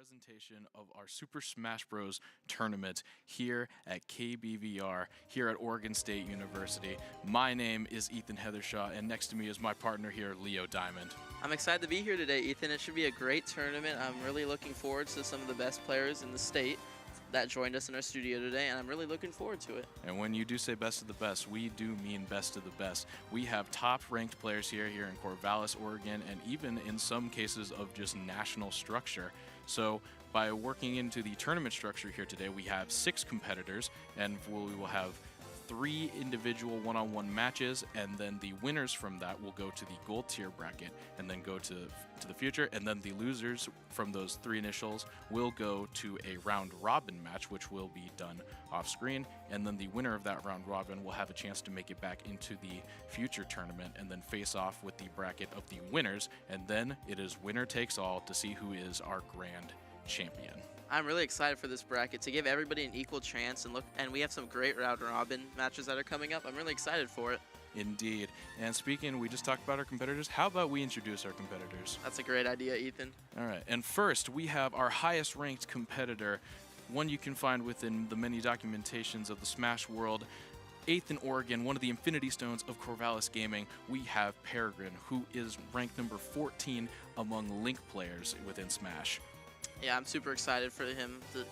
presentation of our Super Smash Bros. Tournament here at KBVR, here at Oregon State University. My name is Ethan Heathershaw, and next to me is my partner here, Leo Diamond. I'm excited to be here today, Ethan. It should be a great tournament. I'm really looking forward to some of the best players in the state that joined us in our studio today, and I'm really looking forward to it. And when you do say best of the best, we do mean best of the best. We have top-ranked players here in Corvallis, Oregon, and even in some cases of just national structure. So by working into the tournament structure here today, we have 6 competitors, and we will have 3 individual one-on-one matches, and then the winners from that will go to the gold tier bracket and then go to the future, and then the losers from those 3 initials will go to a round robin match, which will be done off screen, and then the winner of that round robin will have a chance to make it back into the future tournament and then face off with the bracket of the winners, and then it is winner takes all to see who is our grand champion. I'm really excited for this bracket to give everybody an equal chance, and we have some great round robin matches that are coming up. I'm really excited for it. Indeed. And speaking, we just talked about our competitors. How about we introduce our competitors? That's a great idea, Ethan. All right. And first, we have our highest ranked competitor, one you can find within the many documentations of the Smash world. 8th in Oregon, one of the Infinity Stones of Corvallis Gaming, we have Peregrine, who is ranked number 14 among Link players within Smash. Yeah, I'm super excited for him to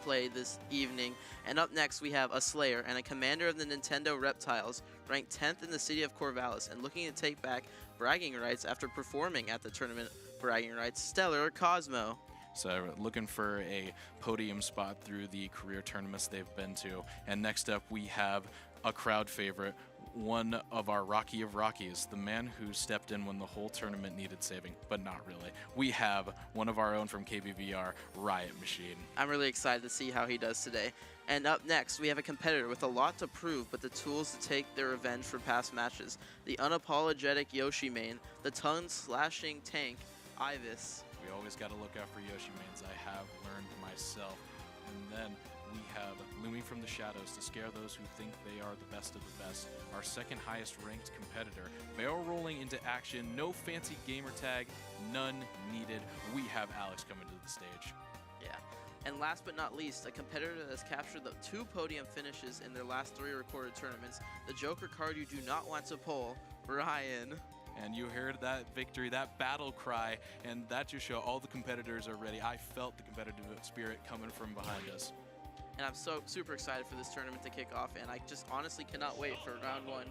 play this evening. And up next, we have a Slayer and a commander of the Nintendo Reptiles, ranked 10th in the city of Corvallis and looking to take back bragging rights after performing at the tournament bragging rights, Stellar Cosmo. So looking for a podium spot through the career tournaments they've been to. And next up, we have a crowd favorite, one of our Rocky of Rockies, the man who stepped in when the whole tournament needed saving, but not really. We have one of our own from KBVR, Riot Machine. I'm really excited to see how he does today. And up next, we have a competitor with a lot to prove, but the tools to take their revenge for past matches. The unapologetic Yoshi main, the tongue-slashing tank, Ivis. We always got to look out for Yoshi mains. I have learned myself. And then we have looming from the shadows to scare those who think they are the best of the best, our second highest ranked competitor. Barrel rolling into action, no fancy gamer tag, none needed. We have Alex coming to the stage. Yeah. And last but not least, a competitor that has captured the 2 podium finishes in their last 3 recorded tournaments, the Joker card you do not want to pull, Ryan. And you heard that victory, that battle cry, and that just shows all the competitors are ready. I felt the competitive spirit coming from behind us. And I'm so super excited for this tournament to kick off, and I just honestly cannot wait for round 1.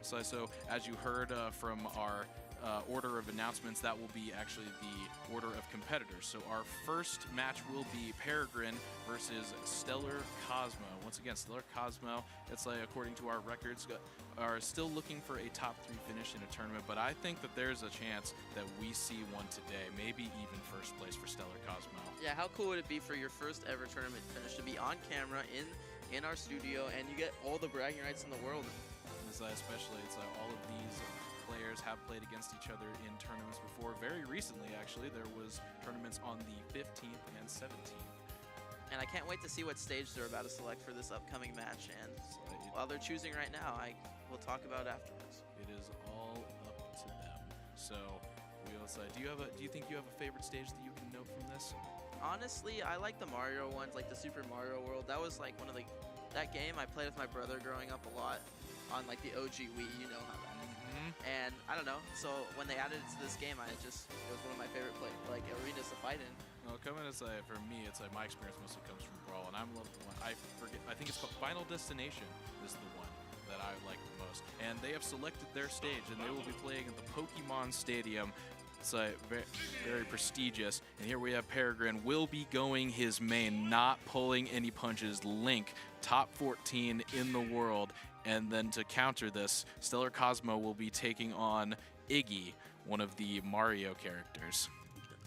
So as you heard from our order of announcements, that will be actually the order of competitors. So our first match will be Peregrine versus Stellar Cosmo. Once again, Stellar Cosmo, it's like, according to our records, are still looking for a top 3 finish in a tournament, but I think that there's a chance that we see one today, maybe even first place for Stellar Cosmo. Yeah, how cool would it be for your first ever tournament finish to be on camera in our studio, and you get all the bragging rights in the world? Especially, it's like all of these players have played against each other in tournaments before. Very recently, actually, there was tournaments on the 15th and 17th. And I can't wait to see what stage they're about to select for this upcoming match. And while they're choosing right now, we'll talk about it afterwards. It is all up to them. So we'll say, do you think you have a favorite stage that you can note from this? Honestly, I like the Mario ones, like the Super Mario World. That was like that game I played with my brother growing up a lot on like the OG Wii, you know how that is. And I don't know, so when they added it to this game, it was one of my favorite arenas to fight in. Well, coming as for me, it's like my experience mostly comes from Brawl, and I'm loving the one I think it's called Final Destination is the one that I like the most. And they have selected their stage, and they will be playing at the Pokemon Stadium. It's very, very prestigious. And here we have Peregrine will be going his main, not pulling any punches. Link, top 14 in the world. And then to counter this, Stellar Cosmo will be taking on Iggy, one of the Mario characters.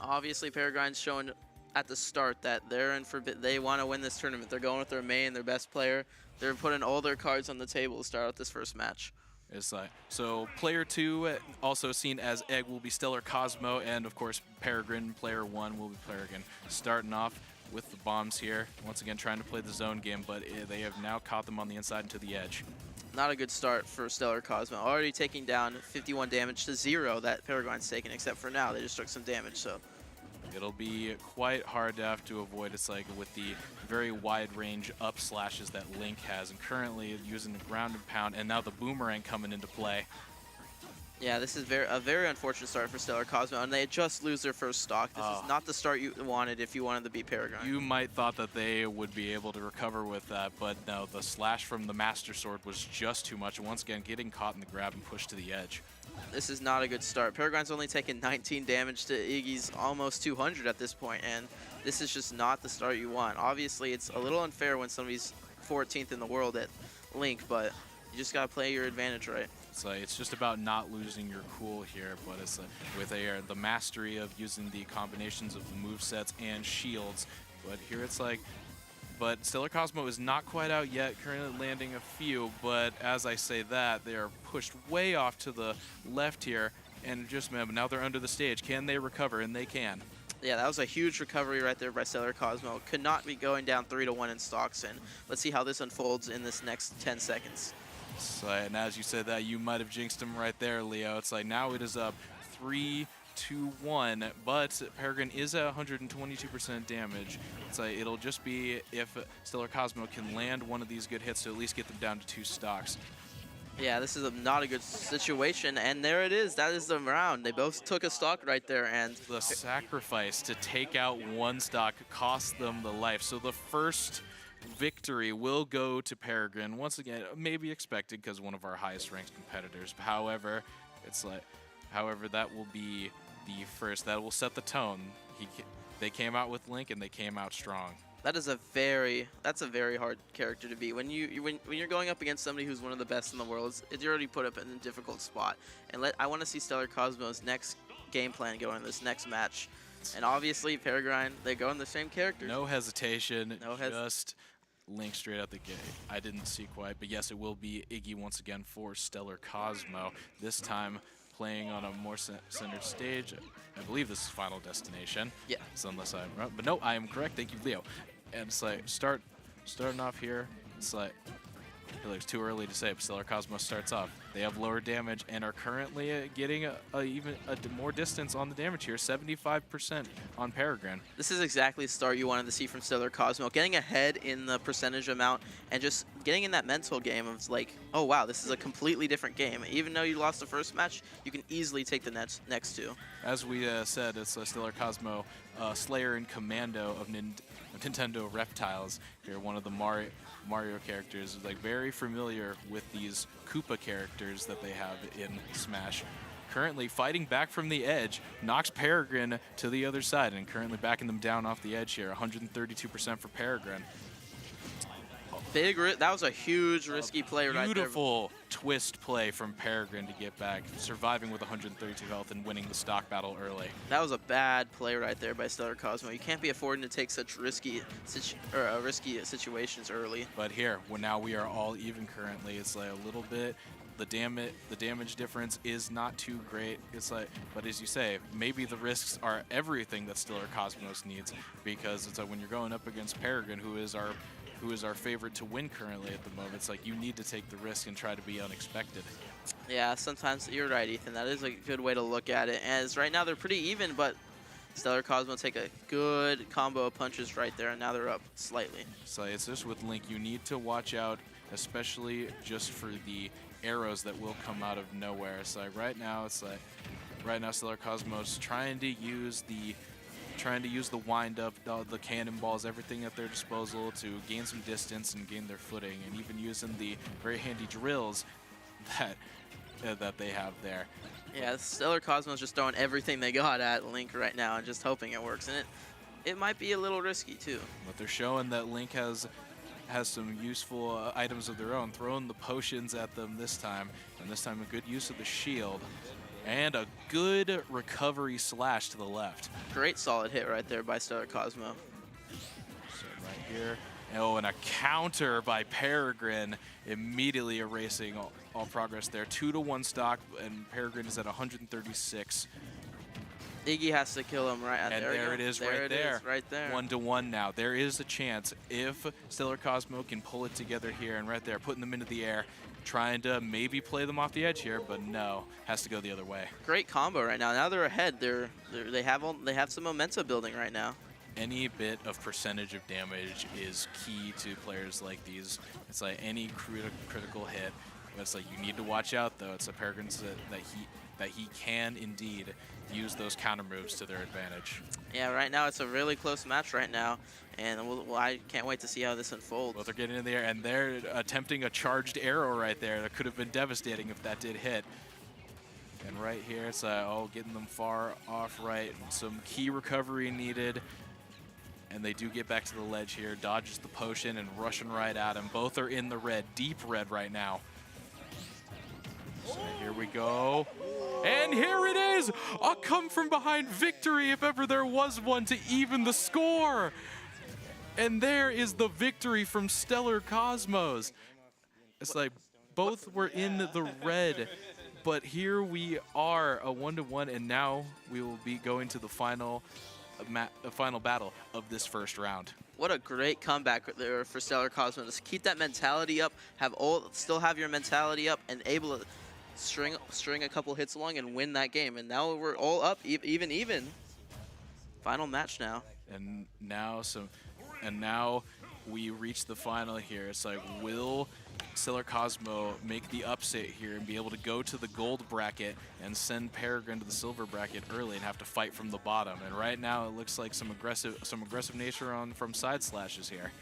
Obviously, Peregrine's shown at the start that they want to win this tournament. They're going with their main, their best player. They're putting all their cards on the table to start out this first match. It's like, so player 2, also seen as Egg, will be Stellar Cosmo, and of course Peregrine, player 1 will be Peregrine. Starting off with the bombs here, once again trying to play the zone game, but they have now caught them on the inside and to the edge. Not a good start for Stellar Cosmo. Already taking down 51 damage to 0 that Peregrine's taken, except for now they just took some damage, so It'll be quite hard to have to avoid. It's like with the very wide range up slashes that Link has, and currently using the ground and pound, and now the boomerang coming into play. Yeah, this is a very unfortunate start for Stellar Cosmo, and they just lose their first stock. This is not the start you wanted if you wanted to beat Paragon. You might thought that they would be able to recover with that, but no, the slash from the Master Sword was just too much. Once again, getting caught in the grab and pushed to the edge. This is not a good start. Paragon's only taken 19 damage to Iggy's almost 200 at this point, and this is just not the start you want. Obviously, it's a little unfair when somebody's 14th in the world at Link, but you just gotta play your advantage right. It's just about not losing your cool here, but it's with the mastery of using the combinations of the movesets and shields. But here it's like, but Stellar Cosmo is not quite out yet, currently landing a few, but as I say that, they are pushed way off to the left here, and just now they're under the stage. Can they recover? And they can. Yeah, that was a huge recovery right there by Stellar Cosmo. Could not be going down 3-1 in stocks, and let's see how this unfolds in this next 10 seconds. So, and as you said that, you might have jinxed him right there, Leo. It's like now it is up 3-1, but Paragon is at 122% damage. It's like it'll just be if Stellar Cosmo can land one of these good hits to at least get them down to 2 stocks. Yeah, this is not a good situation, and there it is. That is the round. They both took a stock right there, and the sacrifice to take out 1 stock cost them the life. So the first victory will go to Paragon. Once again, maybe expected because one of our highest ranked competitors. However, that will be the first. That will set the tone. They came out with Link and they came out strong. That's a very hard character to beat. When you're going up against somebody who's one of the best in the world, it's already put up in a difficult spot. And I want to see Stellar Cosmo's next game plan go in this next match. And obviously, Paragon, they go in the same characters. No hesitation. Just Link straight out the gate. I didn't see quite, but yes, it will be Iggy once again for Stellar Cosmo. This time playing on a more centered stage. I believe this is Final Destination. Yeah. So unless I'm wrong, but no, I am correct. Thank you, Leo. And it's like starting off here. It's like I feel like it's too early to say, but Stellar Cosmos starts off. They have lower damage and are currently getting even more distance on the damage here, 75% on Paragon. This is exactly the start you wanted to see from Stellar Cosmo, getting ahead in the percentage amount and just getting in that mental game of like, oh wow, this is a completely different game. Even though you lost the first match, you can easily take the next 2. As we said, it's Stellar Cosmo, Slayer and Commando of Nintendo Reptiles. Here, one of the Mario characters, like very familiar with these Koopa characters that they have in Smash. Currently fighting back from the edge, knocks Paragon to the other side, and currently backing them down off the edge here. 132% for Paragon. That was a huge risky play right there. Beautiful twist play from Paragon to get back, surviving with 132 health and winning the stock battle early. That was a bad play right there by Stellar Cosmo. You can't be affording to take such risky situations early. But here, now we are all even currently. It's like a little bit. The damage difference is not too great. It's like, but as you say, maybe the risks are everything that Stellar Cosmos needs, because it's like when you're going up against Paragon, who is our favorite to win currently at the moment, it's like you need to take the risk and try to be unexpected. Yeah, sometimes you're right, Ethan. That is a good way to look at it. As right now they're pretty even, but Stellar Cosmo take a good combo of punches right there, and now they're up slightly. So it's just with Link, you need to watch out, especially just for the arrows that will come out of nowhere. So right now Stellar Cosmos trying to use the wind up, the cannonballs, everything at their disposal to gain some distance and gain their footing, and even using the very handy drills that they have there. Yeah, Stellar Cosmos just throwing everything they got at Link right now and just hoping it works, and it might be a little risky too. But they're showing that Link has some useful items of their own, throwing the potions at them this time, and this time a good use of the shield. And a good recovery slash to the left. Great solid hit right there by Stellar Cosmo. So right here. Oh, and a counter by Paragon, immediately erasing all progress there. 2-1 stock, and Paragon is at 136. Iggy has to kill him right. And there it is right there. 1-1 now. There is a chance if Stellar Cosmo can pull it together here and right there, putting them into the air. trying to maybe play them off the edge here, but no, has to go the other way. Great combo right now. Now they're ahead. They have some momentum building right now. Any bit of percentage of damage is key to players like these. It's like any critical hit. It's like you need to watch out though. It's a Peregrine that he can indeed use those counter moves to their advantage. Yeah, right now it's a really close match right now, and I can't wait to see how this unfolds. Both are getting in the air, and they're attempting a charged arrow right there. That could have been devastating if that did hit. And right here, it's getting them far off right. Some key recovery needed. And they do get back to the ledge here, dodges the potion and rushing right at him. Both are in the red, deep red right now. So here we go. And here it is, a come from behind victory if ever there was one to even the score. And there is the victory from Stellar Cosmos. It's like both were in the red, but here we are, a 1-1, and now we will be going to the final battle of this first round. What a great comeback there for Stellar Cosmos. Keep that mentality up, still have your mentality up, and able to string a couple hits along and win that game. And now we're all up, even. Final match now. And now we reach the final here. It's like, will Stellar Cosmo make the upset here and be able to go to the gold bracket and send Peregrine to the silver bracket early and have to fight from the bottom? And right now it looks like some aggressive nature from side slashes here.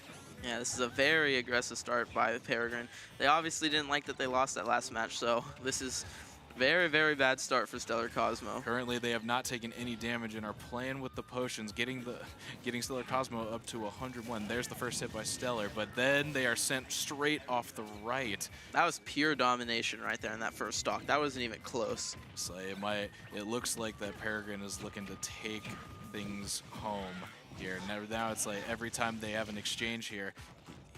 Yeah, this is a very aggressive start by Peregrine. They obviously didn't like that they lost that last match, so this is very, very bad start for Stellar Cosmo. Currently, they have not taken any damage and are playing with the potions, getting Stellar Cosmo up to 101. There's the first hit by Stellar, but then they are sent straight off the right. That was pure domination right there in that first stock. That wasn't even close. So it looks like that Peregrine is looking to take things home here. Now it's like every time they have an exchange here,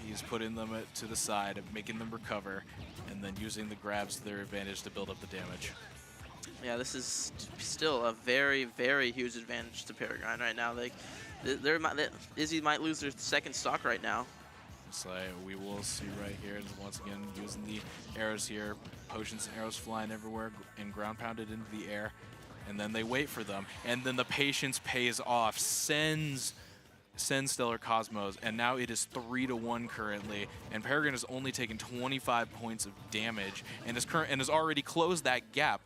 he's putting them to the side, making them recover, and then using the grabs to their advantage to build up the damage. Yeah, this is still a very, very huge advantage to Peregrine right now. Izzy might lose their second stock right now. So we will see right here, and once again using the arrows here, potions and arrows flying everywhere and ground pounded into the air, and then they wait for them, and then the patience pays off, sends Stellar Cosmos, and now it is 3-1 currently, and Peregrine has only taken 25 points of damage and has already closed that gap.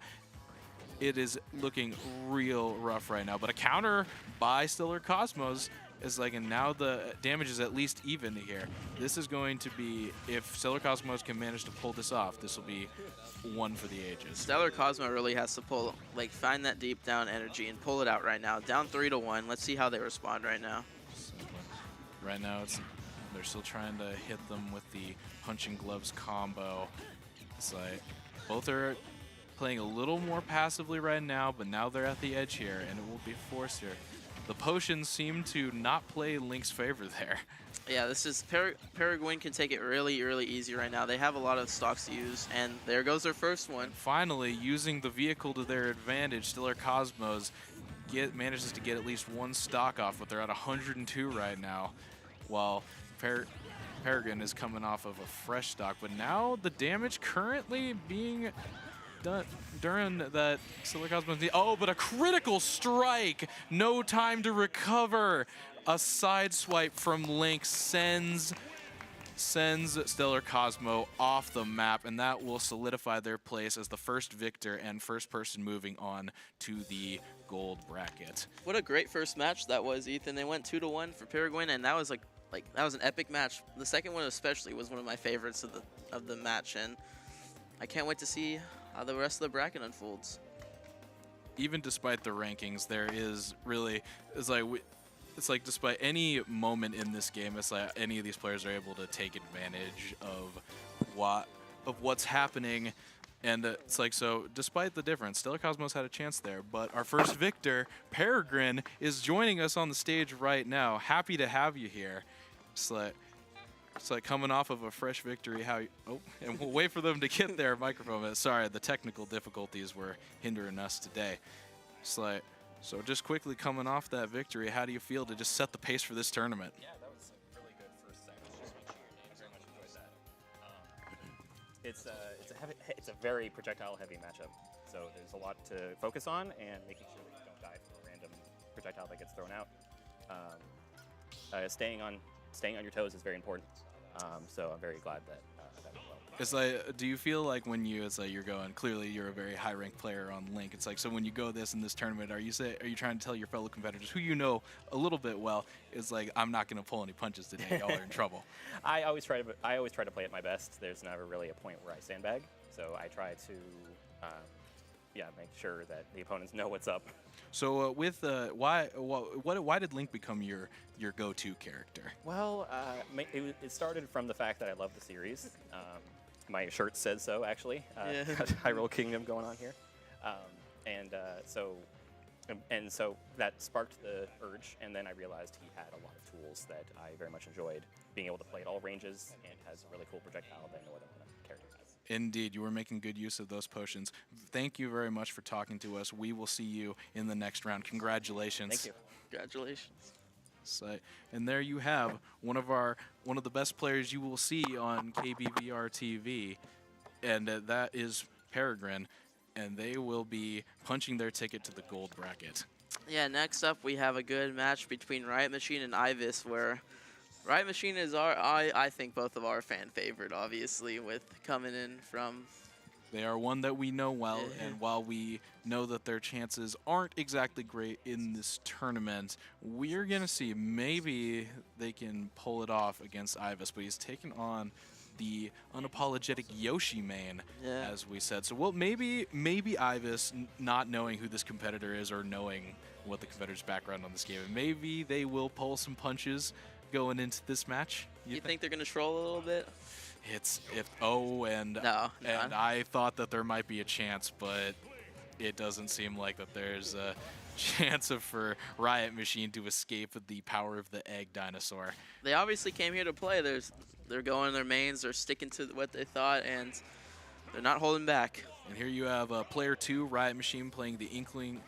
It is looking real rough right now, but a counter by Stellar Cosmos is like, and now the damage is at least even here. This is going to be, if Stellar Cosmos can manage to pull this off, this will be one for the ages. Stellar Cosmo really has to find that deep down energy and pull it out right now. Down 3-1. Let's see how they respond right now. Right now, they're still trying to hit them with the punching gloves combo. It's like both are playing a little more passively right now, but now they're at the edge here, and it will be forced here. The potions seem to not play Link's favor there. Yeah, this is Peregrine can take it really, really easy right now. They have a lot of stocks to use, and there goes their first one. Finally, using the vehicle to their advantage, Stellar Cosmos manages to get at least one stock off, but they're at 102 right now, while Peregrine is coming off of a fresh stock. But now the damage currently being done during that Stellar Cosmos. Oh, but a critical strike! No time to recover. A side swipe from Link sends Stellar Cosmo off the map, and that will solidify their place as the first victor and first person moving on to the gold bracket. What a great first match that was, Ethan. They went 2-1 for Peregrine, and that was that was an epic match. The second one especially was one of my favorites of the match, and I can't wait to see how the rest of the bracket unfolds. Even despite the rankings, there is really it's like despite any moment in this game, it's like any of these players are able to take advantage of what's happening. And it's like, so despite the difference, Stellar Cosmos had a chance there, but our first victor, Peregrine, is joining us on the stage right now. Happy to have you here. It's like coming off of a fresh victory. And we'll wait for them to get their microphone. Sorry, the technical difficulties were hindering us today. It's like, so just quickly coming off that victory, how do you feel to just set the pace for this tournament? Yeah, that was a really good first segment. Just make sure your name. I very much enjoyed that. it's a very projectile-heavy matchup. So there's a lot to focus on, and making sure that you don't die from a random projectile that gets thrown out. Staying on your toes is very important. So I'm very glad that that went well. It's like, do you feel like when it's like you're going, clearly you're a very high-ranked player on Link. It's like, so when you go in this tournament, are you trying to tell your fellow competitors who you know a little bit well, it's like, I'm not going to pull any punches today, y'all are in trouble? I always try to play at my best. There's never really a point where I sandbag, so I try to make sure that the opponents know what's up. So why did Link become your go-to character? Well, it started from the fact that I love the series. My shirt says so, actually. Hyrule Kingdom going on here. So that sparked the urge, and then I realized he had a lot of tools that I very much enjoyed, being able to play at all ranges, and has a really cool projectile that no other character has. Indeed, you were making good use of those potions. Thank you very much for talking to us. We will see you in the next round. Congratulations. Thank you. Congratulations. So, and there you have one of the best players you will see on KBVR TV, and that is Peregrine, and they will be punching their ticket to the gold bracket. Yeah, next up we have a good match between Riot Machine and Ivis, where Riot Machine is I think both of our fan favorite, obviously, with coming in from. They are one that we know well, and while we know that their chances aren't exactly great in this tournament, we're going to see maybe they can pull it off against Ivis, but he's taken on the unapologetic Yoshi main, as we said. So maybe Ivis, not knowing who this competitor is or knowing what the competitor's background on this game, maybe they will pull some punches going into this match. You think they're going to troll a little bit? And I thought that there might be a chance, but it doesn't seem like that there's a chance for Riot Machine to escape the power of the egg dinosaur. They obviously came here to play. They're going their mains, they're sticking to what they thought, and they're not holding back. And here you have player 2, Riot Machine, playing the Inkling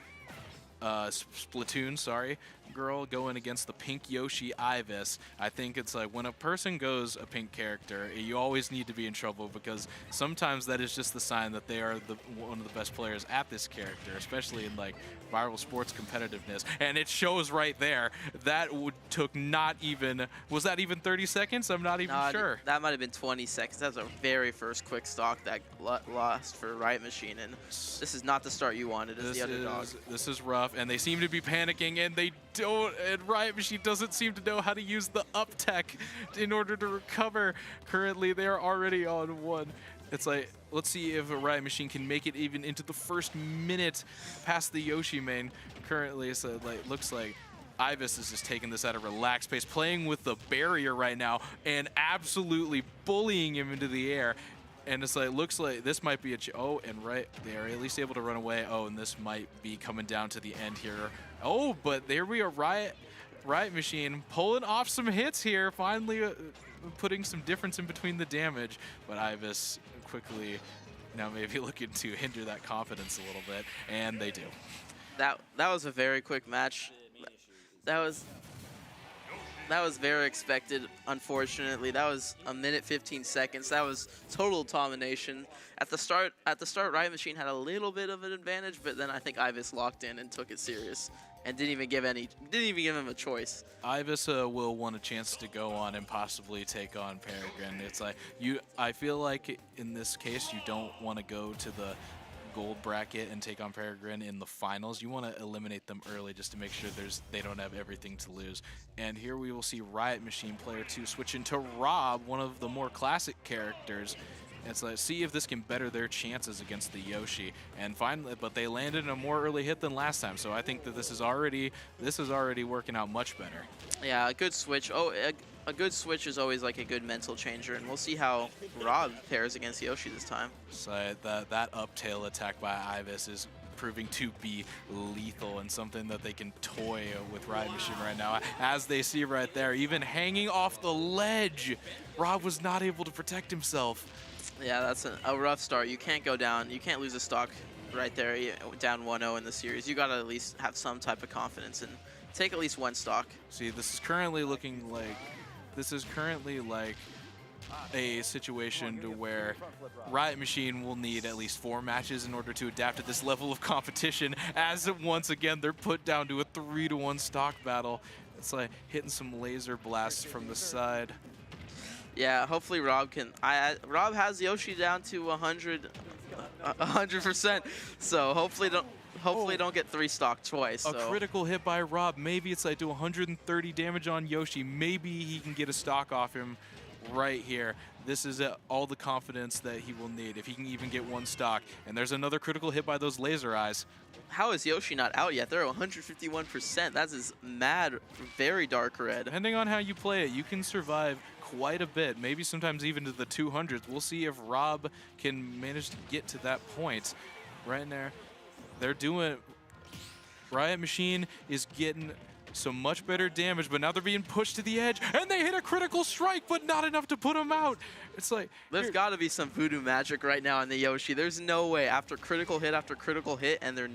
Splatoon, girl, going against the pink Yoshi Ivis. I think it's like when a person goes a pink character, you always need to be in trouble, because sometimes that is just the sign that they are one of the best players at this character, especially in like viral sports competitiveness. And it shows right there. That took not even, was that even 30 seconds? I'm not even sure. That might have been 20 seconds. That was our very first quick stock that lost for Riot Machine, and this is not the start you wanted as the underdog. This is rough, and they seem to be panicking, and they don't, and Riot Machine doesn't seem to know how to use the up tech in order to recover. Currently, they are already on one. It's like, let's see if a Riot Machine can make it even into the first minute past the Yoshi main. Currently, so looks like Ivis is just taking this at a relaxed pace, playing with the barrier right now, and absolutely bullying him into the air. And it's like, looks like this might be and they are at least able to run away. Oh, and this might be coming down to the end here. Oh, but there we are, Riot Machine pulling off some hits here, finally putting some difference in between the damage. But Ivis quickly now maybe looking to hinder that confidence a little bit, and they do. That was a very quick match. That was very expected, unfortunately. That was a minute 15 seconds. That was total domination. At the start, Riot Machine had a little bit of an advantage, but then I think Ivis locked in and took it serious and didn't even give him a choice. Ivis will want a chance to go on and possibly take on Peregrine. It's like I feel like in this case you don't want to go to the gold bracket and take on Peregrine in the finals. You want to eliminate them early just to make sure they don't have everything to lose. And here we will see Riot Machine player 2 switch into Rob, one of the more classic characters. It's like, see if this can better their chances against the Yoshi. And finally, but they landed a more early hit than last time, so I think that this is already working out much better. Yeah, a good switch. Oh, a good switch is always like a good mental changer, and we'll see how Rob pairs against Yoshi this time. So that up tail attack by Ivis is proving to be lethal and something that they can toy with Riot Machine right now. As they see right there, even hanging off the ledge, Rob was not able to protect himself. Yeah, that's a rough start. You can't go down. You can't lose a stock right there, down 1-0 in the series. You got to at least have some type of confidence and take at least one stock. See, this is currently looking like a situation to where Riot Machine will need at least 4 matches in order to adapt to this level of competition, as once again they're put down to a 3-1 stock battle. It's like hitting some laser blasts from the side. Yeah, hopefully Rob can. Rob has Yoshi down to 100%. So hopefully don't get 3 stock twice. A critical hit by Rob. Maybe it's like do 130 damage on Yoshi. Maybe he can get a stock off him right here. This is all the confidence that he will need if he can even get 1 stock. And there's another critical hit by those laser eyes. How is Yoshi not out yet? They're 151%. That is mad, very dark red. Depending on how you play it, you can survive quite a bit, maybe sometimes even to the 200s. We'll see if Rob can manage to get to that point. Right there, they're doing. Riot Machine is getting some much better damage, but now they're being pushed to the edge, and they hit a critical strike, but not enough to put them out. It's like there's got to be some voodoo magic right now in the Yoshi. There's no way after critical hit, and they're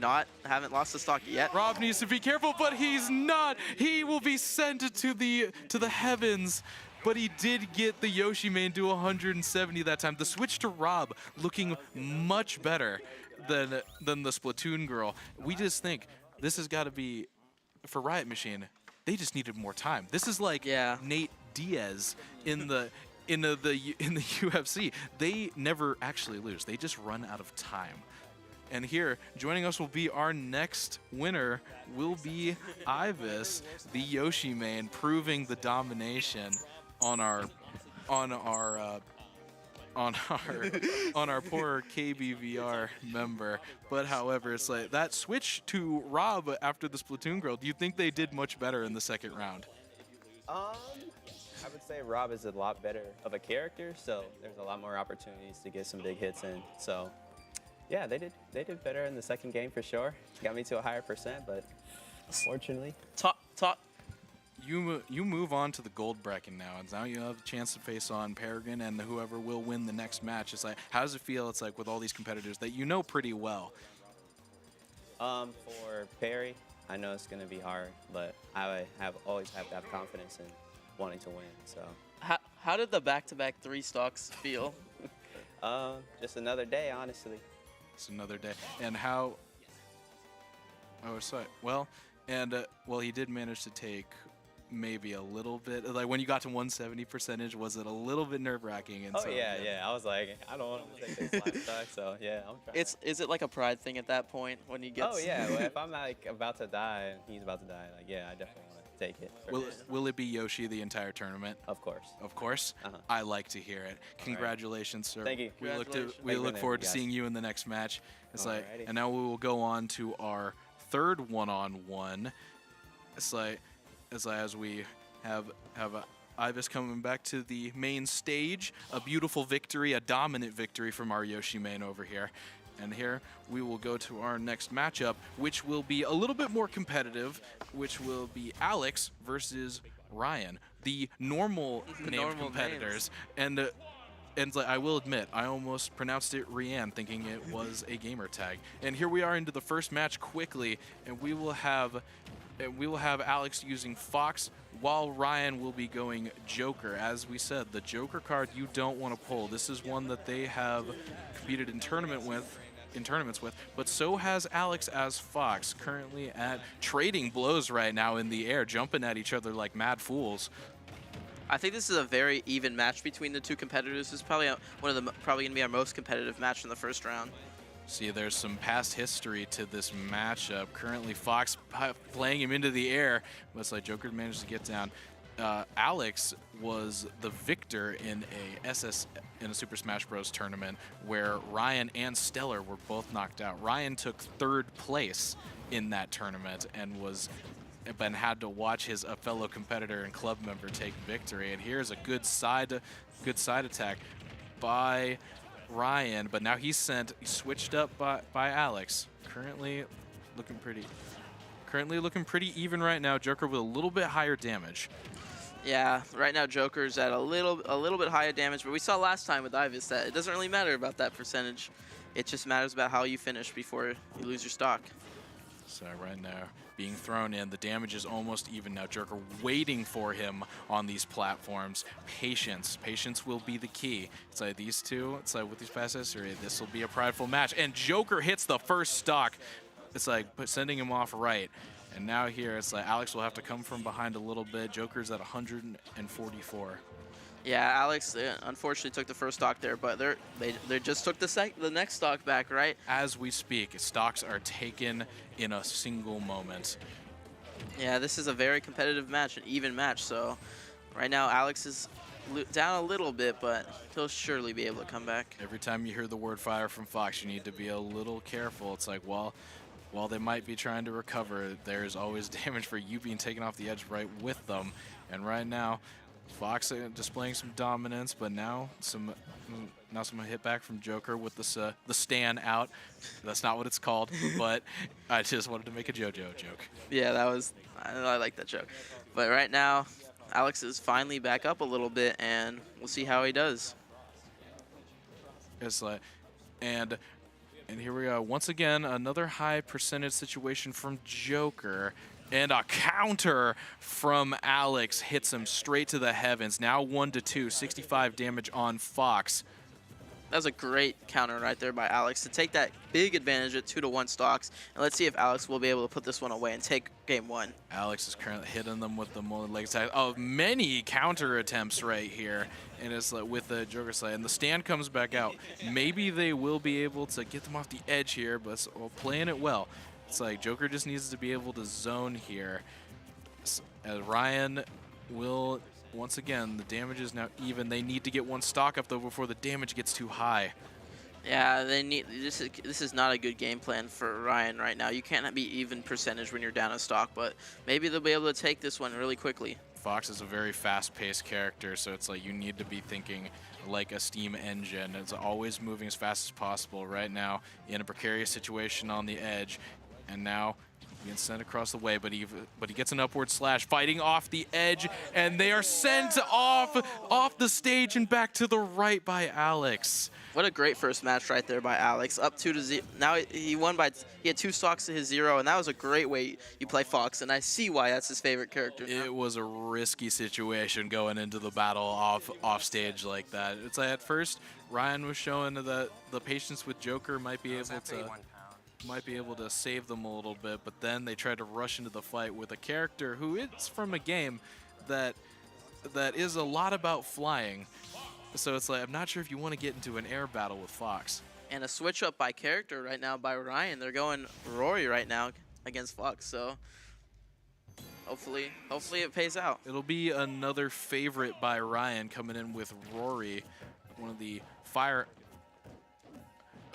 haven't lost the stock yet. Rob needs to be careful, but he's not. He will be sent to the heavens. But he did get the Yoshi main to 170 that time. The switch to Rob looking much better than the Splatoon girl. We just think this has got to be, for Riot Machine, they just needed more time. This is like Nate Diaz in the UFC. They never actually lose. They just run out of time. And here, joining us will be our next winner, will be Ivis, the Yoshi main, proving the domination on our poor KBVR member. But however, it's like that switch to Rob after the Splatoon girl. Do you think they did much better in the second round? I would say Rob is a lot better of a character, so there's a lot more opportunities to get some big hits in. So yeah, they did better in the second game for sure. Got me to a higher percent, but unfortunately. You move on to the gold bracket now, and now you have a chance to face on Peregrine and whoever will win the next match. It's like, how does it feel? It's like with all these competitors that you know pretty well. For Perry, I know it's gonna be hard, but I always have to have confidence in wanting to win. So. How did the back-to-back 3 stocks feel? Just another day, honestly. It's another day, and how? Oh, sorry. Well, and well, he did manage to take. Maybe a little bit, like when you got to 170 percentage, was it a little bit nerve-wracking? Oh yeah. I was like, I don't want to take this last stock, so yeah, I'm trying. Is it like a pride thing at that point when you get? Oh yeah, well, if I'm like about to die and he's about to die, like yeah, I definitely want to take it. Will it be Yoshi the entire tournament? Of course. Of course. I like to hear it. Congratulations, sir. Thank you. We look forward to seeing you in the next match. It's like, and now we will go on to our third one-on-one. It's like. As we have Ivis coming back to the main stage, a beautiful victory, a dominant victory from our Yoshi main over here. And here we will go to our next matchup, which will be a little bit more competitive, which will be Alex versus Ryan, the normal named competitors. And I will admit, I almost pronounced it Rianne, thinking it was a gamer tag. And here we are into the first match quickly, and we will have Alex using Fox, while Ryan will be going Joker. As we said, the Joker card you don't want to pull. This is one that they have competed in tournaments with, but so has Alex as Fox, currently at trading blows right now in the air, jumping at each other like mad fools. I think this is a very even match between the 2 competitors. This is probably probably going to be our most competitive match in the first round. See, there's some past history to this matchup. Currently, Fox playing him into the air, but it's like Joker managed to get down. Alex was the victor in a Super Smash Bros. Tournament where Ryan and Stellar were both knocked out. Ryan took 3rd place in that tournament and had to watch his fellow competitor and club member take victory. And here's a good side attack by Ryan, but now he's switched up by Alex. Currently looking pretty even right now. Joker with a little bit higher damage. Yeah, right now Joker's at a little bit higher damage, but we saw last time with Ivis that it doesn't really matter about that percentage. It just matters about how you finish before you lose your stock. So right now, being thrown in, the damage is almost even now. Joker waiting for him on these platforms. Patience. Patience will be the key. It's like these two, it's like with these passes, this will be a prideful match. And Joker hits the first stock. It's like sending him off right. And now here, it's like Alex will have to come from behind a little bit. Joker's at 144. Yeah, Alex unfortunately took the first stock there, but they just took the next stock back, right? As we speak, stocks are taken in a single moment. Yeah, this is a very competitive match, an even match. So right now, Alex is down a little bit, but he'll surely be able to come back. Every time you hear the word fire from Fox, you need to be a little careful. It's like, well, while they might be trying to recover, there's always damage for you being taken off the edge right with them. And right now, Fox displaying some dominance, but now some hit back from Joker with the stand out. That's not what it's called, but I just wanted to make a JoJo joke. Yeah, I like that joke. But right now, Alex is finally back up a little bit, and we'll see how he does. It's like, and here we go. Once again, another high percentage situation from Joker. And a counter from Alex hits him straight to the heavens. Now 1-2, 65 damage on Fox. That was a great counter right there by Alex to take that big advantage at 2-1 stocks. And let's see if Alex will be able to put this one away and take game one. Alex is currently hitting them with the leg attack. Oh, many counter attempts right here. And it's like with the Joker slide. And the stand comes back out. Maybe they will be able to get them off the edge here, but playing it well. It's like Joker just needs to be able to zone here. As Ryan will, once again, the damage is now even. They need to get one stock up though before the damage gets too high. Yeah, this is not a good game plan for Ryan right now. You can't be even percentage when you're down a stock, but maybe they'll be able to take this one really quickly. Fox is a very fast-paced character, so it's like you need to be thinking like a steam engine. It's always moving as fast as possible. Right now, in a precarious situation on the edge. And now being sent across the way, but he gets an upward slash, fighting off the edge, and they are sent off the stage and back to the right by Alex. What a great first match right there by Alex. Up 2-0. Now he won he had 2 stocks to his 0, and that was a great way you play Fox, and I see why that's his favorite character. It was a risky situation going into the battle off stage like that. It's like at first Ryan was showing that the patience with Joker might be able to save them a little bit, but then they tried to rush into the fight with a character who is from a game that is a lot about flying. So it's like, I'm not sure if you want to get into an air battle with Fox. And a switch up by character right now by Ryan. They're going Rory right now against Fox, so hopefully it pays out. It'll be another favorite by Ryan coming in with Rory, one of the fire...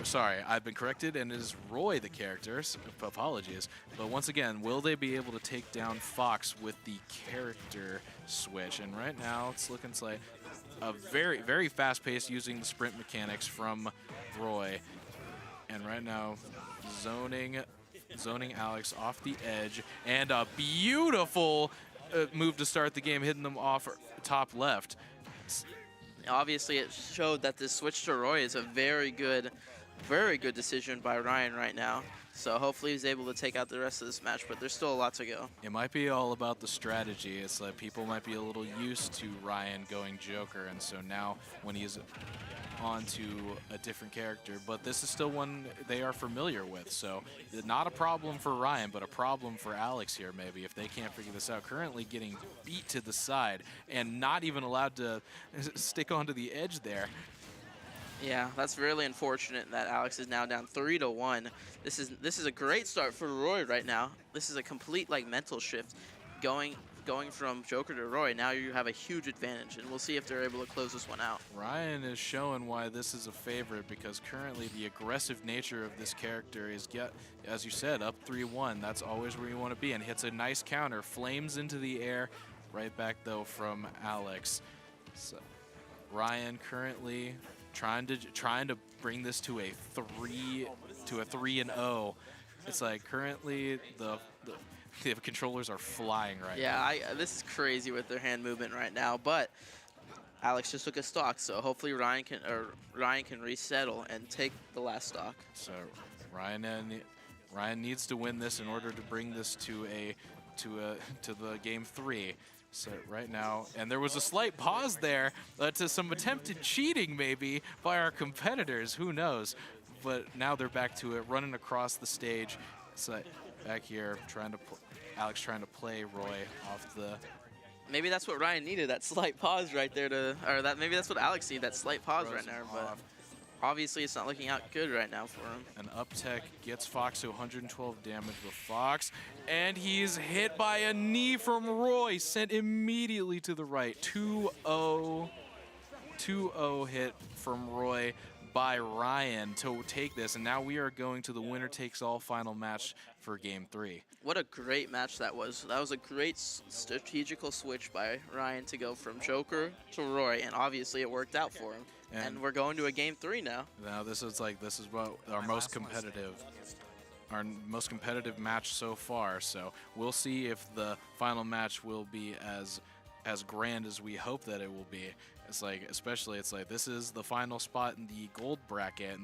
Sorry, I've been corrected, and it is Roy the character. Apologies. But once again, will they be able to take down Fox with the character switch? And right now, it's looking like a very, very fast-paced using the sprint mechanics from Roy. And right now, zoning Alex off the edge, and a beautiful move to start the game, hitting them off top left. Obviously, it showed that this switch to Roy is a very good decision by Ryan right now. So hopefully he's able to take out the rest of this match, but there's still a lot to go. It might be all about the strategy. It's like people might be a little used to Ryan going Joker, and so now when he's on to a different character, but this is still one they are familiar with. So not a problem for Ryan, but a problem for Alex here maybe if they can't figure this out. Currently getting beat to the side and not even allowed to stick onto the edge there. Yeah, that's really unfortunate that Alex is now down 3-1. This is a great start for Roy right now. This is a complete mental shift, going from Joker to Roy. Now you have a huge advantage, and we'll see if they're able to close this one out. Ryan is showing why this is a favorite, because currently the aggressive nature of this character is, as you said, up 3-1. That's always where you want to be, and hits a nice counter, flames into the air, right back though from Alex. So Ryan currently trying to bring this to a 3-0. It's like currently the controllers are flying right now. Yeah, this is crazy with their hand movement right now, but Alex just took a stock, so hopefully Ryan can resettle and take the last stock. So Ryan and Ryan needs to win this in order to bring this to the game 3. So right now, and there was a slight pause there to some attempted cheating maybe by our competitors, who knows. But now they're back to it, running across the stage. So back here, Alex trying to play Roy off the... Maybe that's what Ryan needed, that slight pause right there maybe that's what Alex needed, that slight pause right there, but obviously it's not looking out good right now for him. An up tech gets Fox to 112 damage with Fox, and he's hit by a knee from Roy, sent immediately to the right. 2-0 hit from Roy by Ryan to take this, and now we are going to the winner takes all final match for game 3. What a great match that was. That was a great strategical switch by Ryan to go from Joker to Roy, and obviously it worked out for him. And we're going to a game 3 now. Now this is what our most competitive match so far. So we'll see if the final match will be as grand as we hope that it will be. It's like, especially, it's like this is the final spot in the gold bracket,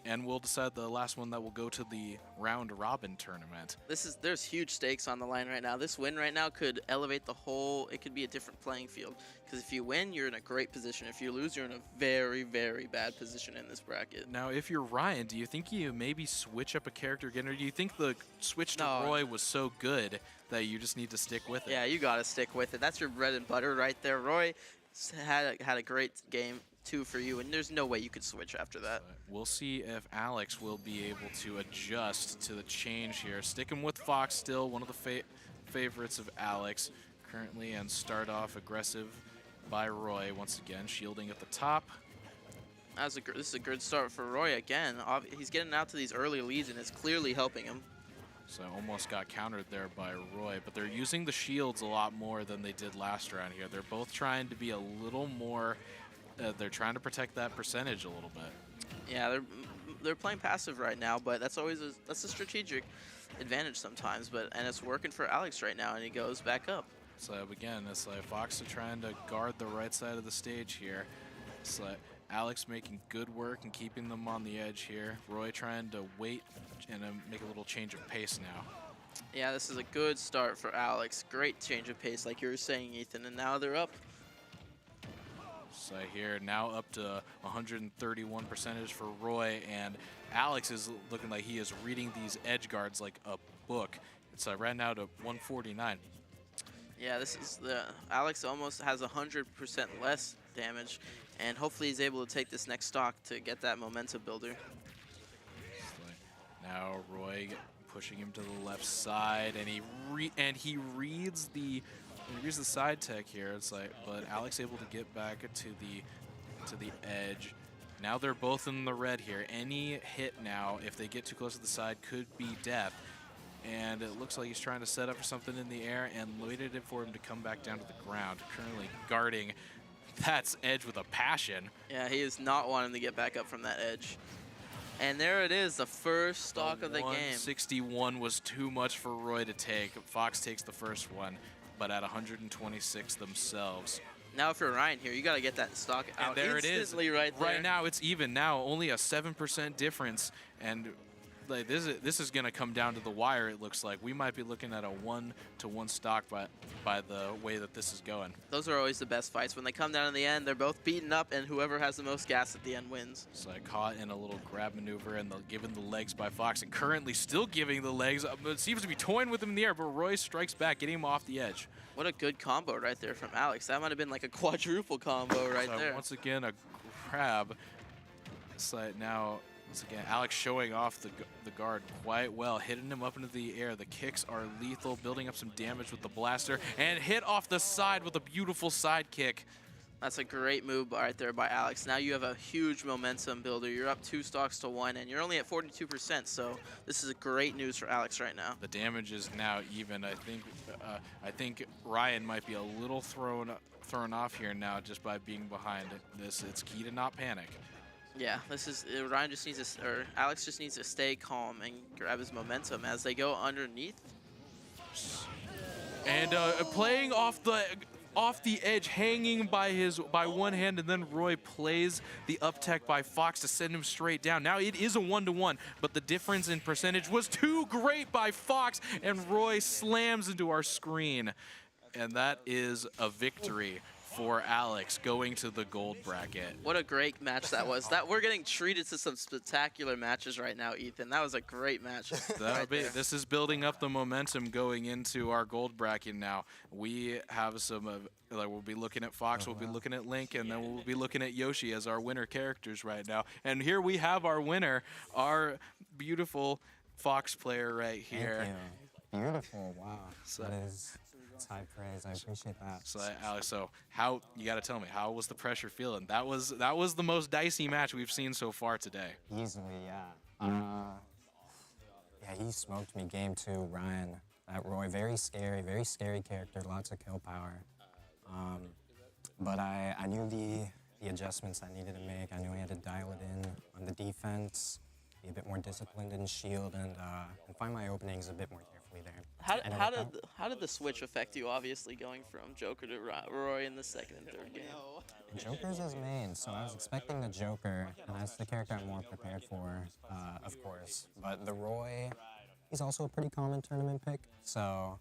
and we'll decide the last one that will go to the round robin tournament. There's huge stakes on the line right now. This win right now could elevate the whole. It could be a different playing field. Because if you win, you're in a great position. If you lose, you're in a very, very bad position in this bracket. Now, if you're Ryan, do you think you maybe switch up a character again, or do you think the switch to Roy was so good that you just need to stick with it? Yeah, you got to stick with it. That's your bread and butter right there. Roy had a great game 2 for you, and there's no way you could switch after that. We'll see if Alex will be able to adjust to the change here. Sticking with Fox still, one of the favorites of Alex currently, and start off aggressive by Roy once again, shielding at the top. This is a good start for Roy again. He's getting out to these early leads, and it's clearly helping him. So almost got countered there by Roy, but they're using the shields a lot more than they did last round here. They're both trying to be a little more, they're trying to protect that percentage a little bit. Yeah, they're playing passive right now, but that's a strategic advantage sometimes. And it's working for Alex right now, and he goes back up. So again, it's like Fox are trying to guard the right side of the stage here. It's like Alex making good work and keeping them on the edge here. Roy trying to wait and make a little change of pace now. Yeah, this is a good start for Alex. Great change of pace, like you were saying, Ethan. And now they're up. So here, now up to 131 percentage for Roy, and Alex is looking like he is reading these edge guards like a book. It's right now to 149. Yeah, Alex almost has 100% less damage, and hopefully he's able to take this next stock to get that momentum builder. Now Roy pushing him to the left side, and he reads the side tech here. It's like, but Alex able to get back to the edge. Now they're both in the red here. Any hit now, if they get too close to the side, could be death. And it looks like he's trying to set up for something in the air and waited for him to come back down to the ground. Currently guarding that edge with a passion. Yeah, he is not wanting to get back up from that edge. And there it is, the first stock of the game. 161 was too much for Roy to take. Fox takes the first one, but at 126 themselves. Now if you're Ryan here, you got to get that stock out instantly right there. Right now it's even now, only a 7% difference, and like this is going to come down to the wire. It looks like we might be looking at a 1-to-1 stock by the way that this is going. Those are always the best fights. When they come down in the end, they're both beaten up, and whoever has the most gas at the end wins. So I caught in a little grab maneuver and given the legs by Fox, and currently still giving the legs. It seems to be toying with him in the air, but Roy strikes back, getting him off the edge. What a good combo right there from Alex. That might have been like a quadruple combo right there. Once again, a grab. It's like now. Once again, Alex showing off the guard quite well, hitting him up into the air. The kicks are lethal, building up some damage with the blaster, and hit off the side with a beautiful side kick. That's a great move right there by Alex. Now you have a huge momentum builder. You're up 2 stocks to 1, and you're only at 42%, so this is great news for Alex right now. The damage is now even. I think Ryan might be a little thrown off here now just by being behind this. It's key to not panic. Yeah, Ryan just needs to, or Alex just needs to stay calm and grab his momentum as they go underneath. And playing off off the edge, hanging by one hand, and then Roy plays the up tech by Fox to send him straight down. Now it is a 1-to-1, but the difference in percentage was too great by Fox, and Roy slams into our screen. And that is a victory for Alex going to the gold bracket. What a great match that was. We're getting treated to some spectacular matches right now, Ethan. That was a great match. This is building up the momentum going into our gold bracket now. We have some, we'll be looking at Fox, we'll be looking at Link, and then we'll be looking at Yoshi as our winner characters right now. And here we have our winner, our beautiful Fox player right here. Thank you. Beautiful, wow. So, that is high praise, I appreciate that. So Alex, so how, you gotta tell me, how was the pressure feeling? That was the most dicey match we've seen so far today. Easily, yeah. Yeah, he smoked me game 2, Ryan. That Roy, very scary character, lots of kill power. But I knew the adjustments I needed to make. I knew I had to dial it in on the defense, be a bit more disciplined in shield, and find my openings a bit more carefully there. How did the switch affect you, obviously, going from Joker to Roy in the second and third game? Joker's his main, so I was expecting the Joker, and that's the character I'm more prepared for, of course. But the Roy, he's also a pretty common tournament pick, so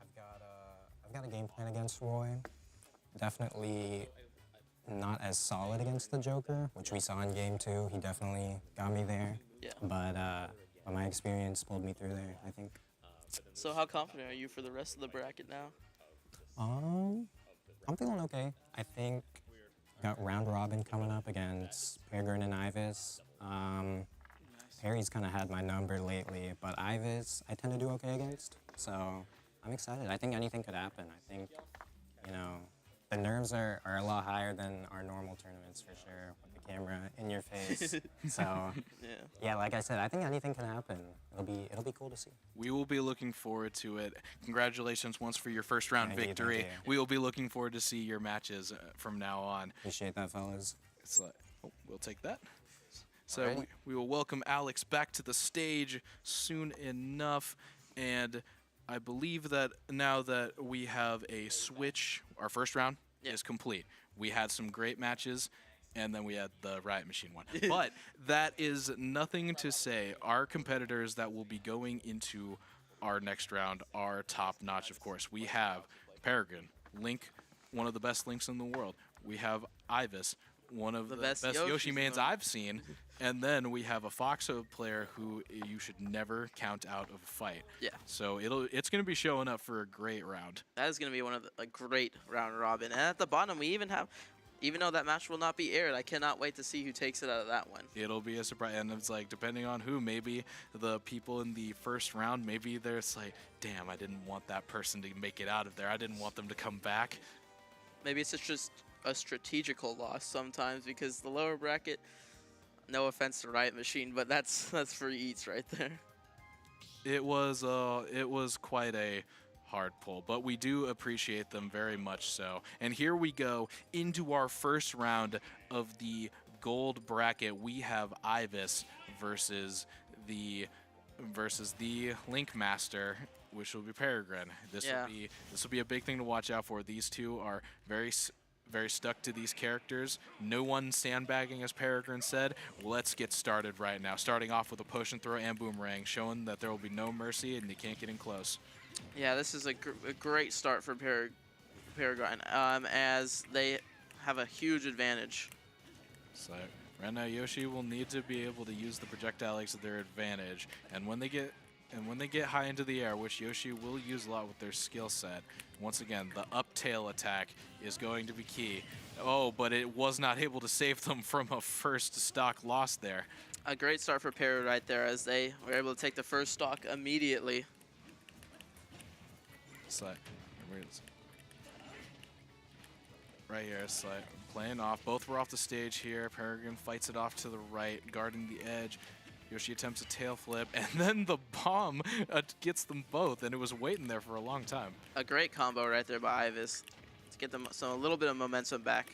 I've got a game plan against Roy. Definitely not as solid against the Joker, which we saw in game 2. He definitely got me there. Yeah. But my experience pulled me through there, I think. So how confident are you for the rest of the bracket now? I'm feeling okay. I think got round robin coming up against Peregrine and Ivis. Perry's kind of had my number lately, but Ivis I tend to do okay against. So I'm excited. I think anything could happen. I think, the nerves are a lot higher than our normal tournaments for sure, with the camera in your face. So yeah, like I said, I think anything can happen. It'll be cool to see. We will be looking forward to it. Congratulations once for your first round victory. Thank you. We will be looking forward to see your matches from now on. Appreciate that, fellas. It's like, we'll take that. So we will welcome Alex back to the stage soon enough, and I believe that now that we have a switch, our first round is complete. We had some great matches, and then we had the Riot Machine one. But that is nothing to say. Our competitors that will be going into our next round are top-notch, of course. We have Peregrine, Link, one of the best Links in the world. We have Ivis, one of the best Yoshi mains I've seen. And then we have a Foxo player who you should never count out of a fight. Yeah. So it's going to be showing up for a great round. That is going to be one of a great round robin. And at the bottom, we even have, even though that match will not be aired, I cannot wait to see who takes it out of that one. It'll be a surprise. And it's like, depending on who, maybe the people in the first round, maybe there's like, damn, I didn't want that person to make it out of there. I didn't want them to come back. Maybe it's just a strategical loss sometimes, because the lower bracket, no offense to Riot Machine, but that's free eats right there. It was quite a hard pull, but we do appreciate them very much so. And here we go into our first round of the gold bracket. We have Ivis versus the Link Master, which will be Peregrine. This will be a big thing to watch out for. These two are very stuck to these characters. No one sandbagging, as Peregrine said. Let's get started right now. Starting off with a potion throw and boomerang, showing that there will be no mercy and you can't get in close. Yeah, this is a great start for Peregrine, as they have a huge advantage. So right now, Yoshi will need to be able to use the projectiles to their advantage, and when they get high into the air, which Yoshi will use a lot with their skill set, once again, the up tail attack is going to be key. Oh, but it was not able to save them from a first stock loss there. A great start for Peregrine right there, as they were able to take the first stock immediately. So, right here, it's like playing off. Both were off the stage here. Peregrine fights it off to the right, guarding the edge. Yoshi attempts a tail flip, and then the bomb gets them both, and it was waiting there for a long time. A great combo right there by Ivis to get them a little bit of momentum back.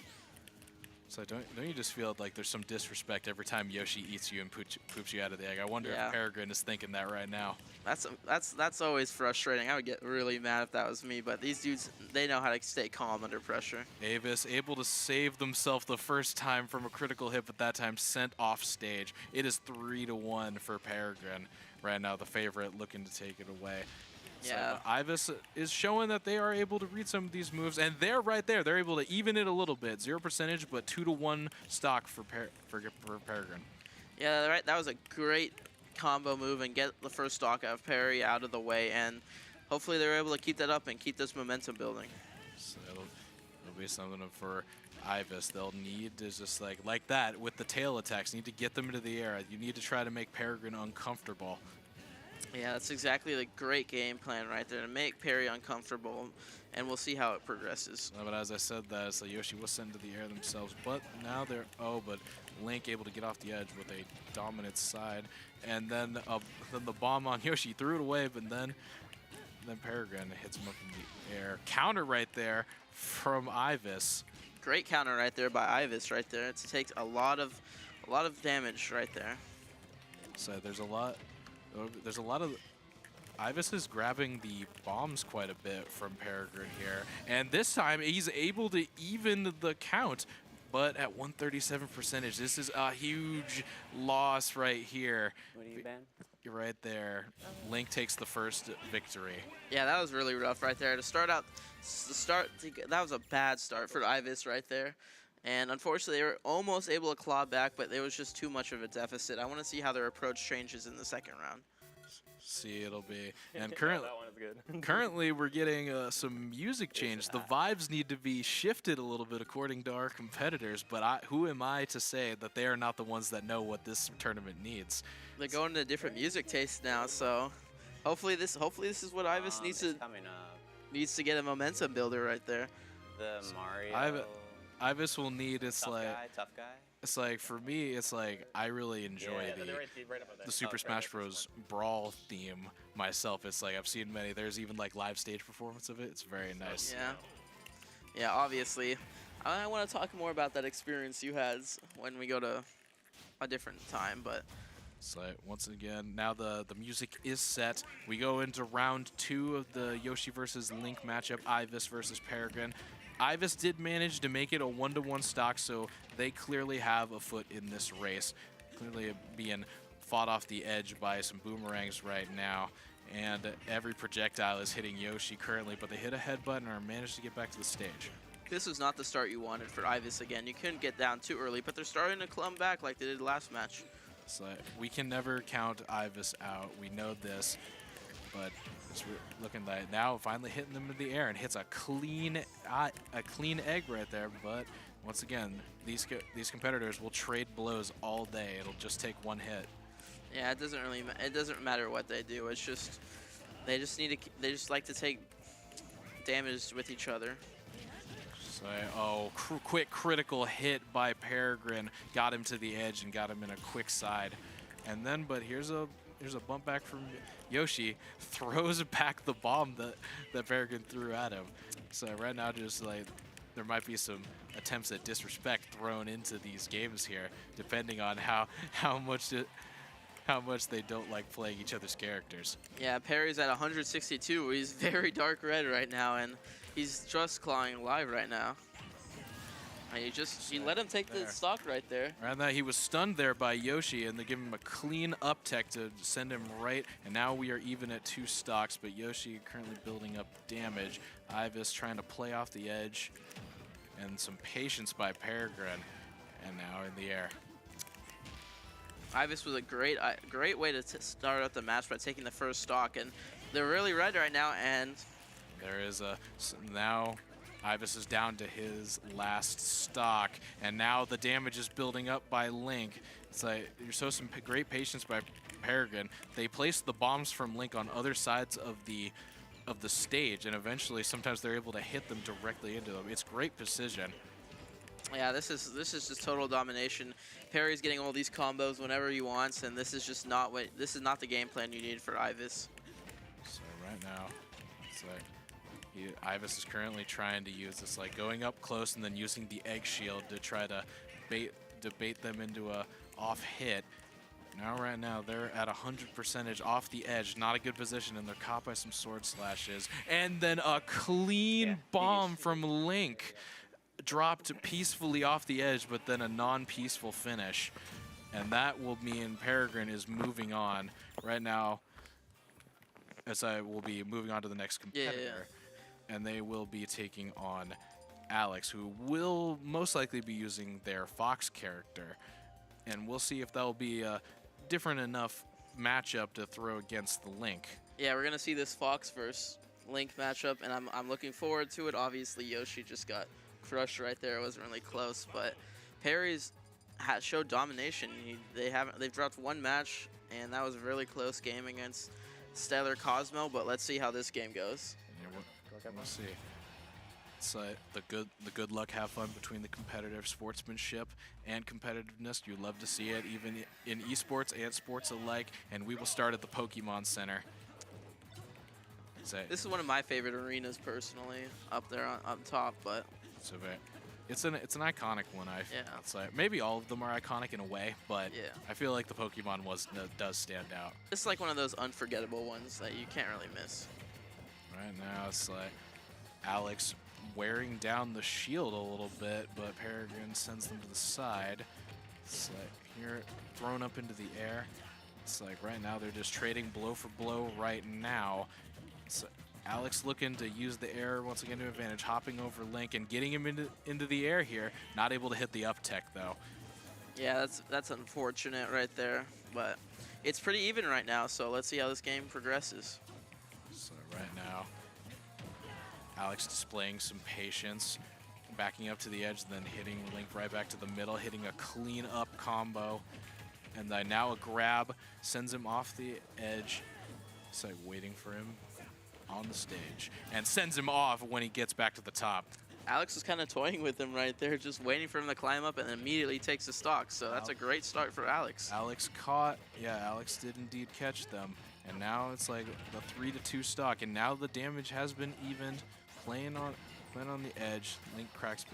So don't you just feel like there's some disrespect every time Yoshi eats you and poops you out of the egg? I wonder Yeah. if Peregrine is thinking that right now. That's always frustrating. I would get really mad if that was me, but these dudes, they know how to stay calm under pressure. Avis able to save themselves the first time from a critical hit, but that time sent off stage. It is 3-1 for Peregrine right now, the favorite looking to take it away. Yeah. So Ivis is showing that they are able to read some of these moves, and they're right there. They're able to even it a little bit. 0 percentage, but 2-1 stock for Peregrine. Yeah, right. That was a great combo move and get the first stock of Perry out of the way, and hopefully they're able to keep that up and keep this momentum building. So it'll be something for Ivis. They'll need to just like that with the tail attacks. Need to get them into the air. You need to try to make Peregrine uncomfortable. Yeah, that's exactly the great game plan right there, to make Perry uncomfortable, and we'll see how it progresses. But as I said that, so Yoshi was sent into the air themselves, but now they're, but Link able to get off the edge with a dominant side, and then the bomb on Yoshi threw it away, but then Peregrine hits him up in the air. Counter right there from Ivis. Great counter right there by Ivis right there. It takes a lot of damage right there. So there's a lot of Ivis is grabbing the bombs quite a bit from Peregrine here, and this time he's able to even the count, but at 137 percentage. This is a huge loss right here. What do you ban? You're right there. Link takes the first victory. Yeah, that was really rough right there. To start out, that was a bad start for Ivis right there. And unfortunately, they were almost able to claw back, but there was just too much of a deficit. I want to see how their approach changes in the second round. See, it'll be. And that one is good. currently, we're getting some music change. The vibes need to be shifted a little bit according to our competitors, but who am I to say that they are not the ones that know what this tournament needs? They're going to different music tastes now, so hopefully this is what Ivis needs to get a momentum builder right there. The Mario. Ivis will need, tough guy. It's like, for me, it's like, I really enjoy the Super Smash Bros. Brawl theme myself. It's like, I've seen many. There's even like live stage performance of it. It's very nice. Yeah, obviously. I want to talk more about that experience you had when we go to a different time, but So once again, now the music is set. We go into round 2 of the Yoshi versus Link matchup, Ivis versus Peregrine. Ivis did manage to make it a 1-1 stock, so they clearly have a foot in this race. Clearly being fought off the edge by some boomerangs right now. And every projectile is hitting Yoshi currently, but they hit a headbutt and are managed to get back to the stage. this was not the start you wanted for Ivis again. You couldn't get down too early, but they're starting to clump back like they did last match. So we can never count Ivis out. We know this, but it's looking like now finally hitting them in the air and hits a clean egg right there. But once again, these competitors will trade blows all day. It'll just take one hit. Yeah, it doesn't matter what they do. It's just they just like to take damage with each other. So, quick critical hit by Peregrine got him to the edge and got him in a quick side. And then, but here's a bump back from Yoshi, throws back the bomb that Peregrine threw at him. So right now, just like there might be some attempts at disrespect thrown into these games here, depending on how much they don't like playing each other's characters. Yeah, Perry's at 162. He's very dark red right now, and he's just clawing live right now. And you let him take the stock right there. Right now, he was stunned there by Yoshi, and they give him a clean up tech to send him right. And now we are even at 2 stocks, but Yoshi currently building up damage. Ivis trying to play off the edge, and some patience by Peregrine, and now in the air. Ivis was a great way to start out the match by taking the first stock, and they're really red right now. And there is now Ivis is down to his last stock, and now the damage is building up by Link. It's like you show some great patience by Peregrine. They place the bombs from Link on other sides of the stage, and eventually sometimes they're able to hit them directly into them. It's great precision. Yeah, this is just total domination. Perry's getting all these combos whenever he wants, and this is not the game plan you need for Ivis. So right now, it's like Ivis is currently trying to use this, like going up close and then using the egg shield to try to bait them into a off hit. Right now they're at 100% off the edge, not a good position, and they're caught by some sword slashes. And then a clean bomb from Link, dropped peacefully off the edge, but then a non-peaceful finish. And that will mean Peregrine is moving on right now, as I will be moving on to the next competitor. And they will be taking on Alex, who will most likely be using their Fox character. And we'll see if that'll be a different enough matchup to throw against the Link. Yeah, we're going to see this Fox versus Link matchup, and I'm looking forward to it. Obviously, Yoshi just got crushed right there. It wasn't really close, but Perry's showed domination. They've dropped one match, and that was a really close game against Stellar Cosmo, but let's see how this game goes. We'll see. It's the good luck, have fun between the competitive sportsmanship and competitiveness. You love to see it, even in esports and sports alike. And we will start at the Pokemon Center. This is one of my favorite arenas, personally, up there up top. But it's an iconic one. I'd say maybe all of them are iconic in a way, but I feel like the Pokemon does stand out. It's like one of those unforgettable ones that you can't really miss. Right now, it's like Alex wearing down the shield a little bit, but Peregrine sends them to the side. It's like here, thrown up into the air. It's like right now they're just trading blow for blow right now. It's Alex looking to use the air once again to advantage, hopping over Link and getting him into the air here. Not able to hit the up tech though. Yeah, that's unfortunate right there, but it's pretty even right now, so let's see how this game progresses. So right now, Alex displaying some patience, backing up to the edge, then hitting Link right back to the middle, hitting a clean up combo. And then now a grab, sends him off the edge. It's like waiting for him on the stage, and sends him off when he gets back to the top. Alex is kind of toying with him right there, just waiting for him to climb up and immediately takes the stock. So that's a great start for Alex. Alex caught, Alex did indeed catch them. And now it's like the 3-2 stock, and now the damage has been evened. Playing on the edge, Link cracks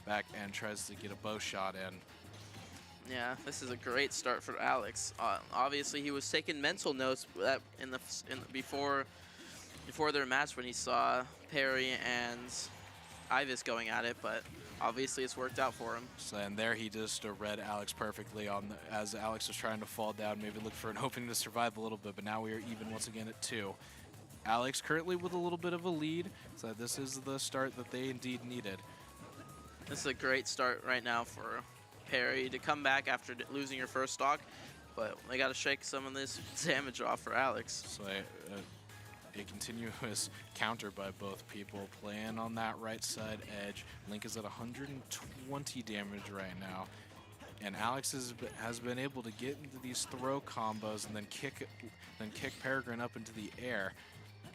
back and tries to get a bow shot in. Yeah, this is a great start for Alex. Obviously, he was taking mental notes that before their match when he saw Perry and Ivis going at it, but obviously it's worked out for him. So, and there he just read Alex perfectly as Alex was trying to fall down, maybe look for an opening to survive a little bit, but now we are even once again at 2. Alex currently with a little bit of a lead, so this is the start that they indeed needed. This is a great start right now for Perry to come back after losing your first stock, but they got to shake some of this damage off for Alex. So a continuous counter by both people, playing on that right side edge. Link is at 120 damage right now, and Alex has been able to get into these throw combos and then kick Peregrine up into the air.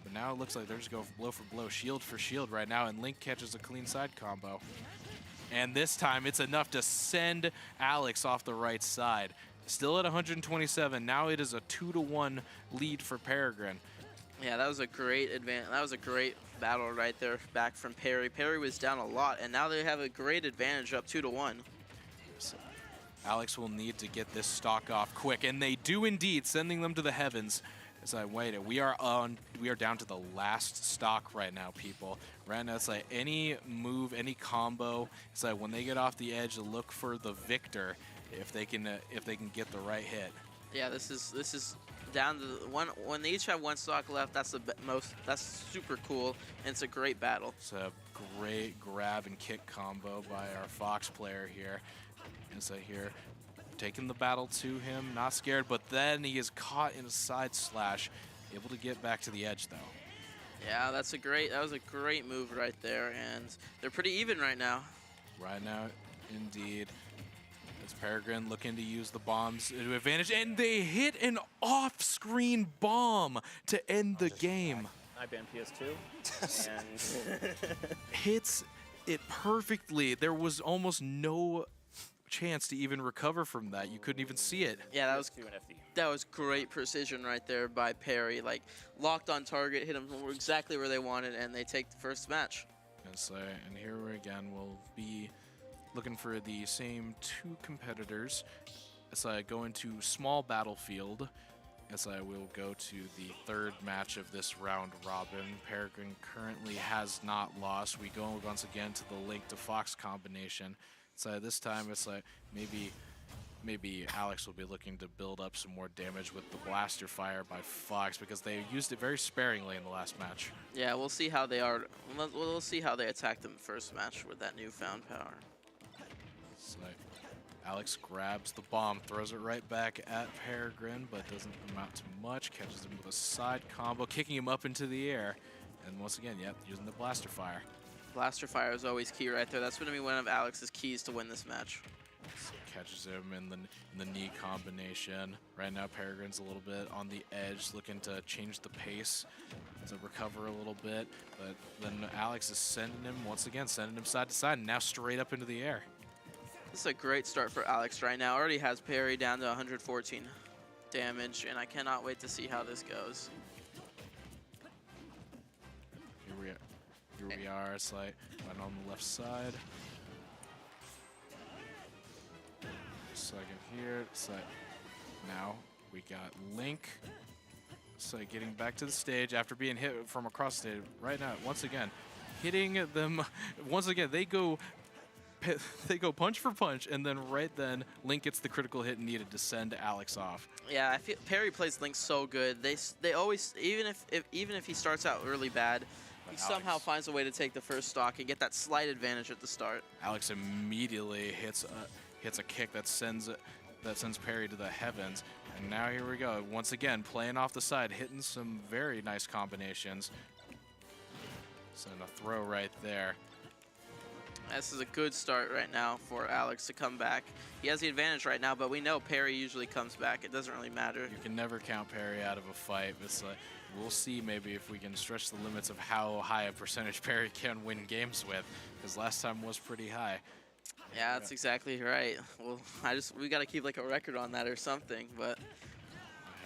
But now it looks like they're just going blow for blow, shield for shield right now, and Link catches a clean side combo. And this time it's enough to send Alex off the right side. Still at 127. Now it is a 2-1 lead for Peregrine. Yeah, that was a great that was a great battle right there back from Perry. Perry was down a lot, and now they have a great advantage up 2-1. So Alex will need to get this stock off quick, and they do indeed, sending them to the heavens. As I waited, we are down to the last stock right now, people. Right now, it's like any move, any combo. It's like when they get off the edge, look for the victor if they can get the right hit. Yeah, this is down to one. When they each have one stock left, that's that's super cool, and it's a great battle. It's a great grab and kick combo by our Fox player here. And so here, taking the battle to him, not scared, but then he is caught in a side slash, able to get back to the edge though. Yeah, that was a great move right there, and they're pretty even right now. Right now, indeed. It's Peregrine looking to use the bombs to advantage, and they hit an off-screen bomb to end the game. I banned PS2, and hits it perfectly. There was almost no chance to even recover from that. You couldn't even see it. Yeah, that was 2 and FD. that was great precision right there by Perry. Like, locked on target, hit them exactly where they wanted, and they take the first match. And here we again will be looking for the same 2 competitors. As I go into small battlefield, as I will go to the 3rd match of this round robin. Peregrine currently has not lost. We go once again to the Link to Fox combination. So this time it's like maybe Alex will be looking to build up some more damage with the blaster fire by Fox, because they used it very sparingly in the last match. Yeah, we'll see how they are. We'll see how they attack them first match with that newfound power. So Alex grabs the bomb, throws it right back at Peregrine, but doesn't amount to much. Catches him with a side combo, kicking him up into the air. And once again, yep, using the blaster fire. Blaster fire is always key right there. That's going to be one of Alex's keys to win this match. So catches him in the knee combination. Right now, Peregrine's a little bit on the edge, looking to change the pace to recover a little bit. But then Alex is sending him, once again, sending him side to side, and now straight up into the air. This is a great start for Alex right now. Already has Perry down to 114 damage, and I cannot wait to see how this goes. Here we are, it's like right on the left side. Second here, it's like now we got Link. So getting back to the stage after being hit from across the stage. Right now, once again, hitting them. Once again, they go punch for punch, and then right then Link gets the critical hit needed to send Alex off. Yeah, I feel Perry plays Link so good. They always, even if he starts out really bad, he somehow finds a way to take the first stock and get that slight advantage at the start. Alex immediately hits a kick that sends Perry to the heavens. And now here we go, once again playing off the side, hitting some very nice combinations. So a throw right there. This is a good start right now for Alex to come back. He has the advantage right now, but we know Perry usually comes back. It doesn't really matter. You can never count Perry out of a fight. It's like, we'll see maybe if we can stretch the limits of how high a percentage Perry can win games with, because last time was pretty high. Yeah, that's exactly right. Well, we got to keep like a record on that or something, but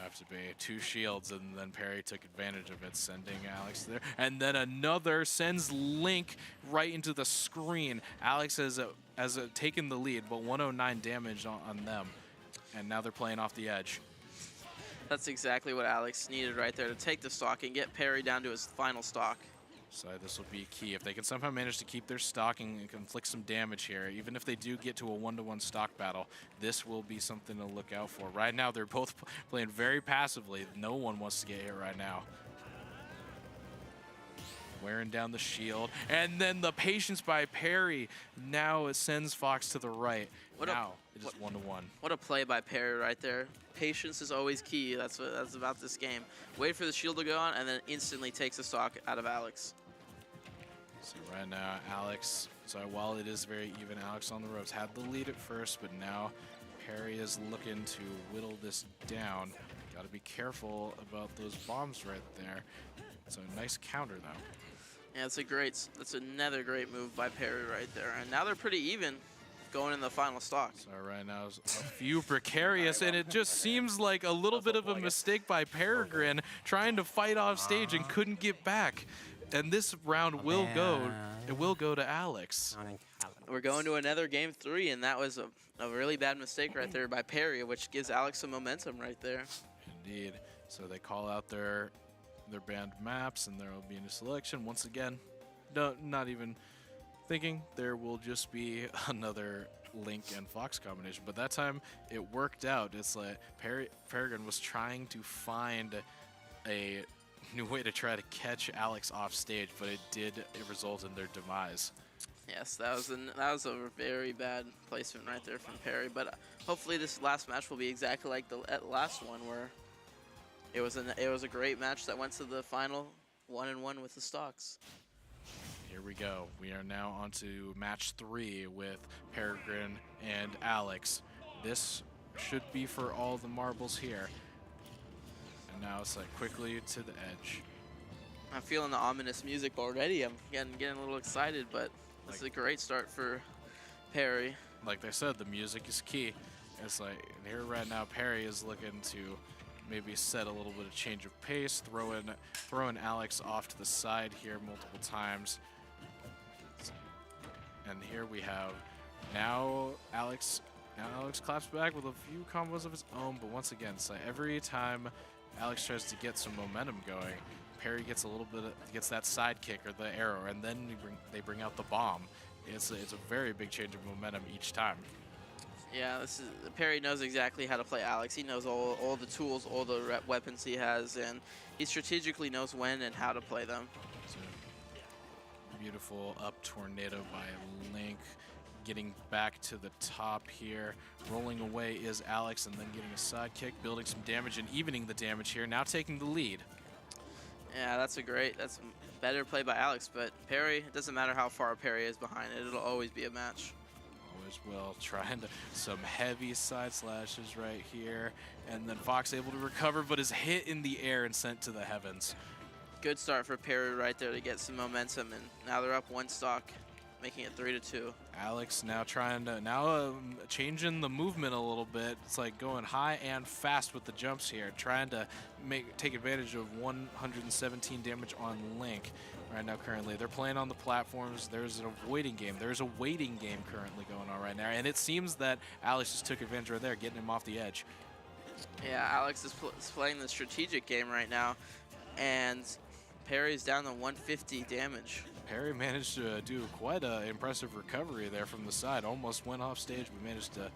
have to be 2 shields, and then Perry took advantage of it, sending Alex there. And then another sends Link right into the screen. Alex has taken the lead, but 109 damage on them. And now they're playing off the edge. That's exactly what Alex needed right there, to take the stock and get Perry down to his final stock. So this will be key. If they can somehow manage to keep their stock and inflict some damage here, even if they do get to a 1-to-1 stock battle, this will be something to look out for. Right now, they're both playing very passively. No one wants to get hit right now. Wearing down the shield. And then the patience by Perry. Now it sends Fox to the right. Now it is 1-to-1. What a play by Perry right there. Patience is always key. That's about this game. Wait for the shield to go on, and then instantly takes a stock out of Alex. So right now, Alex, so while it is very even, Alex on the ropes had the lead at first, but now Perry is looking to whittle this down. Got to be careful about those bombs right there. So nice counter, though. Yeah, that's another great move by Perry right there. And now they're pretty even going in the final stock. So right now is a few precarious, and it just seems like a little bit of a mistake by Peregrine trying to fight off stage and couldn't get back. And this round will go to Alex. We're going to another game 3, and that was a really bad mistake right there by Perry, which gives Alex some momentum right there. Indeed. So they call out their banned maps, and there will be a new selection. Once again, not even thinking, there will just be another Link and Fox combination. But that time, it worked out. It's like Peregrine was trying to find a new way to try to catch Alex off stage, but it did result in their demise. Yes, that was a very bad placement right there from Perry. But hopefully this last match will be exactly like the last one, where it was a great match that went to the final 1-1 with the stocks. Here we go. We are now on to match 3 with Peregrine and Alex. This should be for all the marbles here. And now it's like quickly to the edge. I'm feeling the ominous music already. I'm getting a little excited, but this is a great start for Perry. like they said, the music is key. It's like here right now, Perry is looking to maybe set a little bit of change of pace, throwing Alex off to the side here multiple times. And here we have now Alex claps back with a few combos of his own, but once again, it's like every time Alex tries to get some momentum going, Perry gets gets that side kick or the arrow, and then they bring out the bomb. It's a very big change of momentum each time. Yeah, Perry knows exactly how to play Alex. He knows all the tools, all the weapons he has, and he strategically knows when and how to play them. So, beautiful up tornado by Link. Getting back to the top here. Rolling away is Alex, and then getting a side kick, building some damage and evening the damage here. Now taking the lead. Yeah, that's a better play by Alex, but Perry, it doesn't matter how far Perry is behind it, it'll always be a match. Always will. Trying to, some heavy side slashes right here, and then Fox able to recover, but is hit in the air and sent to the heavens. Good start for Perry right there to get some momentum, and now they're up one stock, making it 3-2. Alex now changing the movement a little bit. It's like going high and fast with the jumps here, trying to take advantage of 117 damage on Link right now. Currently, they're playing on the platforms. There's an avoiding game. There's a waiting game currently going on right now, and it seems that Alex just took advantage right there, getting him off the edge. Yeah, Alex is playing the strategic game right now, and Perry's down to 150 damage. Perry managed to do quite an impressive recovery there from the side. Almost went off stage, but managed to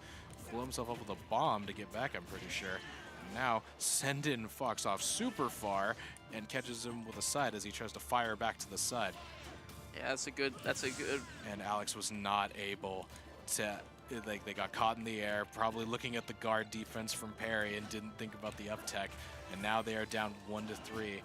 blow himself up with a bomb to get back, I'm pretty sure. And now sending Fox off super far and catches him with a side as he tries to fire back to the side. Yeah, that's a good. And Alex was not able to, like, they got caught in the air, probably looking at the guard defense from Perry and didn't think about the up tech. And now they are down 1-3.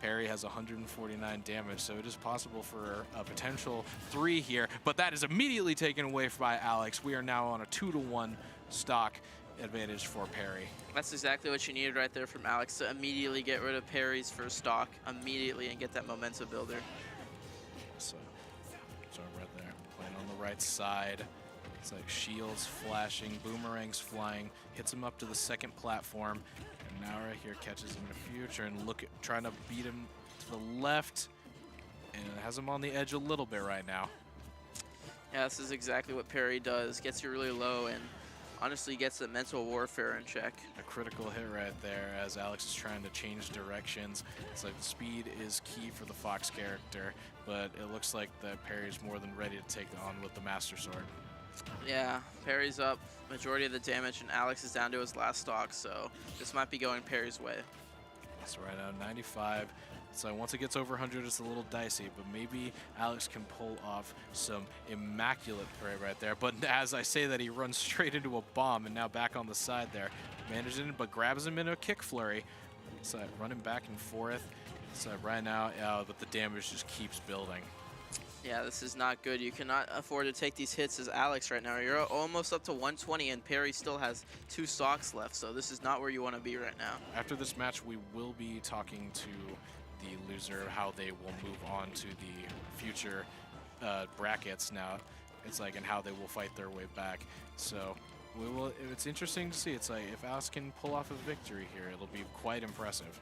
Perry has 149 damage, so it is possible for a potential 3 here, but that is immediately taken away by Alex. We are now on a 2-1 stock advantage for Perry. That's exactly what you needed right there from Alex, to immediately get rid of Perry's first stock immediately and get that momentum builder. So right there, playing on the right side. It's like shields flashing, boomerangs flying, hits him up to the second platform. And now right here catches him in the future and trying to beat him to the left, and has him on the edge a little bit right now. Yeah, this is exactly what Perry does. Gets you really low and honestly gets the mental warfare in check. A critical hit right there as Alex is trying to change directions. It's like speed is key for the Fox character, but it looks like that Perry's more than ready to take on with the Master Sword. Yeah, Perry's up majority of the damage, and Alex is down to his last stock, so this might be going Perry's way. So right now, 95. So once it gets over 100, it's a little dicey, but maybe Alex can pull off some immaculate play right there. But as I say that, he runs straight into a bomb, and now back on the side there. Manages it, but grabs him in a kick flurry. So running back and forth. So right now, but the damage just keeps building. Yeah, this is not good. You cannot afford to take these hits as Alex right now. You're almost up to 120, and Perry still has 2 stocks left, so this is not where you want to be right now. After this match, we will be talking to the loser, how they will move on to the future brackets now. It's like, and how they will fight their way back. So we will. It's interesting to see. It's like if Alex can pull off a victory here, it'll be quite impressive.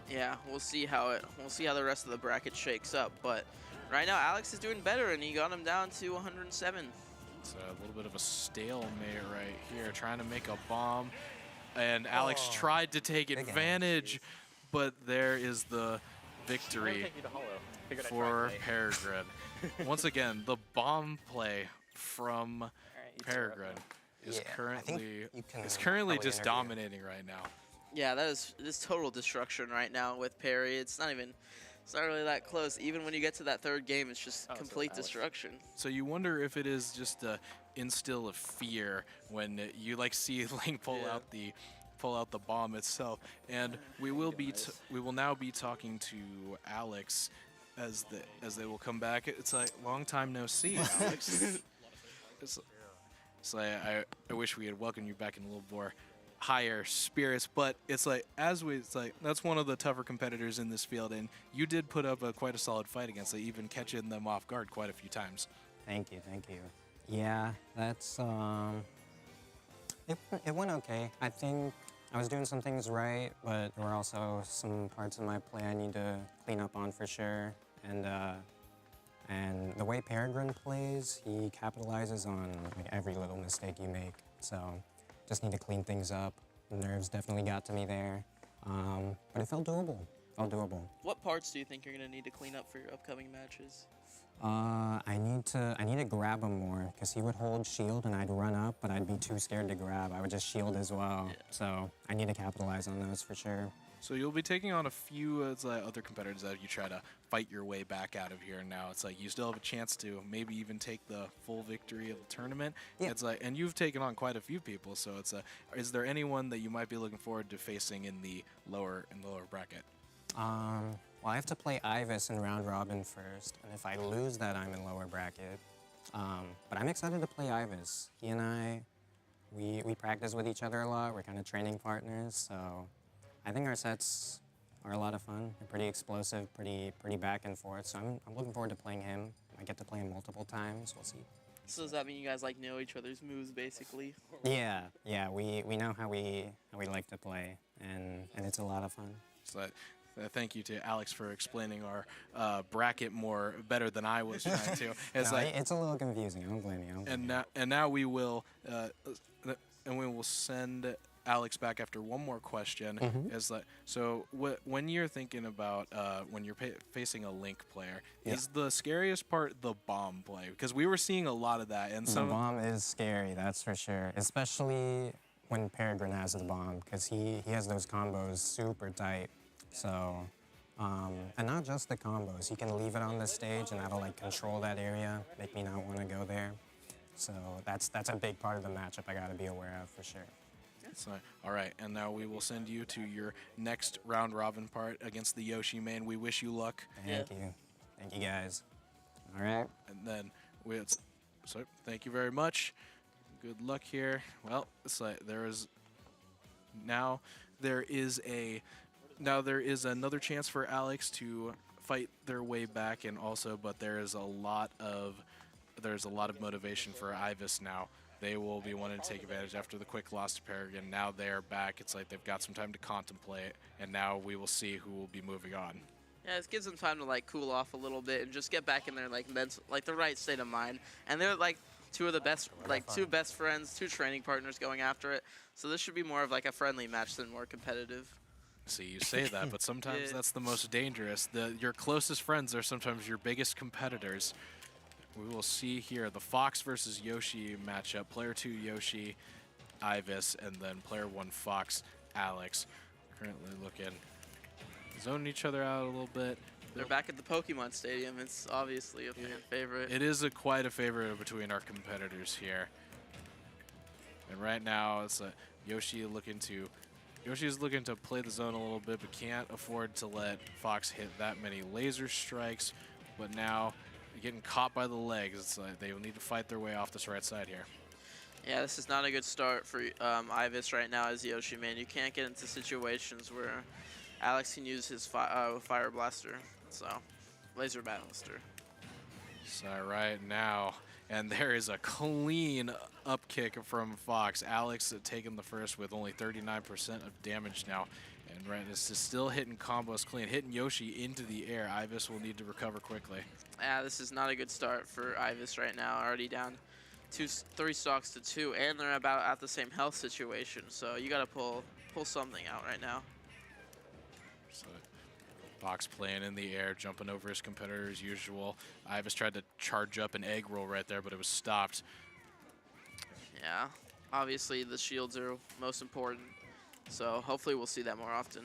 Yeah, we'll see how the rest of the bracket shakes up, but right now, Alex is doing better, and he got him down to 107. It's a little bit of a stalemate right here, trying to make a bomb. And Alex tried to take advantage, but there is the victory for Peregrine. Once again, the bomb play from Peregrine is currently just dominating right now. Yeah, this total destruction right now with Perry. It's not really that close. Even when you get to that third game, it's just complete destruction. So you wonder if it is just a instill of fear when you see Link pull out the bomb itself. And we will now be talking to Alex as they will come back. It's like long time no see, Alex. it's like I wish we had welcomed you back in a little more higher spirits, but it's like that's one of the tougher competitors in this field, and you did put up quite a solid fight against it, even catching them off guard quite a few times. Thank you. Yeah, that's it went okay. I think I was doing some things right, but there were also some parts of my play I need to clean up on for sure. And the way Peregrine plays, he capitalizes on like every little mistake you make. So just need to clean things up. The nerves definitely got to me there, but it felt doable. Felt doable. What parts do you think you're going to need to clean up for your upcoming matches? I need to grab him more because he would hold shield and I'd run up, but I'd be too scared to grab. I would just shield as well. Yeah. So I need to capitalize on those for sure. So you'll be taking on a few other competitors as you try to fight your way back out of here. Now it's like you still have a chance to maybe even take the full victory of the tournament. Yeah. It's like, and you've taken on quite a few people. So it's is there anyone that you might be looking forward to facing in the lower bracket? Well, I have to play Ivis in round robin first, and if I lose that, I'm in lower bracket. But I'm excited to play Ivis. He and I, we practice with each other a lot. We're kind of training partners, so I think our sets are a lot of fun. They're pretty explosive, pretty back and forth. So I'm looking forward to playing him. I get to play him multiple times. We'll see. So does that mean you guys like know each other's moves basically? Yeah, we know how we like to play, and it's a lot of fun. So thank you to Alex for explaining our bracket more better than I was trying to. It's No, like, it's a little confusing. I don't blame you. I don't blame you. and now we will send Alex back after one more question. Is like, so when you're thinking about when you're facing a Link player, is the scariest part the bomb play? Because we were seeing a lot of that, and The bomb is scary, that's for sure. Especially when Peregrine has the bomb, because he has those combos super tight. So, and not just the combos. He can leave it on the stage, and that'll like control that area, make me not want to go there. So that's a big part of the matchup I got to be aware of for sure. So, all right, and now we will send you to your next round robin part against the Yoshi main. We wish you luck. Thank you guys. All right. And then thank you very much. Good luck here. Well, it's like there is another chance for Alex to fight their way back, and also, but there's a lot of motivation for Ivis now. They will be wanting to take advantage after the quick loss to Peregrine. Now they're back. It's like they've got some time to contemplate, and now we will see who will be moving on. Yeah, it gives them time to like cool off a little bit and just get back in their like the right state of mind. And they're like two best friends, two training partners going after it. So this should be more of like a friendly match than more competitive. See, you say that, but sometimes Yeah. that's the most dangerous. Your closest friends are sometimes your biggest competitors. We will see here the Fox versus Yoshi matchup. Player 2 Yoshi, Ivis, and then player 1 Fox, Alex. Currently zoning each other out a little bit. They're back at the Pokemon Stadium. It's obviously a fan favorite. It is quite a favorite between our competitors here. And right now, it's Yoshi is looking to play the zone a little bit, but can't afford to let Fox hit that many laser strikes. But now, getting caught by the legs, it's like they will need to fight their way off this right side here. Yeah, this is not a good start for Ivis right now as Yoshi man. You can't get into situations where Alex can use his Fire Blaster, so Laser Blaster. So right now, and there is a clean up kick from Fox. Alex taking the first with only 39% of damage now. And right, this is still hitting combos clean, hitting Yoshi into the air. Ivis will need to recover quickly. Yeah, this is not a good start for Ivis right now. Already down 3 stocks to 2, and they're about at the same health situation. So you got to pull something out right now. So Fox playing in the air, jumping over his competitor as usual. Ivis tried to charge up an egg roll right there, but it was stopped. Yeah, obviously the shields are most important. So hopefully we'll see that more often.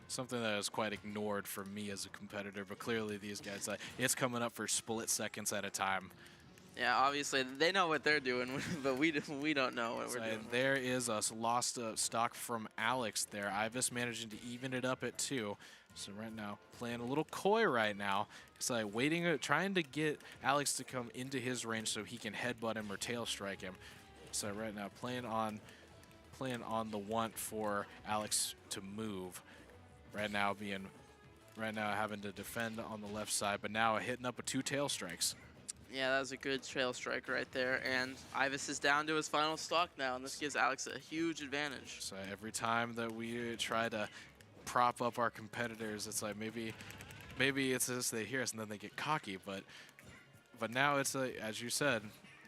Something that is quite ignored for me as a competitor, but clearly these guys, it's coming up for split seconds at a time. Yeah, obviously they know what they're doing, but we don't know what we're doing. There is a lost stock from Alex there. Ivis managing to even it up at 2. So right now, playing a little coy right now. It's like trying to get Alex to come into his range so he can headbutt him or tail strike him. So right now, playing on the want for Alex to move. Right now having to defend on the left side, but now hitting up with 2 tail strikes. Yeah, that was a good trail strike right there. And Ivis is down to his final stock now, and this gives Alex a huge advantage. So every time that we try to prop up our competitors, it's like maybe it's just they hear us and then they get cocky, but now it's as you said,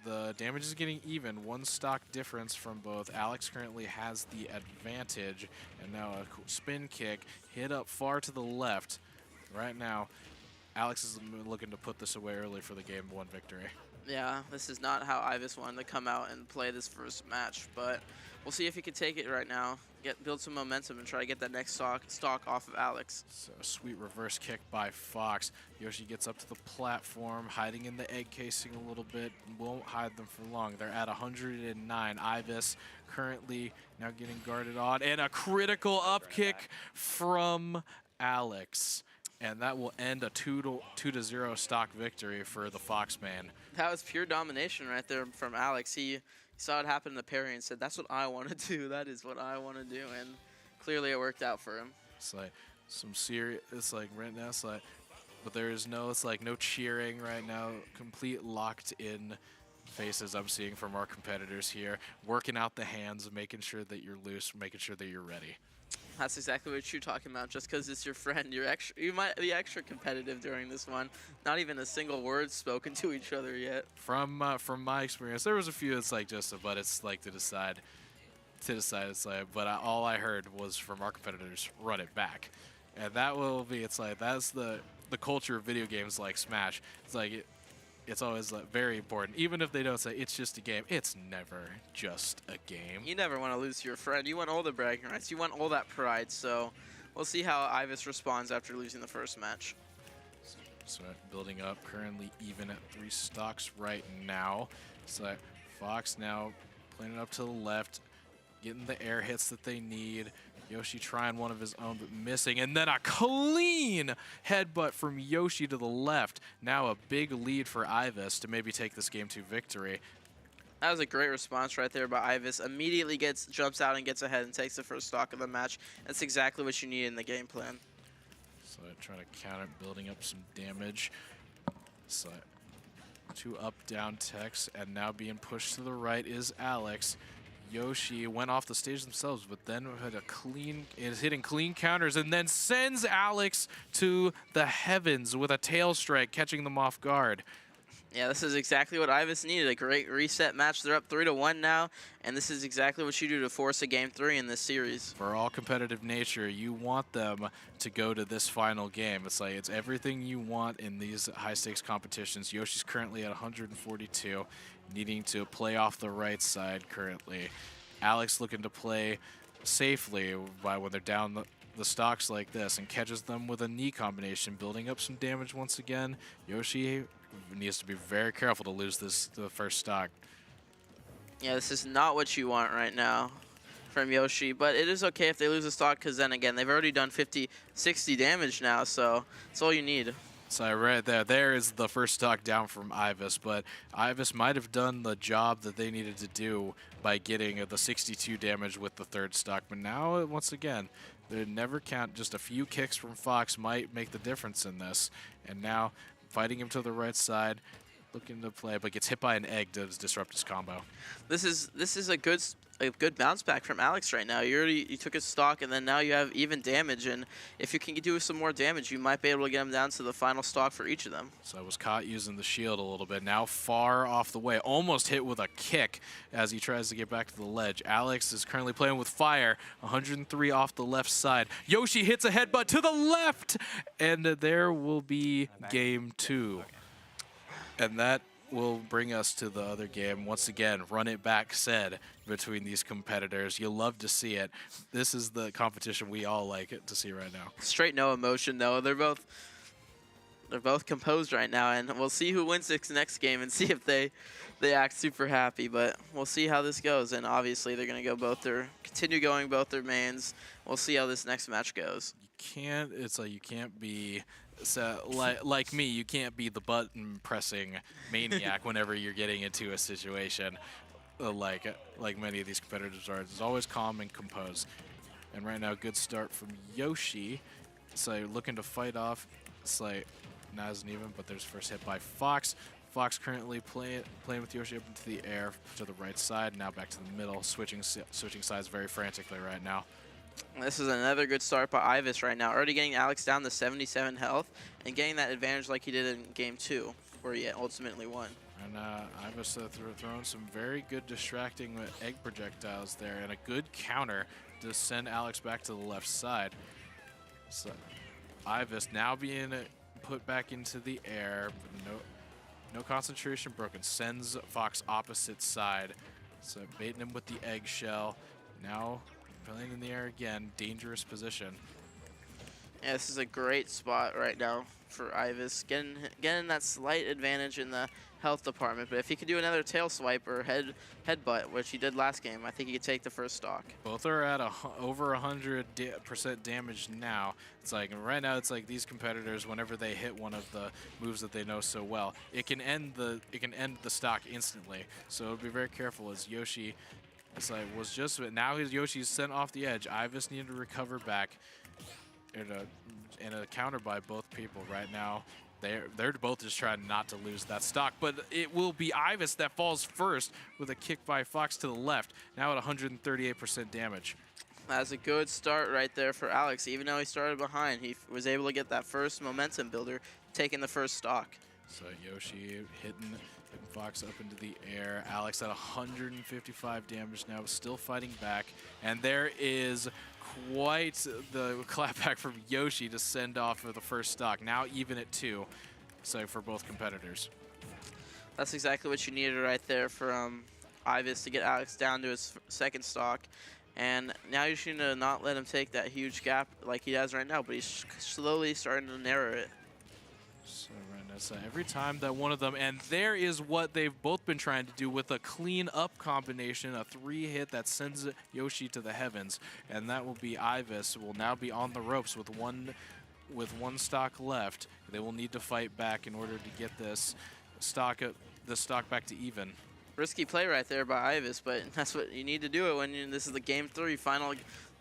the damage is getting even. One stock difference from both. Alex currently has the advantage, and now a spin kick hit up far to the left. Right now, Alex is looking to put this away early for the game 1 victory. Yeah, this is not how Ivis wanted to come out and play this first match, but we'll see if he can take it right now, build some momentum, and try to get that next stock off of Alex. So sweet reverse kick by Fox. Yoshi gets up to the platform, hiding in the egg casing a little bit. Won't hide them for long. They're at 109. Ivis currently now getting guarded on, and a critical up kick from Alex. And that will end a 2-0 stock victory for the Foxman. That was pure domination right there from Alex. He saw it happen in the parry and said, "That's what I want to do. That is what I want to do." And clearly it worked out for him. It's like some serious, it's like right now, it's like, but there is no, it's like no cheering right now. Complete locked in faces I'm seeing from our competitors here. Working out the hands, making sure that you're loose, making sure that you're ready. That's exactly what you're talking about. Just because it's your friend, you might be extra competitive during this one. Not even a single word spoken to each other yet. From my experience, there was a few. It's like just, but it's like to decide. It's like, but all I heard was from our competitors, run it back, and that will be. It's like that's the culture of video games like Smash. It's like it's always like very important. Even if they don't say it's just a game, it's never just a game. You never want to lose to your friend. You want all the bragging rights. You want all that pride. So we'll see how Ivis responds after losing the first match. So building up, currently even at 3 stocks right now. So Fox now playing it up to the left, getting the air hits that they need. Yoshi trying one of his own, but missing. And then a clean headbutt from Yoshi to the left. Now a big lead for Ivis to maybe take this game to victory. That was a great response right there by Ivis. Immediately jumps out and gets ahead and takes the first stock of the match. That's exactly what you need in the game plan. So trying to counter, building up some damage. So 2 up, down techs, and now being pushed to the right is Alex. Yoshi went off the stage themselves, but then is hitting clean counters and then sends Alex to the heavens with a tail strike, catching them off guard. Yeah, this is exactly what Ivis needed. A great reset match. They're up 3-1 now, and this is exactly what you do to force a game 3 in this series. For all competitive nature, you want them to go to this final game. It's like it's everything you want in these high-stakes competitions. Yoshi's currently at 142, needing to play off the right side currently. Alex looking to play safely by when they're down the stocks like this and catches them with a knee combination, building up some damage once again. Yoshi needs to be very careful to lose the first stock. Yeah, this is not what you want right now from Yoshi, but it is okay if they lose a stock because then again, they've already done 50, 60 damage now, so it's all you need. So right there is the first stock down from Ivis, but Ivis might have done the job that they needed to do by getting the 62 damage with the third stock, but now, once again, they never count. Just a few kicks from Fox might make the difference in this, and now fighting him to the right side, looking to play, but gets hit by an egg to disrupt his combo. This is a good bounce back from Alex right now. You took his stock, and then now you have even damage, and if you can do some more damage, you might be able to get him down to the final stock for each of them. So I was caught using the shield a little bit. Now far off the way, almost hit with a kick as he tries to get back to the ledge. Alex is currently playing with fire, 103 off the left side. Yoshi hits a headbutt to the left, and there will be game 2. And that will bring us to the other game. Once again, run it back said between these competitors. You'll love to see it. This is the competition we all like it to see right now. Straight no emotion though. They're both composed right now, and we'll see who wins this next game and see if they act super happy. But we'll see how this goes, and obviously they're gonna go continue going both their mains. We'll see how this next match goes. You can't be. So, like me, you can't be the button-pressing maniac whenever you're getting into a situation like many of these competitors are. It's always calm and composed. And right now, good start from Yoshi. So looking to fight off. It's like not as an even, but there's first hit by Fox. Fox currently playing with Yoshi up into the air to the right side, now back to the middle, switching sides very frantically right now. This is another good start by Ivis right now, already getting Alex down to 77 health and getting that advantage like he did in game 2, where he ultimately won. And Ivis throwing some very good distracting egg projectiles there, and a good counter to send Alex back to the left side. So Ivis now being put back into the air, but no concentration broken. Sends Fox opposite side. So baiting him with the eggshell. Now playing in the air again, dangerous position. Yeah, this is a great spot right now for Ivis, getting that slight advantage in the health department. But if he could do another tail swipe or headbutt, which he did last game, I think he could take the first stock. Both are at over 100% damage now. It's like right now, it's like these competitors, whenever they hit one of the moves that they know so well, it can end the stock instantly. So be very careful as Yoshi. It's like now Yoshi's sent off the edge. Ivis needed to recover back. In a counter by both people right now. They're both just trying not to lose that stock, but it will be Ivis that falls first with a kick by Fox to the left, now at 138% damage. That's a good start right there for Alex. Even though he started behind, he was able to get that first momentum builder, taking the first stock. So Yoshi hitting Fox up into the air. Alex at 155 damage now, still fighting back. And there is quite the clapback from Yoshi to send off for the first stock. Now even at 2, so for both competitors. That's exactly what you needed right there for Ivis to get Alex down to his second stock. And now you should not let him take that huge gap like he does right now, but he's slowly starting to narrow it. So every time that one of them, and there is what they've both been trying to do with a clean up combination, a 3-hit that sends Yoshi to the heavens, and that will be Ivis will now be on the ropes with one stock left. They will need to fight back in order to get this stock back to even. Risky play right there by Ivis, but that's what you need to do it when this is the game 3, final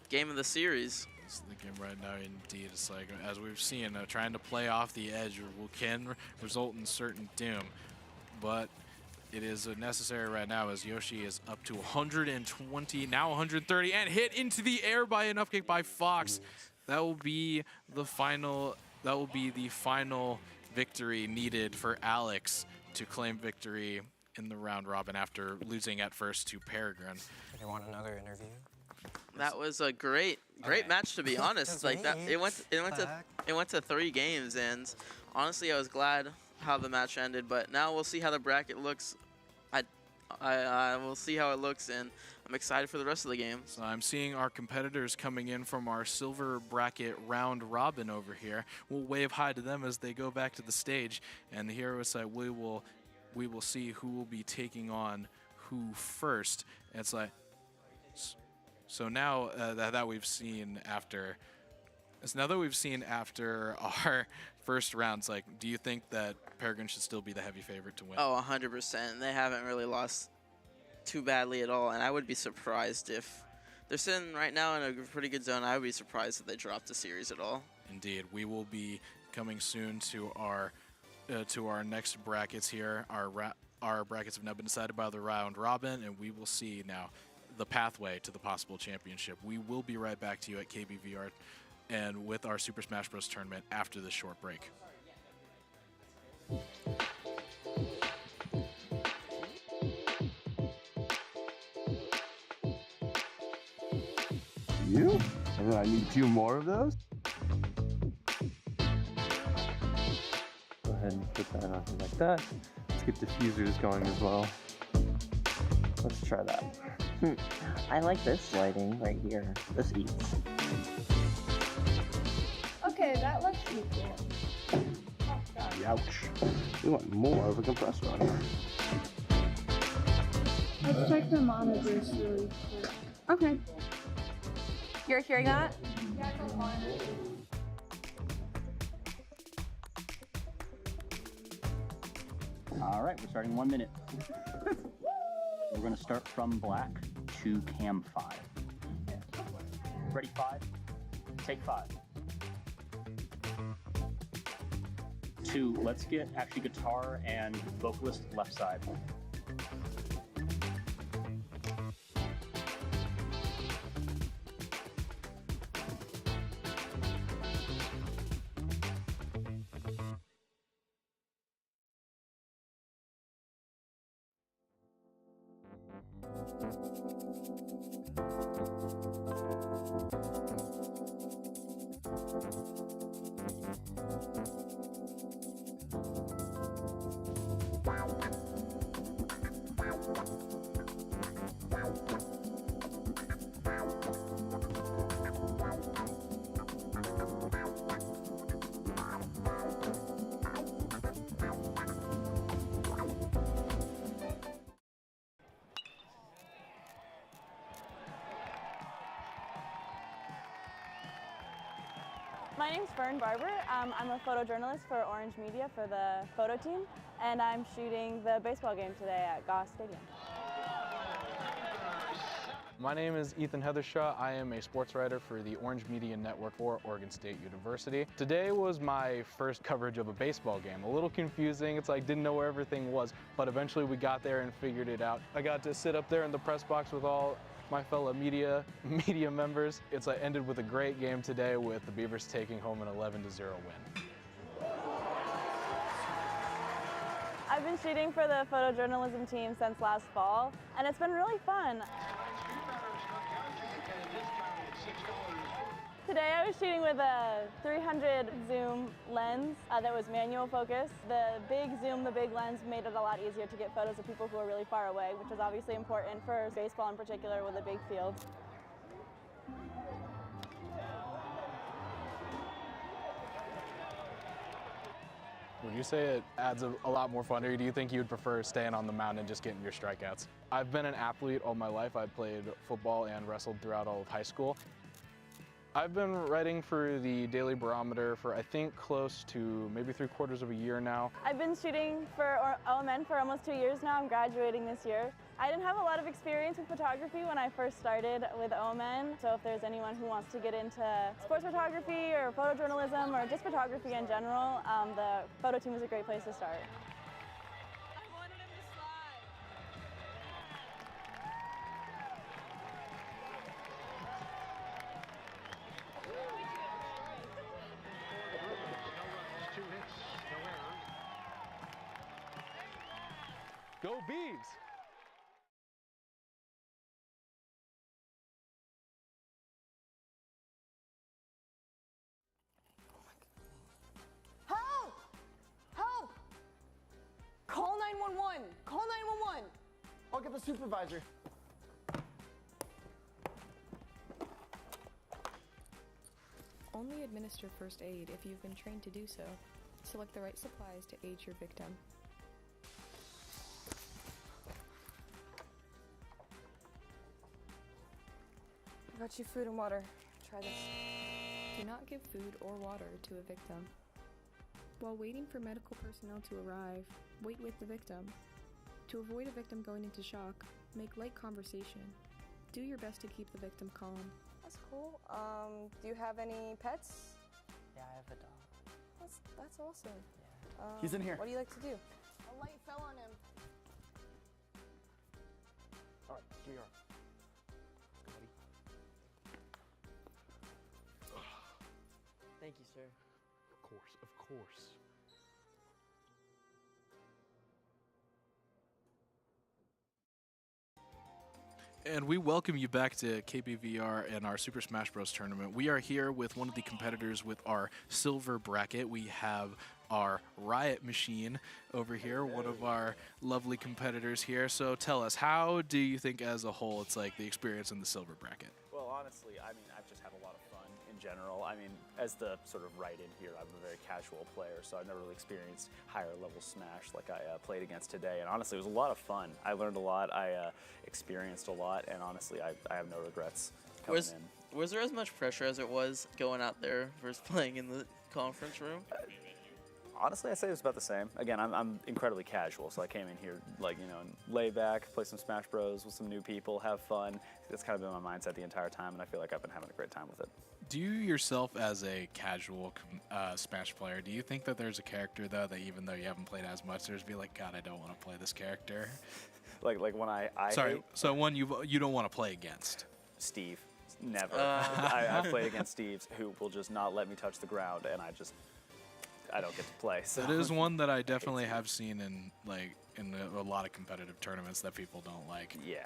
game of the series. This is the game right now, indeed. It's like, as we've seen, trying to play off the edge can result in certain doom. But it is necessary right now as Yoshi is up to 120, now 130, and hit into the air by an up kick by Fox. That will be the final victory needed for Alex to claim victory in the round robin after losing at first to Peregrine. Do you want another interview? That was a great match, to be honest. Like that, it went to 3 games, and honestly, I was glad how the match ended. But now we'll see how the bracket looks. I will see how it looks, and I'm excited for the rest of the game. So I'm seeing our competitors coming in from our silver bracket round robin over here. We'll wave hi to them as they go back to the stage, and here we will see who will be taking on who first. And it's like. So now that we've seen after our first rounds, like, do you think that Peregrine should still be the heavy favorite to win? Oh, 100%. They haven't really lost too badly at all, and I would be surprised if they're sitting right now in a pretty good zone. I would be surprised if they dropped the series at all. Indeed, we will be coming soon to our next brackets here. Our brackets have now been decided by the round robin, and we will see now the pathway to the possible championship. We will be right back to you at KBVR and with our Super Smash Bros. Tournament after this short break. You? And then I need 2 more of those? Go ahead and put that on like that. Let's get diffusers going as well. Let's try that. I like this lighting right here. This eats. Okay, that looks equal. Ouch. We want more of a compressor on here. Let's check the monitors really quick. Okay. You're hearing that? All right, we're starting 1 minute. We're going to start from black to cam 5. Ready, 5. Take 5. 2. 2, let's get actually guitar and vocalist left side. My name's Fern Barber. I'm a photojournalist for Orange Media for the photo team, and I'm shooting the baseball game today at Goss Stadium. My name is Ethan Heathershaw. I am a sports writer for the Orange Media Network for Oregon State University. Today was my first coverage of a baseball game. A little confusing, it's like didn't know where everything was, but eventually we got there and figured it out. I got to sit up there in the press box with all my fellow media members. It's ended with a great game today with the Beavers taking home an 11-0 win. I've been shooting for the photojournalism team since last fall, and it's been really fun. Today I was shooting with a 300 zoom lens that was manual focus. The big zoom, the big lens made it a lot easier to get photos of people who are really far away, which is obviously important for baseball in particular with a big field. Would you say it adds a lot more fun, or do you think you'd prefer staying on the mound and just getting your strikeouts? I've been an athlete all my life. I played football and wrestled throughout all of high school. I've been writing for the Daily Barometer for I think close to maybe 3/4 of a year now. I've been shooting for OMN for almost 2 years now. I'm graduating this year. I didn't have a lot of experience with photography when I first started with OMN, so if there's anyone who wants to get into sports photography or photojournalism or just photography in general, the photo team is a great place to start. Go Beavs! Help! Help! Call 911! Call 911! I'll get the supervisor. Only administer first aid if you've been trained to do so. Select the right supplies to aid your victim. I got you food and water. Try this. Do not give food or water to a victim. While waiting for medical personnel to arrive, wait with the victim. To avoid a victim going into shock, make light conversation. Do your best to keep the victim calm. That's cool. Do you have any pets? Yeah, I have a dog. That's awesome. Yeah. He's in here. What do you like to do? A light fell on him. All right, here you are. Thank you, sir. Of course, of course. And we welcome you back to KBVR and our Super Smash Bros. Tournament. We are here with one of the competitors with our silver bracket. We have our Riot Machine over here, one of our lovely competitors here. So tell us, how do you think as a whole it's like the experience in the silver bracket? Well, honestly, I mean, I've just had a lot of fun in general. I mean, as the sort of right in here, I'm a very casual player, so I've never really experienced higher level Smash like I played against today. And honestly, it was a lot of fun. I learned a lot, I experienced a lot, and honestly, I have no regrets coming in. Was there as much pressure as it was going out there versus playing in the conference room? Honestly, I'd say it's about the same. Again, I'm incredibly casual, so I came in here like, you know, lay back, play some Smash Bros with some new people, have fun. That's kind of been my mindset the entire time, and I feel like I've been having a great time with it. Do you yourself, as a casual Smash player, do you think that there's a character, though, that even though you haven't played as much, there's be like, God, I don't want to play this character? Like when I Sorry, hate, so one you don't want to play against? Steve. Never. I've played against Steves who will just not let me touch the ground, and I don't get to play. So. It is one that I definitely have seen in a lot of competitive tournaments that people don't like. Yeah,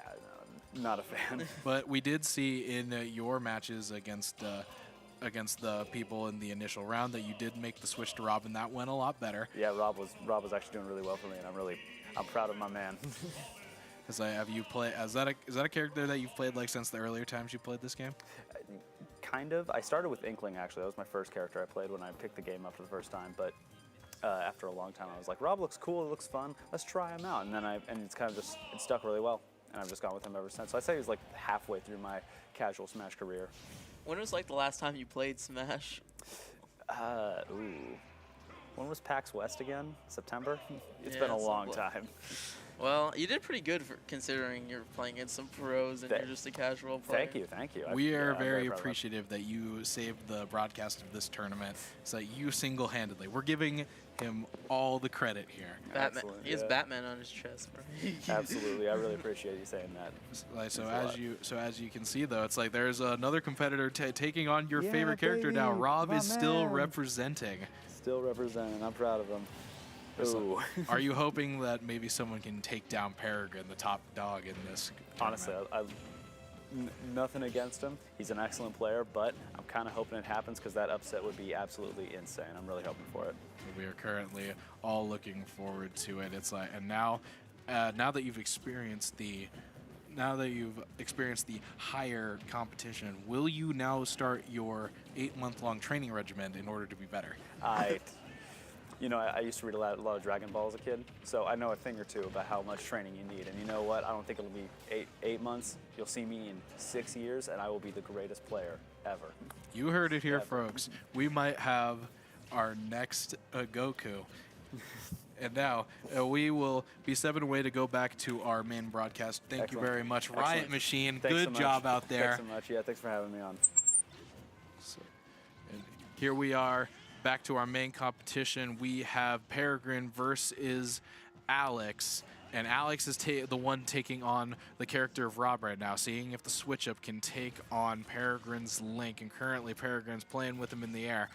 no, not a fan. But we did see in your matches against the people in the initial round that you did make the switch to Rob, and that went a lot better. Yeah, Rob was actually doing really well for me, and I'm proud of my man. Is that a character that you've played like since the earlier times you played this game? Kind of. I started with Inkling, actually. That was my first character I played when I picked the game up for the first time. But after a long time, I was like, Rob looks cool. It looks fun. Let's try him out. And it's kind of just it stuck really well. And I've just gone with him ever since. So I'd say he was like halfway through my casual Smash career. When was like the last time you played Smash? When was PAX West again? September? It's been a long time. Well, you did pretty good for considering you're playing against some pros and you're just a casual player. Thank you. We are very appreciative that you saved the broadcast of this tournament, so that you single-handedly. We're giving him all the credit here. Batman. He has Batman on his chest, bro. Absolutely. I really appreciate you saying that. So as you can see, though, it's like there's another competitor taking on your favorite character now. Rob is still representing. Still representing. I'm proud of him. Ooh. Are you hoping that maybe someone can take down Peregrine, the top dog in this tournament? Honestly, nothing against him. He's an excellent player, but I'm kind of hoping it happens because that upset would be absolutely insane. I'm really hoping for it. We are currently all looking forward to it. It's like, and now that you've experienced the higher competition, will you now start your 8-month-long training regimen in order to be better? You know, I used to read a lot of Dragon Ball as a kid, so I know a thing or two about how much training you need. And you know what? I don't think it'll be eight months. You'll see me in 6 years, and I will be the greatest player ever. You heard it here, folks. We might have our next Goku. And now we will be stepping away to go back to our main broadcast. Thank you very much, Riot Machine. Good job out there. Thanks so much. Yeah, thanks for having me on. And here we are. Back to our main competition, we have Peregrine versus Alex, and Alex is the one taking on the character of Rob right now, seeing if the switch-up can take on Peregrine's Link, and currently Peregrine's playing with him in the air.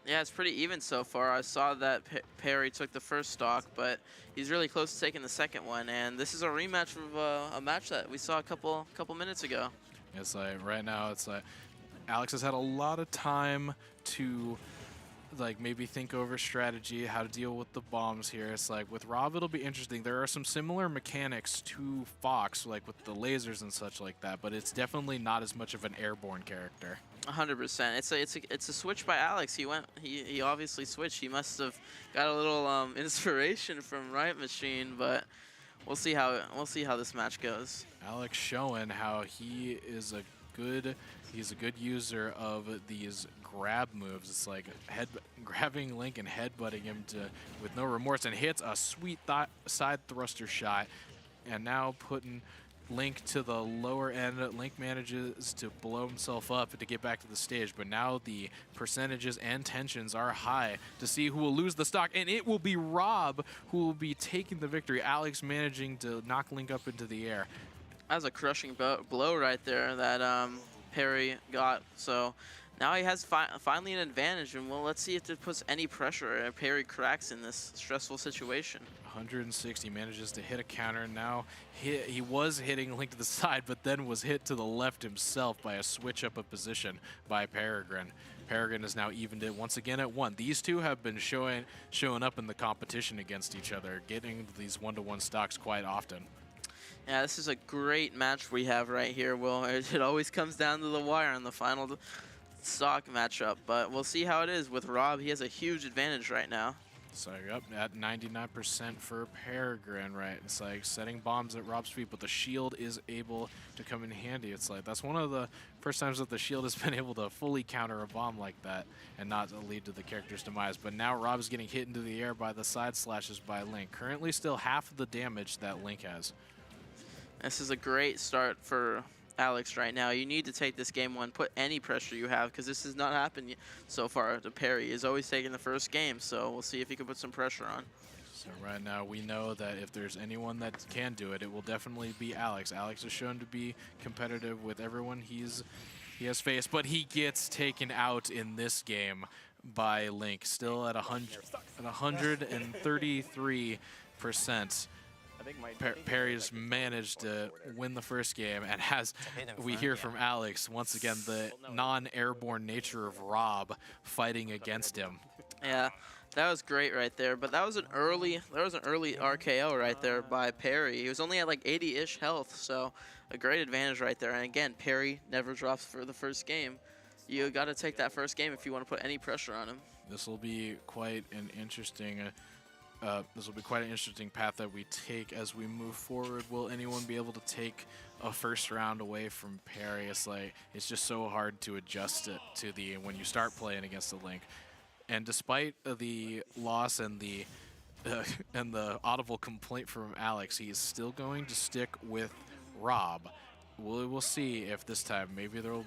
Yeah, it's pretty even so far. I saw that Perry took the first stock, but he's really close to taking the second one, and this is a rematch of a match that we saw a couple minutes ago. It's like, right now, it's like Alex has had a lot of time to like maybe think over strategy, how to deal with the bombs here. It's like with Rob, it'll be interesting. There are some similar mechanics to Fox, like with the lasers and such like that, but it's definitely not as much of an airborne character. 100%. It's a switch by Alex. He obviously switched. He must have got a little inspiration from Riot Machine, but we'll see how this match goes. Alex showing how he is a good user of these grab moves. It's like grabbing Link and headbutting him with no remorse, and hits a sweet side thruster shot, and now putting Link to the lower end. Link manages to blow himself up to get back to the stage, but now the percentages and tensions are high to see who will lose the stock, and it will be Rob who will be taking the victory. Alex managing to knock Link up into the air. That was a crushing blow right there that Perry got. So now he has finally an advantage, and well, let's see if it puts any pressure if Perry cracks in this stressful situation. 160 manages to hit a counter. Now he was hitting Link to the side, but then was hit to the left himself by a switch up of position by Peregrine. Peregrine has now evened it once again at 1. These two have been showing up in the competition against each other, getting these 1-to-1 stocks quite often. Yeah, this is a great match we have right here. Well, it always comes down to the wire in the final stock matchup, but we'll see how it is with Rob. He has a huge advantage right now. So you're up at 99% for Peregrine, right? It's like setting bombs at Rob's feet, but the shield is able to come in handy. It's like that's one of the first times that the shield has been able to fully counter a bomb like that and not lead to the character's demise. But now Rob is getting hit into the air by the side slashes by Link. Currently still half of the damage that Link has. This is a great start for Alex right now. You need to take this game one, put any pressure you have, because this has not happened so far to Perry. He's always taking the first game, so we'll see if he can put some pressure on. So right now we know that if there's anyone that can do it, it will definitely be Alex. Alex is shown to be competitive with everyone he has faced, but he gets taken out in this game by Link, still at 133%. Perry's managed to win the first game, and as we hear from Alex, once again, the non-airborne nature of Rob fighting against him. Yeah, that was great right there, but that was an early RKO right there by Perry. He was only at like 80-ish health, so a great advantage right there. And again, Perry never drops for the first game. You got to take that first game if you want to put any pressure on him. This will be quite an interesting path that we take as we move forward. Will anyone be able to take a first round away from Perry? It's just so hard to adjust it to when you start playing against the Link. And despite the loss and the audible complaint from Alex, he's still going to stick with Rob. We'll see if this time maybe they will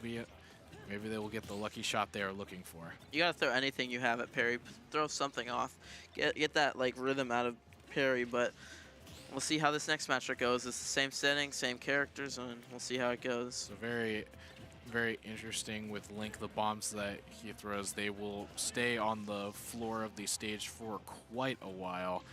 get the lucky shot they are looking for. You gotta throw anything you have at Perry. Throw something off. Get that like rhythm out of Perry, but we'll see how this next matchup goes. It's the same setting, same characters, and we'll see how it goes. So very, very interesting with Link. The bombs that he throws, they will stay on the floor of the stage for quite a while.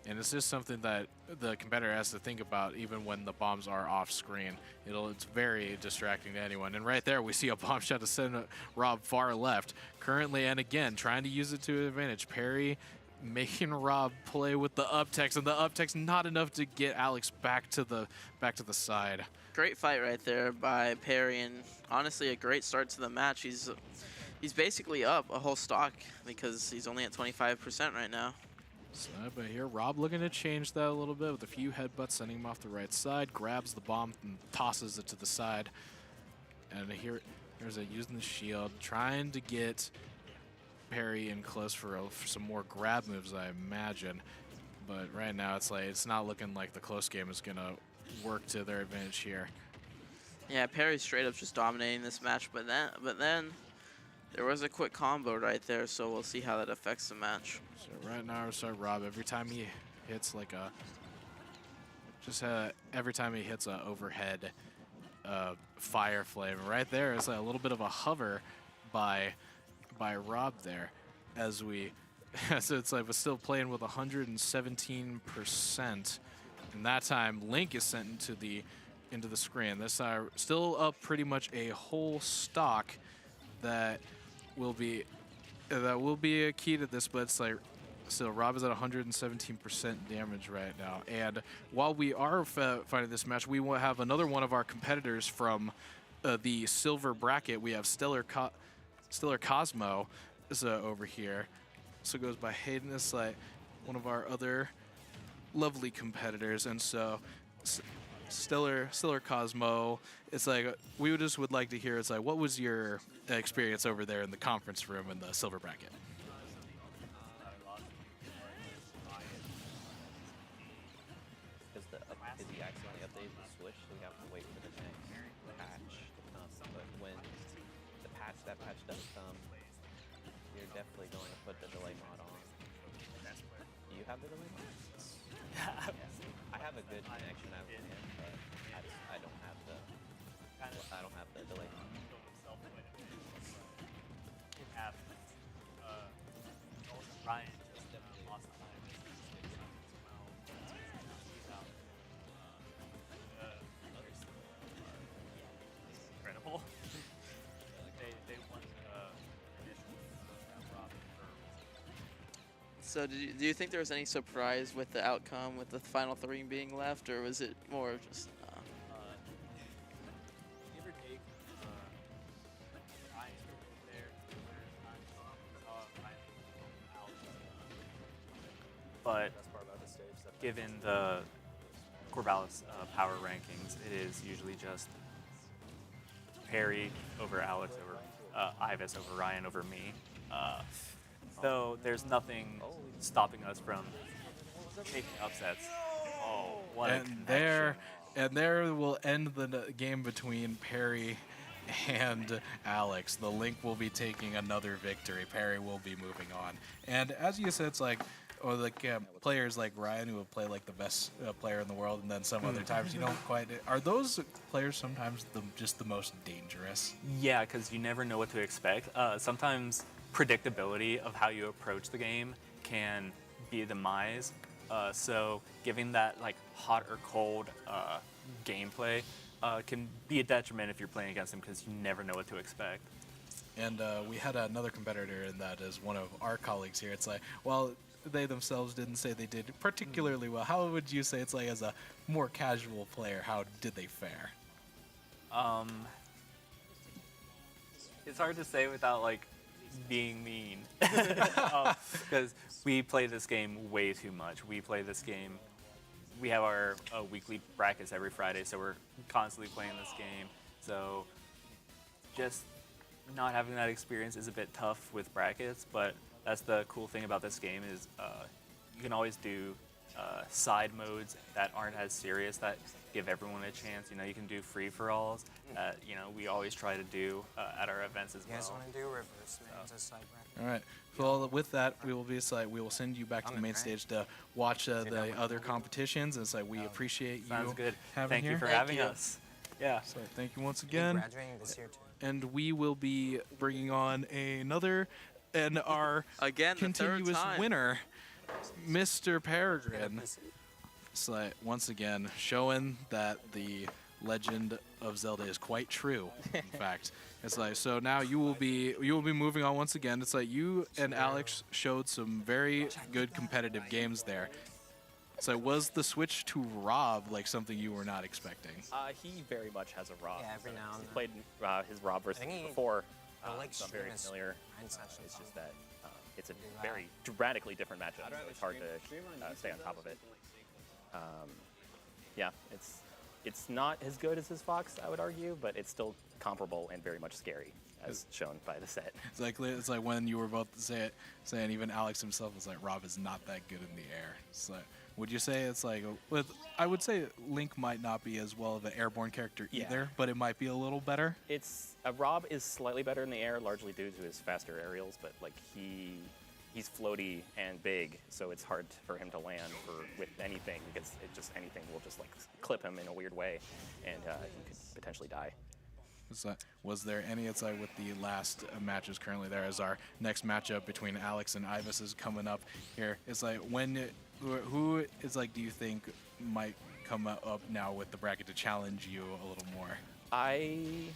And it's just something that the competitor has to think about even when the bombs are off screen. It's very distracting to anyone. And right there we see a bomb shot to send Rob far left. Currently, and again, trying to use it to his advantage. Perry making Rob play with the up text, and the up text not enough to get Alex back to the side. Great fight right there by Perry, and honestly a great start to the match. He's basically up a whole stock because he's only at 25% right now. So, but here, Rob looking to change that a little bit with a few headbutts, sending him off the right side, grabs the bomb and tosses it to the side. And here's it using the shield, trying to get Perry in close for some more grab moves, I imagine. But right now, it's not looking like the close game is going to work to their advantage here. Yeah, Perry's straight up just dominating this match, but then there was a quick combo right there, so we'll see how that affects the match. So right now, Rob, every time he hits every time he hits a overhead fire flame, right there is a little bit of a hover by Rob there, so it's like we're still playing with 117%, and that time Link is sent into the screen. This still up pretty much a whole stock that will be a key to this, but it's like still Rob is at 117% damage right now. And while we are fighting this match, we will have another one of our competitors from the silver bracket. We have Stellar Cosmo over here. So it goes by Hayden. It's like one of our other lovely competitors, and so Stellar Cosmo, it's like we would like to hear, it's like, what was your experience over there in the conference room in the silver bracket? Because he accidentally updated the switch, so we have to wait for the next patch to come. But when that patch does come, you're definitely going to put the delay mod on. Do you have the delay mod? I have a good connection out with him, but I don't have the delay mod. It happens. Ryan just definitely lost time. Incredible. They won So do you think there was any surprise with the outcome, with the final 3 being left, or was it more of just... Give or take, Ryan's there. but given the Corvallis power rankings, it is usually just Perry over Alex over Ivis over Ryan over me. So there's nothing stopping us from taking upsets. Oh, what a connection. And there will end the game between Perry and Alex. The Link will be taking another victory. Perry will be moving on. And as you said, it's like, or like players like Ryan who have played like the best player in the world, and then some other times you don't quite. Are those players sometimes just the most dangerous? Yeah, because you never know what to expect. Sometimes predictability of how you approach the game can be a demise. So giving that like hot or cold gameplay can be a detriment if you're playing against them because you never know what to expect. And we had another competitor in that as one of our colleagues here. It's like, well, they themselves didn't say they did particularly well. How would you say it's like as a more casual player, how did they fare? It's hard to say without like being mean because we play this game way too much. We play this game. We have our weekly brackets every Friday, so we're constantly playing this game. So just not having that experience is a bit tough with brackets, but that's the cool thing about this game is you can always do side modes that aren't as serious that give everyone a chance. You know, you can do free-for-alls. You know, we always try to do at our events as well. You guys want to do reverse mains as side bracket? All right. Well, with that, we will send you back to the main stage to watch the other competitions. And it's like we appreciate you. Sounds good. Having Thank here. you for having us. Yeah. So thank you once again. Graduating this year too. And we will be bringing on another and our continuous winner, Mr. Peregrine. It's like once again showing that the Legend of Zelda is quite true. In fact, it's like so now you will be moving on once again. It's like you and Alex showed some very good competitive games there. So was the switch to Rob like something you were not expecting? He very much has a Rob. Yeah, every now and He's then. played his Rob versus before, like so I'm very streamers. familiar. It's just that it's a very radically different matchup, so it's hard to stay on top of it. Yeah, it's not as good as his Fox, I would argue, but it's still comparable and very much scary, as shown by the set. It's like when you were both saying even Alex himself was like Rob is not that good in the air. So would you say it's like I would say Link might not be as well of an airborne character either, but it might be a little better. Rob is slightly better in the air, largely due to his faster aerials, but like he's floaty and big, so it's hard for him to land with anything because anything will just like clip him in a weird way, and he could potentially die. Was there any insight with the last matches currently there as our next matchup between Alex and Ivis is coming up here? It's like who is like do you think might come up now with the bracket to challenge you a little more? I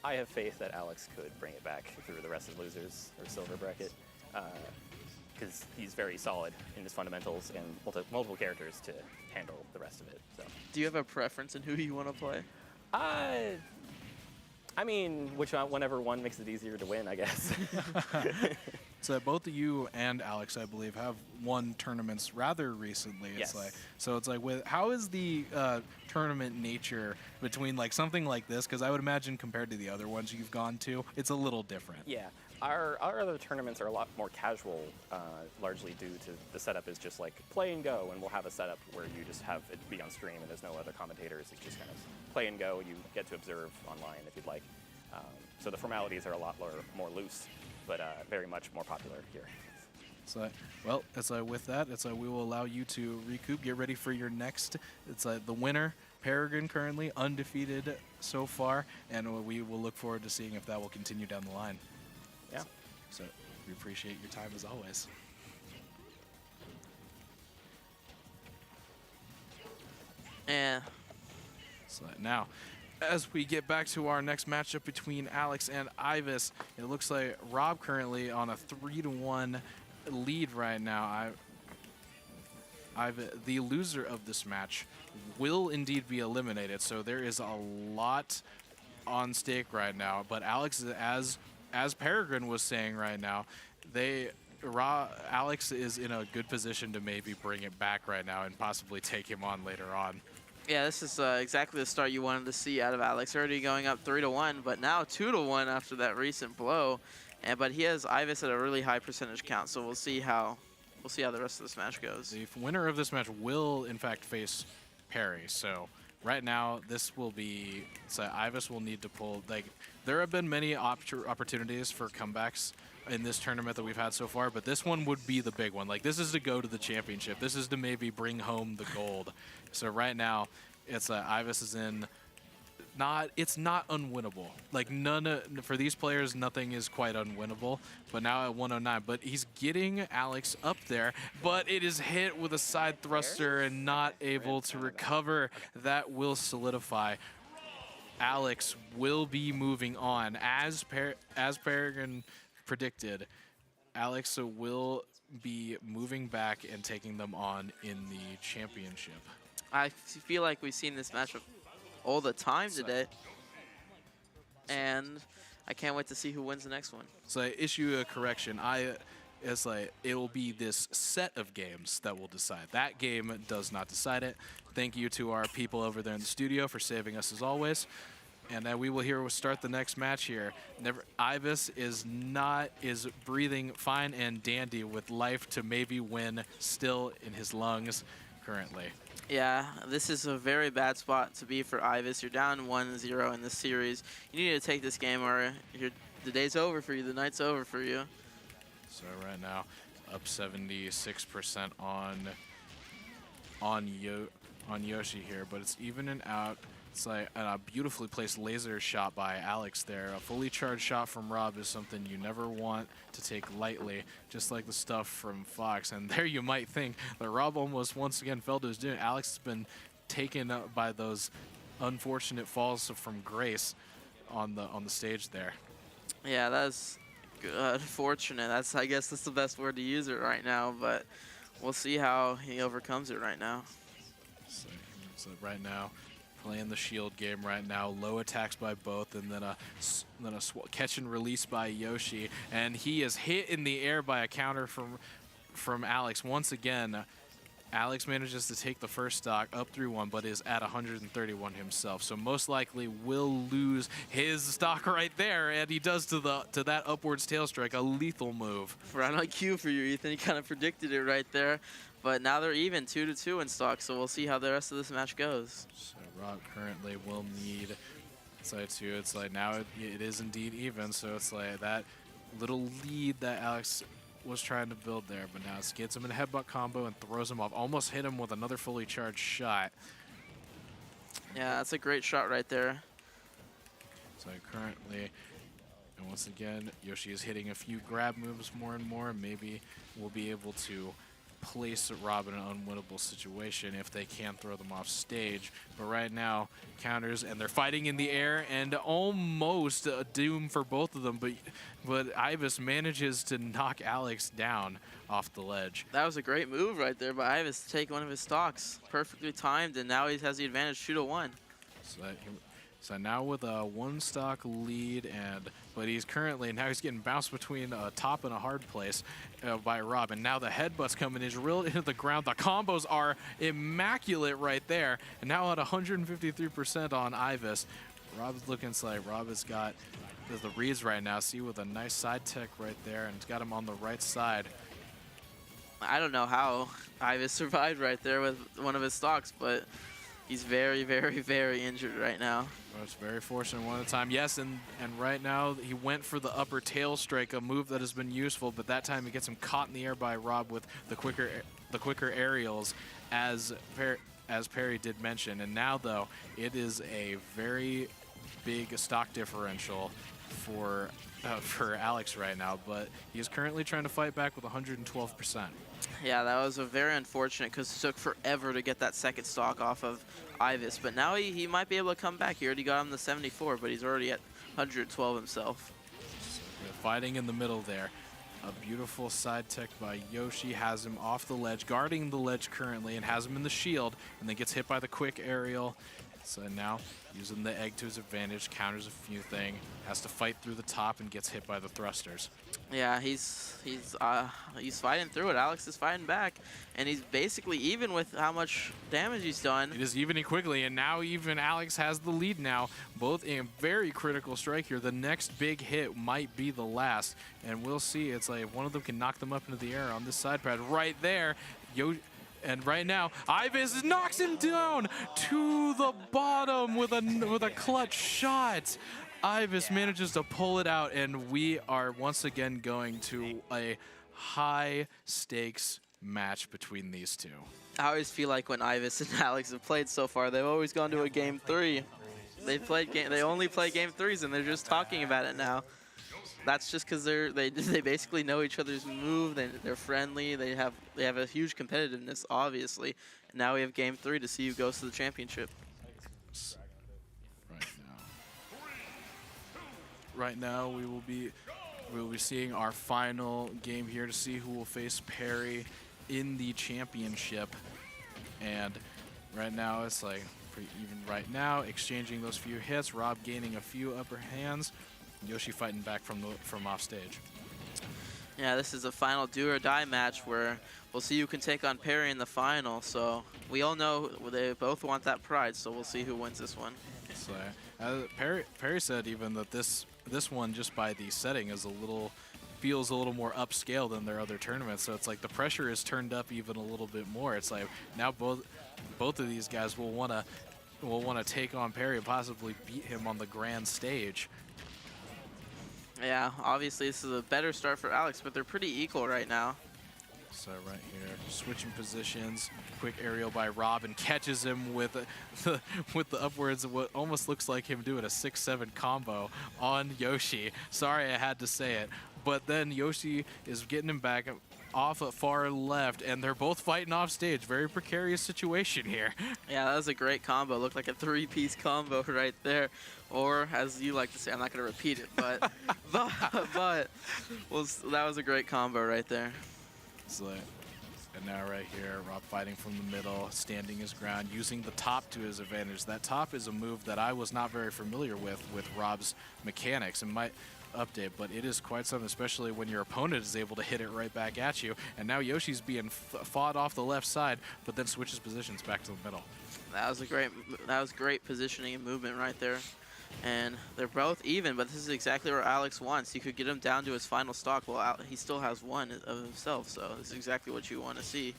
have faith that Alex could bring it back through the rest of losers or silver bracket because he's very solid in his fundamentals and multiple characters to handle the rest of it. So. Do you have a preference in who you want to play? I mean, whenever one makes it easier to win, I guess. So both of you and Alex, I believe, have won tournaments rather recently. It's Yes. So it's like how is the tournament nature between like something like this? Because I would imagine compared to the other ones you've gone to, it's a little different. Yeah, our other tournaments are a lot more casual, largely due to the setup is just like play and go, and we'll have a setup where you just have it be on stream and there's no other commentators. It's just kind of play and go. You get to observe online if you'd like. So the formalities are a lot more loose, but very much more popular here. So, well, with that, we will allow you to recoup, get ready for your next. It's the winner, Peregrine, currently undefeated so far, and we will look forward to seeing if that will continue down the line. Yeah. So we appreciate your time as always. Yeah. So now, as we get back to our next matchup between Alex and Ivis, it looks like Rob currently on a 3-1 lead right now. The loser of this match will indeed be eliminated, so there is a lot on stake right now. But Alex, as Peregrine was saying right now, Alex is in a good position to maybe bring it back right now and possibly take him on later on. Yeah, this is exactly the start you wanted to see out of Alex. Already going up 3-1, but now 2-1 after that recent blow. But he has Ivis at a really high percentage count, so we'll see how the rest of this match goes. The winner of this match will, in fact, face Perry. So right now, this will be, so Ivis will need to pull, like, there have been many opportunities for comebacks in this tournament that we've had so far, but this one would be the big one. Like, this is to go to the championship. This is to maybe bring home the gold. So right now, it's Ivis is in, it's not unwinnable. Like, for these players, nothing is quite unwinnable, but now at 109, but he's getting Alex up there, but it is hit with a side thruster and not able to recover. That will solidify. Alex will be moving on. As Peregrine predicted, Alex will be moving back and taking them on in the championship. I feel like we've seen this matchup all the time today, and I can't wait to see who wins the next one. So I issue a correction. It's like it will be this set of games that will decide. That game does not decide it. Thank you to our people over there in the studio for saving us as always. And we will start the next match here. Ivis is breathing fine and dandy with life to maybe win still in his lungs currently. Yeah, this is a very bad spot to be for Ivis. You're down 1-0 in this series. You need to take this game or the day's over for you, the night's over for you. So right now, up 76% on Yoshi here, but it's even and out. It's like a beautifully placed laser shot by Alex there. A fully charged shot from Rob is something you never want to take lightly, just like the stuff from Fox. And there you might think that Rob almost once again fell to his doom. Alex has been taken up by those unfortunate falls from grace on the stage there. Yeah, that's unfortunate. I guess that's the best word to use it right now, but we'll see how he overcomes it right now. So right now, playing the shield game right now, low attacks by both, and then a catch and release by Yoshi, and he is hit in the air by a counter from Alex. Once again, Alex manages to take the first stock up through one, but is at 131 himself, so most likely will lose his stock right there, and he does to that upwards tail strike, a lethal move. Right on cue for you, Ethan. You kind of predicted it right there. But now they're even 2-2 in stock, so we'll see how the rest of this match goes. So Rob currently will need it's like now it is indeed even, so it's like that little lead that Alex was trying to build there, but now it gets him in a headbutt combo and throws him off. Almost hit him with another fully charged shot. Yeah, that's a great shot right there. So currently, and once again, Yoshi is hitting a few grab moves more and more, and maybe we'll be able to place Rob in an unwinnable situation if they can throw them off stage. But right now, counters, and they're fighting in the air, and almost a doom for both of them, but Ivis manages to knock Alex down off the ledge. That was a great move right there by Ivis to take one of his stocks. Perfectly timed, and now he has the advantage 2-1. So now with a one stock lead, but he's getting bounced between a top and a hard place by Rob, and now the headbutts coming in real into the ground. The combos are immaculate right there, and now at 153% on Ivis. Rob's looking like Rob has got the reads right now. See, with a nice side tech right there, and it's got him on the right side. I don't know how Ivis survived right there with one of his stocks, but he's very, very, very injured right now. Well, it's very fortunate one at a time. Yes, and right now he went for the upper tail strike, a move that has been useful, but that time he gets him caught in the air by Rob with the quicker aerials, as Perry did mention. And now, though, it is a very big stock differential for Alex right now, but he is currently trying to fight back with 112%. Yeah, that was a very unfortunate because it took forever to get that second stock off of Ivis, but now he might be able to come back. He already got him to 74, but he's already at 112 himself. So fighting in the middle there. A beautiful side tech by Yoshi has him off the ledge, guarding the ledge currently, and has him in the shield, and then gets hit by the quick aerial. So now, using the egg to his advantage, counters a few things, has to fight through the top and gets hit by the thrusters. Yeah, he's fighting through it. Alex is fighting back, and he's basically even with how much damage he's done. It is evening quickly, and now even Alex has the lead now. Both a very critical strike here. The next big hit might be the last, and we'll see. It's like if one of them can knock them up into the air on this side pad right there. And right now, Ivis knocks him down to the bottom with a clutch shot. Ivis manages to pull it out, and we are once again going to a high-stakes match between these two. I always feel like when Ivis and Alex have played so far, they've always gone to a game 3. They only play game 3s, and they're just talking about it now. That's just because they basically know each other's move. They're friendly. They have a huge competitiveness, obviously. And now we have game 3 to see who goes to the championship. Right now, we will be seeing our final game here to see who will face Perry in the championship. And right now, it's like pretty even right now, exchanging those few hits. Rob gaining a few upper hands. Yoshi fighting back from off stage. Yeah, this is a final do or die match where we'll see who can take on Perry in the final. So we all know they both want that pride. So we'll see who wins this one. So Perry said even that this one, just by the setting, feels a little more upscale than their other tournaments. So it's like the pressure is turned up even a little bit more. It's like now both of these guys will want to take on Perry and possibly beat him on the grand stage. Yeah, obviously this is a better start for Alex, but they're pretty equal right now. So right here, switching positions, quick aerial by Rob, and catches him with the upwards of what almost looks like him doing a 6-7 combo on Yoshi. Sorry I had to say it, but then Yoshi is getting him back off at far left, and they're both fighting off stage. Very precarious situation here. Yeah, that was a great combo. Looked like a 3-piece combo right there. Or, as you like to say, I'm not going to repeat it, but that was a great combo right there. And now right here, Rob fighting from the middle, standing his ground, using the top to his advantage. That top is a move that I was not very familiar with Rob's mechanics and might update, but it is quite something, especially when your opponent is able to hit it right back at you. And now Yoshi's being fought off the left side, but then switches positions back to the middle. That was great positioning and movement right there. And they're both even, but this is exactly where Alex wants. You could get him down to his final stock. Well, he still has one of himself, so this is exactly what you want to see.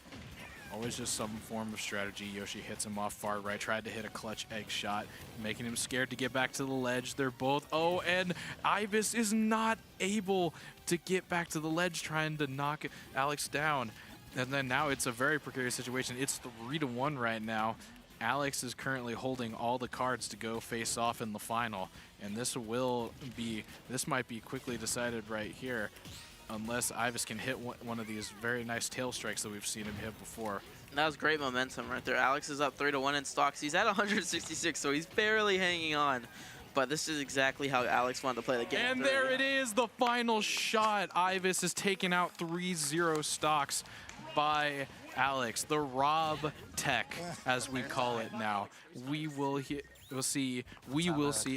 Always just some form of strategy. Yoshi hits him off far right, tried to hit a clutch egg shot, making him scared to get back to the ledge. They're both, and Ivis is not able to get back to the ledge, trying to knock Alex down. And then now it's a very precarious situation. It's 3-1 right now. Alex is currently holding all the cards to go face off in the final, and this might be quickly decided right here, unless Ivis can hit one of these very nice tail strikes that we've seen him hit before. That was great momentum right there. Alex is up 3-1 in stocks. He's at 166, so he's barely hanging on. But this is exactly how Alex wanted to play the game. And there it is, the final shot. Ivis is taking out 3-0 stocks by Alex, the Rob Tech, as we call it now. We will see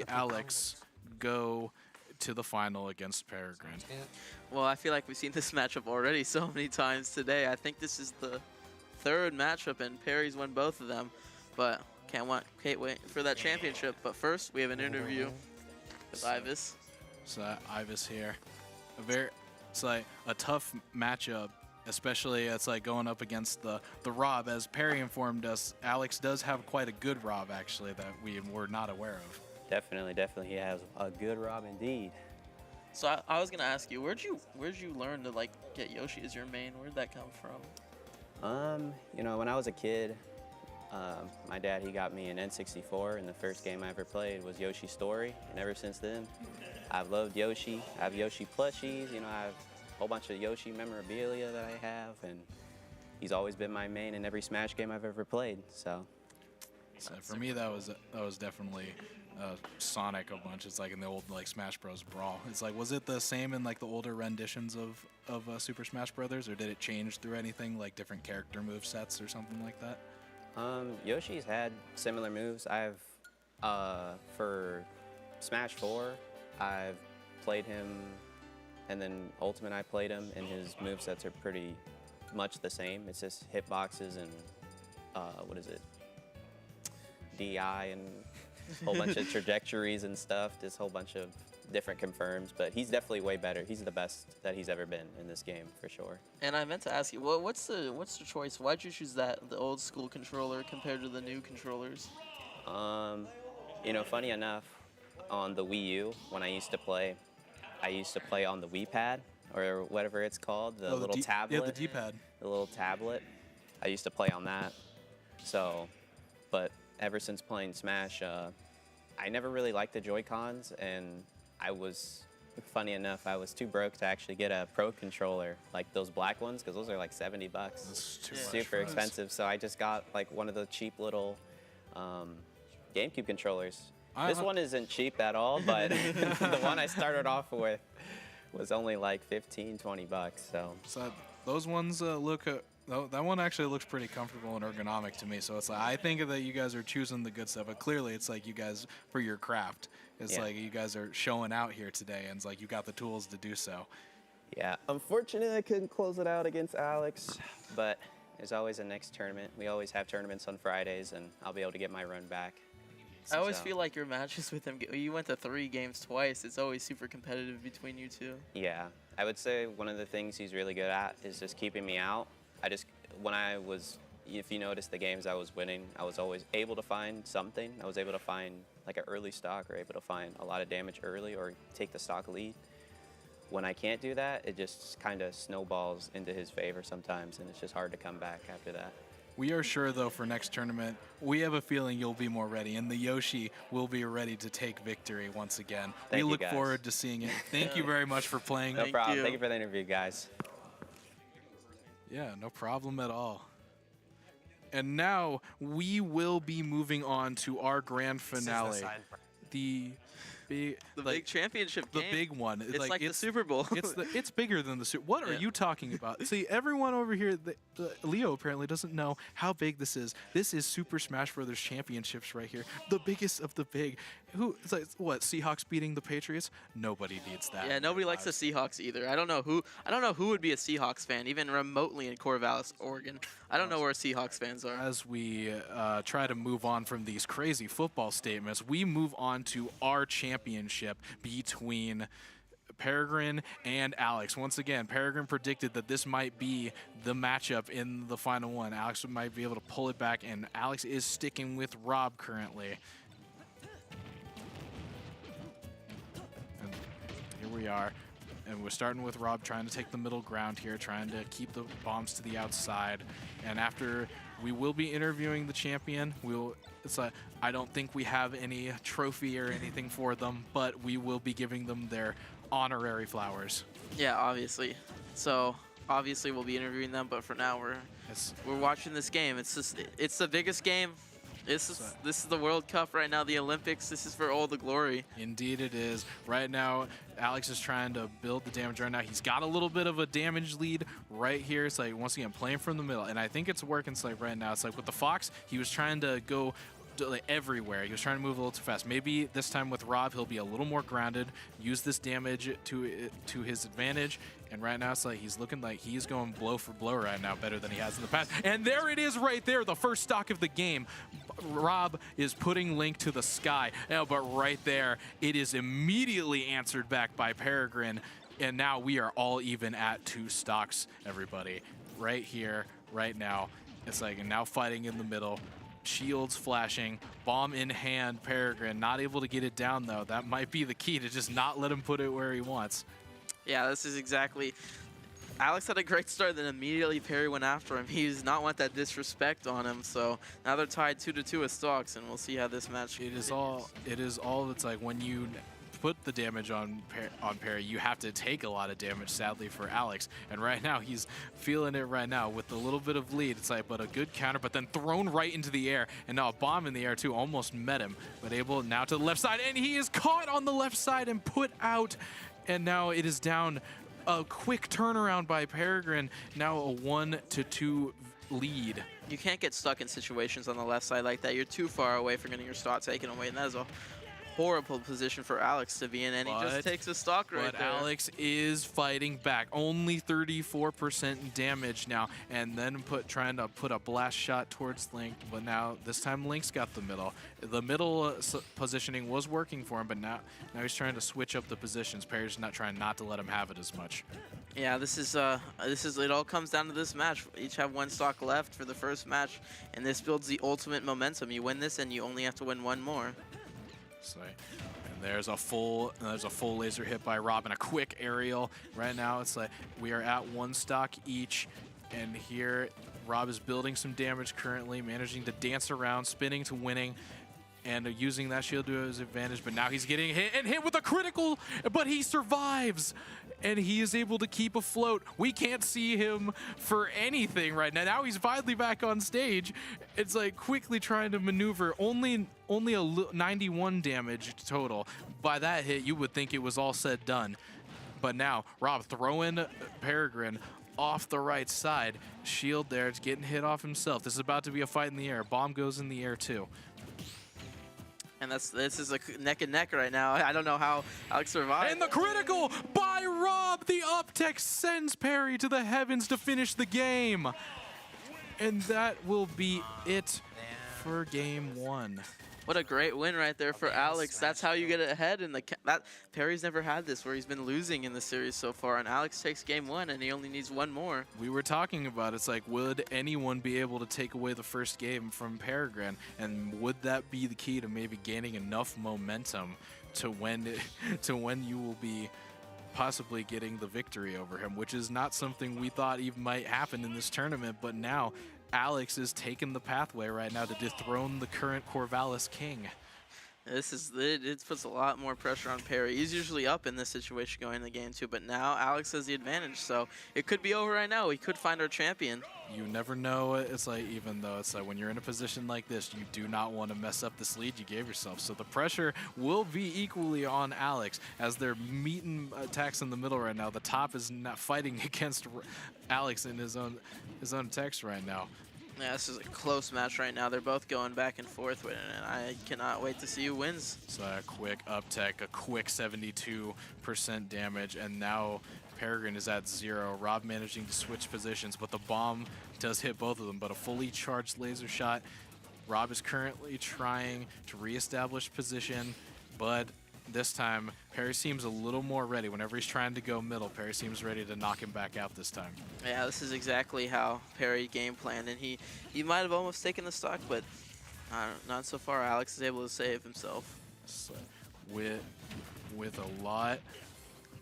Alex go to the final against Peregrine. Well, I feel like we've seen this matchup already so many times today. I think this is the third matchup, and Perry's won both of them. But can't wait for that championship. But first, we have an interview with Ivis. So Ivis here, it's like a tough matchup. Especially it's like going up against the Rob. As Perry informed us, Alex does have quite a good Rob, actually, that we were not aware of. Definitely. He has a good Rob indeed. So I was gonna ask you, where'd you learn to like get Yoshi as your main? Where'd that come from? When I was a kid, my dad, he got me an N64, and the first game I ever played was Yoshi's Story. And ever since then, I've loved Yoshi. I have Yoshi plushies. I have a whole bunch of Yoshi memorabilia that I have, and he's always been my main in every Smash game I've ever played. So for me, that was definitely Sonic a bunch. It's like in the old like Smash Bros. Brawl. It's like, was it the same in like the older renditions of Super Smash Brothers, or did it change through anything like different character move sets or something like that? Yoshi's had similar moves. I've For Smash 4, I've played him, and then Ultimate I played him, and his movesets are pretty much the same. It's just hitboxes and, what is it? DI and a whole bunch of trajectories and stuff, just a whole bunch of different confirms, but he's definitely way better. He's the best that he's ever been in this game, for sure. And I meant to ask you, what's the choice? Why'd you choose the old school controller compared to the new controllers? You know, funny enough, on the Wii U, when I used to play on the Wii Pad, or whatever it's called, the little tablet. Yeah, the D-pad. The little tablet. I used to play on that. So, but ever since playing Smash, I never really liked the Joy-Cons, and funny enough, I was too broke to actually get a Pro controller, like those black ones, because those are like $70. That's too much super expensive. So I just got like one of the cheap little GameCube controllers. This one isn't cheap at all, but the one I started off with was only like 15, 20 bucks. So those ones look. That one actually looks pretty comfortable and ergonomic to me. So it's like I think that you guys are choosing the good stuff, but clearly it's like you guys for your craft. It's like you guys are showing out here today, and it's like you got the tools to do so. Yeah, unfortunately I couldn't close it out against Alex, but there's always a next tournament. We always have tournaments on Fridays, and I'll be able to get my run back. I always feel like your matches with him, you went to 3 games twice. It's always super competitive between you two. Yeah, I would say one of the things he's really good at is just keeping me out. If you notice the games I was winning, I was always able to find something. I was able to find like an early stock, or able to find a lot of damage early, or take the stock lead. When I can't do that, it just kind of snowballs into his favor sometimes, and it's just hard to come back after that. We are sure, though, for next tournament, we have a feeling you'll be more ready, and the Yoshi will be ready to take victory once again. We look forward to seeing it. Thank you very much for playing. No problem. Thank you for the interview, guys. Yeah, no problem at all. And now we will be moving on to our grand finale. The big championship game. The big one. It's like the Super Bowl. It's bigger than the Super. What are you talking about? See, everyone over here, Leo apparently doesn't know how big this is. This is Super Smash Brothers Championships right here, the biggest of the big. It's like what? Seahawks beating the Patriots? Nobody needs that. Yeah, nobody likes the Seahawks either. I don't know who would be a Seahawks fan, even remotely in Corvallis, Oregon. I don't know where Seahawks fans are. As we try to move on from these crazy football statements, we move on to our championship between Peregrine and Alex. Once again, Peregrine predicted that this might be the matchup in the final one. Alex might be able to pull it back, and Alex is sticking with Rob currently. And here we are. And we're starting with Rob trying to take the middle ground here, trying to keep the bombs to the outside. And after we will be interviewing the champion, I don't think we have any trophy or anything for them, but we will be giving them their honorary flowers. Yeah, obviously. So obviously we'll be interviewing them, but for now we're watching this game. It's the biggest game. This is the World Cup right now, the Olympics. This is for all the glory. Indeed it is. Right now, Alex is trying to build the damage right now. He's got a little bit of a damage lead right here. It's like, once again, playing from the middle. And I think it's working. It's like right now, it's like with the Fox, he was trying to go everywhere. He was trying to move a little too fast. Maybe this time with Rob, he'll be a little more grounded, use this damage to his advantage. And right now, it's like he's looking like he's going blow for blow right now, better than he has in the past. And there it is right there, the first stock of the game. Rob is putting Link to the sky. But right there, it is immediately answered back by Peregrine. And now we are all even at 2 stocks, everybody. Right here, right now. It's like, and now fighting in the middle. Shields flashing, bomb in hand, Peregrine not able to get it down though. That might be the key to just not let him put it where he wants. Yeah, this is exactly. Alex had a great start, then immediately Perry went after him. He does not want that disrespect on him, so now they're tied 2-2 with stocks, and we'll see how this match. It is all. It's like when you put the damage on Perry, you have to take a lot of damage, sadly, for Alex. And right now, he's feeling it right now with a little bit of lead. It's like, but a good counter, but then thrown right into the air. And now a bomb in the air, too, almost met him. But able now to the left side, and he is caught on the left side and put out. And now it is down. A quick turnaround by Peregrine. Now a 1-2 lead. You can't get stuck in situations on the left side like that. You're too far away from getting your stock taken away, and that is a horrible position for Alex to be in, and he just takes a stock right But there. Alex is fighting back. Only 34% damage now, and then trying to put a blast shot towards Link, but now this time Link's got the middle. The middle positioning was working for him, but now he's trying to switch up the positions. Perry's trying not to let him have it as much. Yeah, this is it all comes down to this match. Each have one stock left for the first match, and this builds the ultimate momentum. You win this, and you only have to win one more. And there's a full laser hit by Rob and a quick aerial. Right now it's like we are at one stock each, and here Rob is building some damage currently, managing to dance around, spinning to winning, and using that shield to his advantage. But now he's getting hit with a critical, but he survives, and he is able to keep afloat. We can't see him for anything right now. Now he's finally back on stage. It's like quickly trying to maneuver. Only a 91 damage total. By that hit, you would think it was all said done. But now Rob throwing Peregrine off the right side. Shield there. It's getting hit off himself. This is about to be a fight in the air. Bomb goes in the air too. And this is a neck and neck right now. I don't know how Alex survived. And the critical by Rob. The uptech sends Perry to the heavens to finish the game. And that will be it for game one. What a great win right there for Alex. That's how you get ahead in the Perry's never had this where he's been losing in the series so far, and Alex takes game one and he only needs one more. We were talking about it's like, would anyone be able to take away the first game from Peregrine, and would that be the key to maybe gaining enough momentum to when you will be possibly getting the victory over him, which is not something we thought even might happen in this tournament, but now Alex is taking the pathway right now to dethrone the current Corvallis king. It puts a lot more pressure on Perry. He's usually up in this situation going into game two, but now Alex has the advantage, so it could be over right now. We could find our champion. You never know. It's like, even though it's like when you're in a position like this, you do not want to mess up this lead you gave yourself. So the pressure will be equally on Alex as they're meeting attacks in the middle right now. The top is not fighting against Alex in his own attacks right now. Yeah, this is a close match right now. They're both going back and forth with it, and I cannot wait to see who wins. So a quick uptech, a quick 72% damage, and now Peregrine is at 0. Rob managing to switch positions, but the bomb does hit both of them, but a fully charged laser shot. Rob is currently trying to reestablish position, but this time Perry seems a little more ready. Whenever he's trying to go middle, Perry seems ready to knock him back out this time. Yeah, this is exactly how Perry game planned, and he might have almost taken the stock, but not so far. Alex is able to save himself. So with a lot,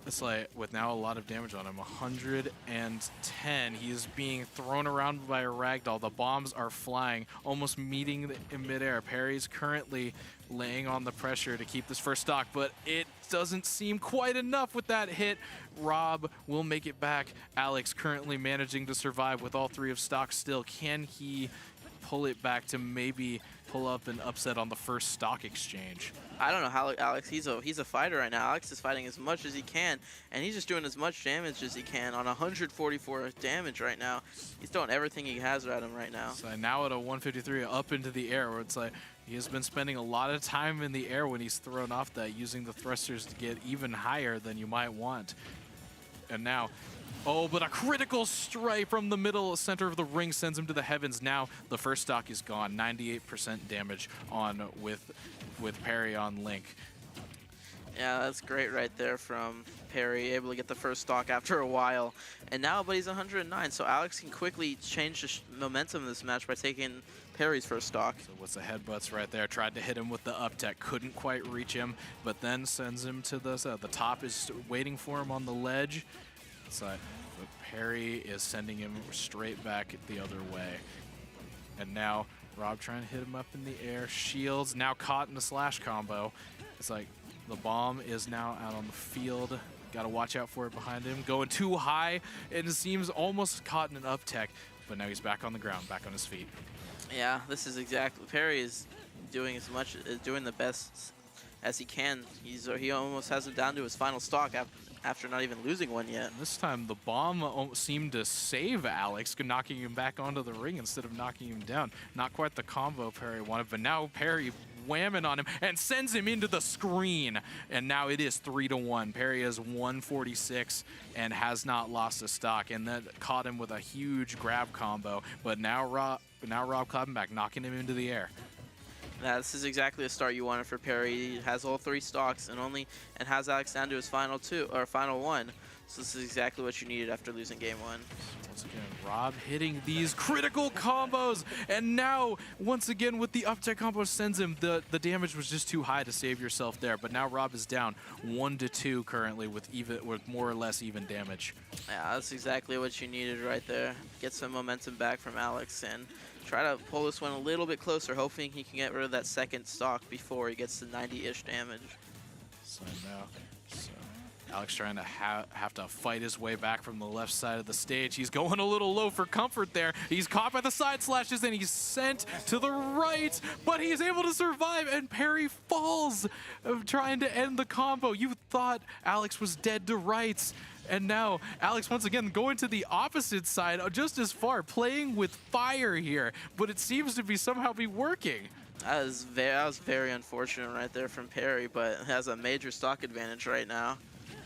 it's like with now a lot of damage on him, 110. He is being thrown around by a ragdoll. The bombs are flying, almost meeting in midair. Perry's currently laying on the pressure to keep this first stock, but it doesn't seem quite enough with that hit. Rob will make it back. Alex currently managing to survive with all three of stock still. Can he pull it back to maybe pull up an upset on the first stock exchange? I don't know how Alex, he's a fighter right now. Alex is fighting as much as he can, and he's just doing as much damage as he can on 144 damage right now. He's throwing everything he has at him right now. So now at a 153 up into the air, where it's like he has been spending a lot of time in the air when he's thrown off that, using the thrusters to get even higher than you might want. And now, oh, but a critical strike from the middle center of the ring sends him to the heavens. Now the first stock is gone. 98% damage on with Perry on Link. Yeah, that's great right there from Perry, able to get the first stock after a while. And now, but he's 109, so Alex can quickly change the momentum of this match by taking Perry's first stock. So what's the headbutts right there? Tried to hit him with the uptech, couldn't quite reach him, but then sends him to the top is waiting for him on the ledge. So but Perry is sending him straight back the other way. And now Rob trying to hit him up in the air. Shields now caught in the slash combo. It's like the bomb is now out on the field. Got to watch out for it behind him. Going too high, and it seems almost caught in an uptech, but now he's back on the ground, back on his feet. Yeah, this is exactly. Perry is doing doing the best as he can. He almost has it down to his final stock after not even losing one yet. And this time the bomb seemed to save Alex, knocking him back onto the ring instead of knocking him down. Not quite the combo Perry wanted, but now Perry whamming on him and sends him into the screen. And now it is 3-1. Perry is 146 and has not lost a stock, and that caught him with a huge grab combo. But now Rob Kloppenbach knocking him into the air. Yeah, this is exactly the start you wanted for Perry. He has all 3 stocks and has Alex down to his final one. So this is exactly what you needed after losing game 1. Once again, Rob hitting these critical combos, and now once again with the up-tech combo sends him. The damage was just too high to save yourself there, but now Rob is down 1-2 currently with more or less even damage. Yeah, that's exactly what you needed right there. Get some momentum back from Alex and try to pull this one a little bit closer, hoping he can get rid of that second stock before he gets to 90-ish damage. So now, Alex trying to have to fight his way back from the left side of the stage. He's going a little low for comfort there. He's caught by the side slashes and he's sent to the right, but he's able to survive, and Perry falls trying to end the combo. You thought Alex was dead to rights. And now Alex once again going to the opposite side, just as far, playing with fire here, but it seems to be somehow working. That was very unfortunate right there from Perry, but has a major stock advantage right now.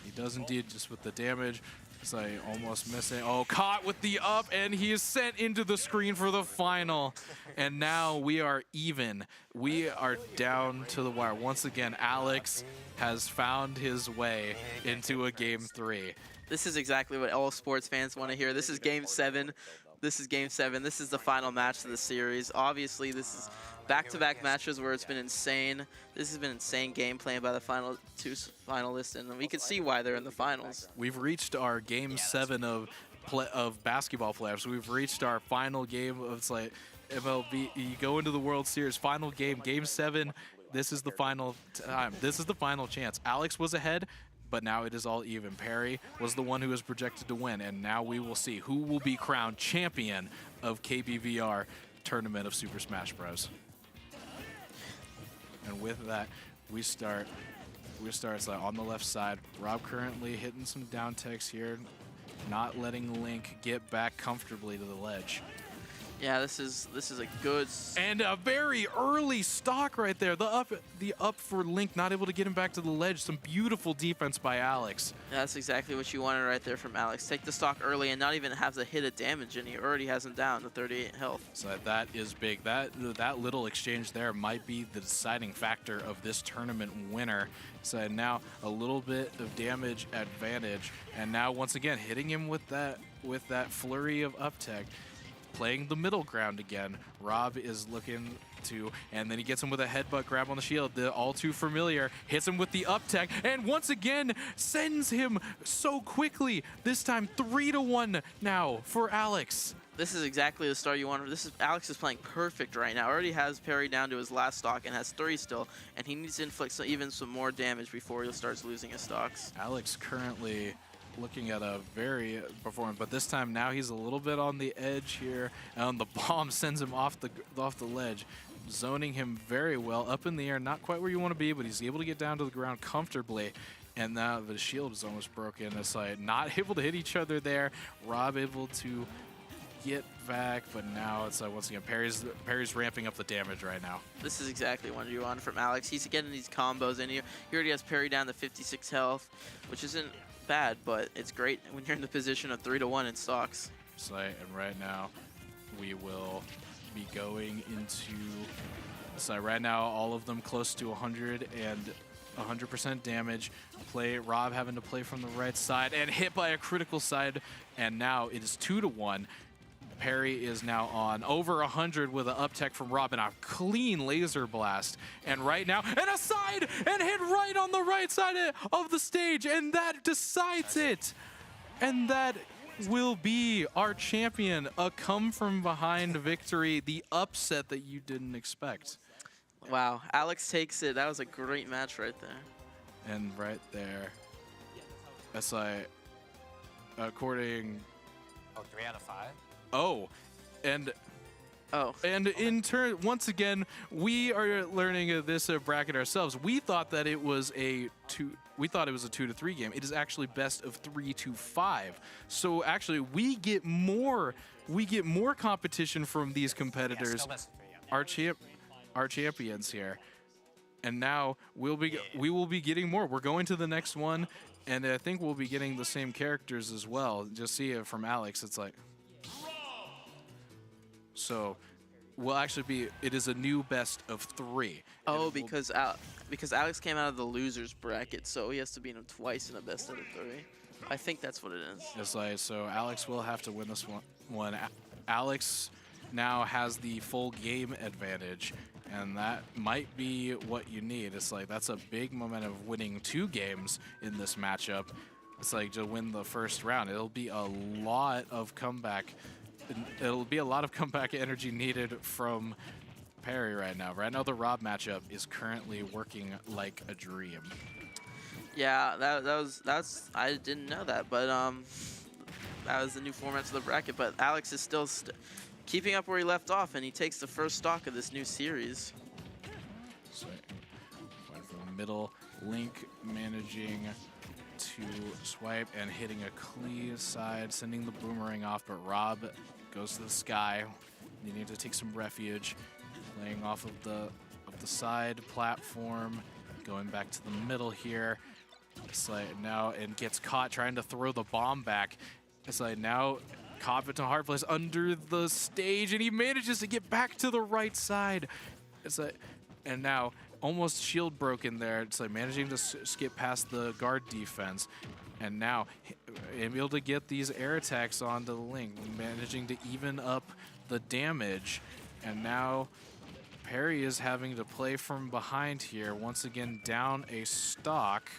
He does indeed, just with the damage. It's like almost missing. Oh, caught with the up, and he is sent into the screen for the final. And now we are even. We are down to the wire. Once again, Alex has found his way into a game 3. This is exactly what all sports fans want to hear. This is game 7. This is game 7. This is the final match of the series. Obviously, this is back-to-back matches where it's been insane. This has been insane game plan by the final 2 finalists, and we can see why they're in the finals. We've reached our game 7 of basketball playoffs. We've reached our final game of MLB. You go into the World Series, final game, game 7. This is the final time. This is the final chance. Alex was ahead, but now it is all even. Perry was the one who was projected to win, and now we will see who will be crowned champion of KBVR Tournament of Super Smash Bros. And with that, we start on the left side. Rob currently hitting some down techs here, not letting Link get back comfortably to the ledge. Yeah, this is a good and a very early stock right there. The up for Link, not able to get him back to the ledge. Some beautiful defense by Alex. Yeah, that's exactly what you wanted right there from Alex. Take the stock early and not even have to hit a damage, and he already has him down to 38 health. So that is big. That little exchange there might be the deciding factor of this tournament winner. So now a little bit of damage advantage, and now once again hitting him with that flurry of up tech. Playing the middle ground again. Rob is looking to, and then he gets him with a headbutt grab on the shield. The all too familiar, hits him with the up tech, and once again sends him so quickly. This time 3-1 now for Alex. This is exactly the start you wanted. Alex is playing perfect right now. Already has Perry down to his last stock and has 3 still, and he needs to inflict even some more damage before he starts losing his stocks. Alex currently looking at a very performance, but this time now he's a little bit on the edge here, and the bomb sends him off the ledge, zoning him very well up in the air. Not quite where you want to be, but he's able to get down to the ground comfortably. And now the shield is almost broken. It's like not able to hit each other there. Rob able to get back, but now it's like once again Perry's ramping up the damage right now. This is exactly what you want from Alex. He's getting these combos in here. He already has Perry down to 56 health, which isn't bad, but it's great when you're in the position of 3-1 in stocks. So, and right now we will be going into, so right now all of them close to 100 and 100% damage. Rob having to play from the right side and hit by a critical side, and now it is 2-1. Perry is now on over 100 with an up tech from Rob and a clean laser blast. And right now, and a side, and hit right on the right side of the stage, and that decides it. And that will be our champion, a come from behind victory, the upset that you didn't expect. Wow, Alex takes it. That was a great match right there. And right there, that's like, according... Oh, 3 out of 5? Oh, and Oh. And in turn, once again, we are learning this bracket ourselves. We thought that it was a 2-to-3 game. It is actually best of 3 to 5. So actually, we get more competition from these competitors. Yeah, still best of 3, yeah. Our champions here. And now we will be getting more. We're going to the next one, and I think we'll be getting the same characters as well. Just see it from Alex. It's like. So, it is a new best of 3. Oh, because Alex came out of the losers bracket, so he has to beat him twice in a best out of 3. I think that's what it is. It's like, so Alex will have to win this one. Alex now has the full game advantage, and that might be what you need. It's like, that's a big momentum of winning 2 games in this matchup. It's like, to win the first round, it'll be a lot of comeback. It'll be a lot of comeback energy needed from Perry right now. Right now, the Rob matchup is currently working like a dream. Yeah, that's I didn't know that, but that was the new format to the bracket. But Alex is still keeping up where he left off, and he takes the first stock of this new series. So, right from the middle, Link managing to swipe and hitting a cleave side, sending the boomerang off, but Rob goes to the sky. You need to take some refuge, playing off of the side platform, going back to the middle here. It's like now, and gets caught trying to throw the bomb back. It's like now caught into a hard place under the stage, and he manages to get back to the right side. It's like, and now almost shield broken there. It's like managing to skip past the guard defense, and now able to get these air attacks onto the Link, managing to even up the damage. And now Perry is having to play from behind here, once again down a stock.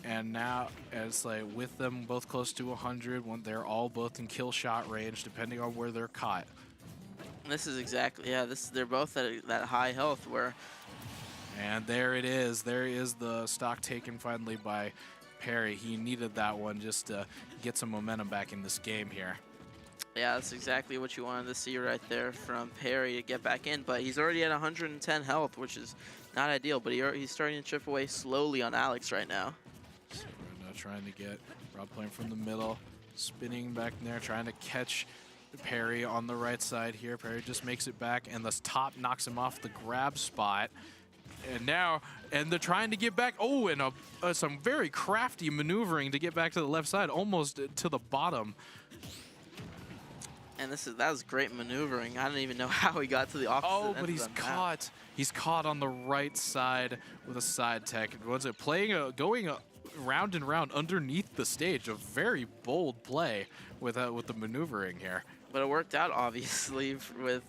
And now it's like, with them both close to 100, when they're all both in kill shot range, depending on where they're caught. This is exactly, yeah, they're both at that high health where. And there it is. There is the stock taken finally by Perry. He needed that one just to get some momentum back in this game here. Yeah, that's exactly what you wanted to see right there from Perry to get back in. But he's already at 110 health, which is not ideal. But he's starting to chip away slowly on Alex right now. So we're now trying to get Rob playing from the middle, spinning back in there, trying to catch Perry on the right side here. Perry just makes it back, and the top knocks him off the grab spot. And they're trying to get back. Oh, and some very crafty maneuvering to get back to the left side, almost to the bottom. And that was great maneuvering. I don't even know how he got to the opposite end but he's of the caught. map. He's caught on the right side with a side tech. Was it going round and round underneath the stage? A very bold play with the maneuvering here. But it worked out, obviously, with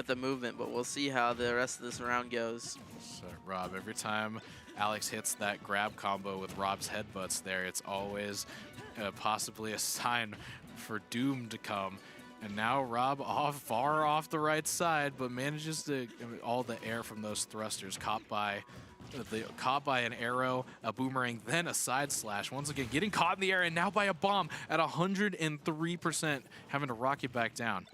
the movement, but we'll see how the rest of this round goes. So Rob, every time Alex hits that grab combo with Rob's headbutts there, it's always possibly a sign for doom to come. And now Rob far off the right side, but manages to all the air from those thrusters, caught by an arrow, a boomerang, then a side slash. Once again, getting caught in the air, and now by a bomb at 103%, having to rocket back down.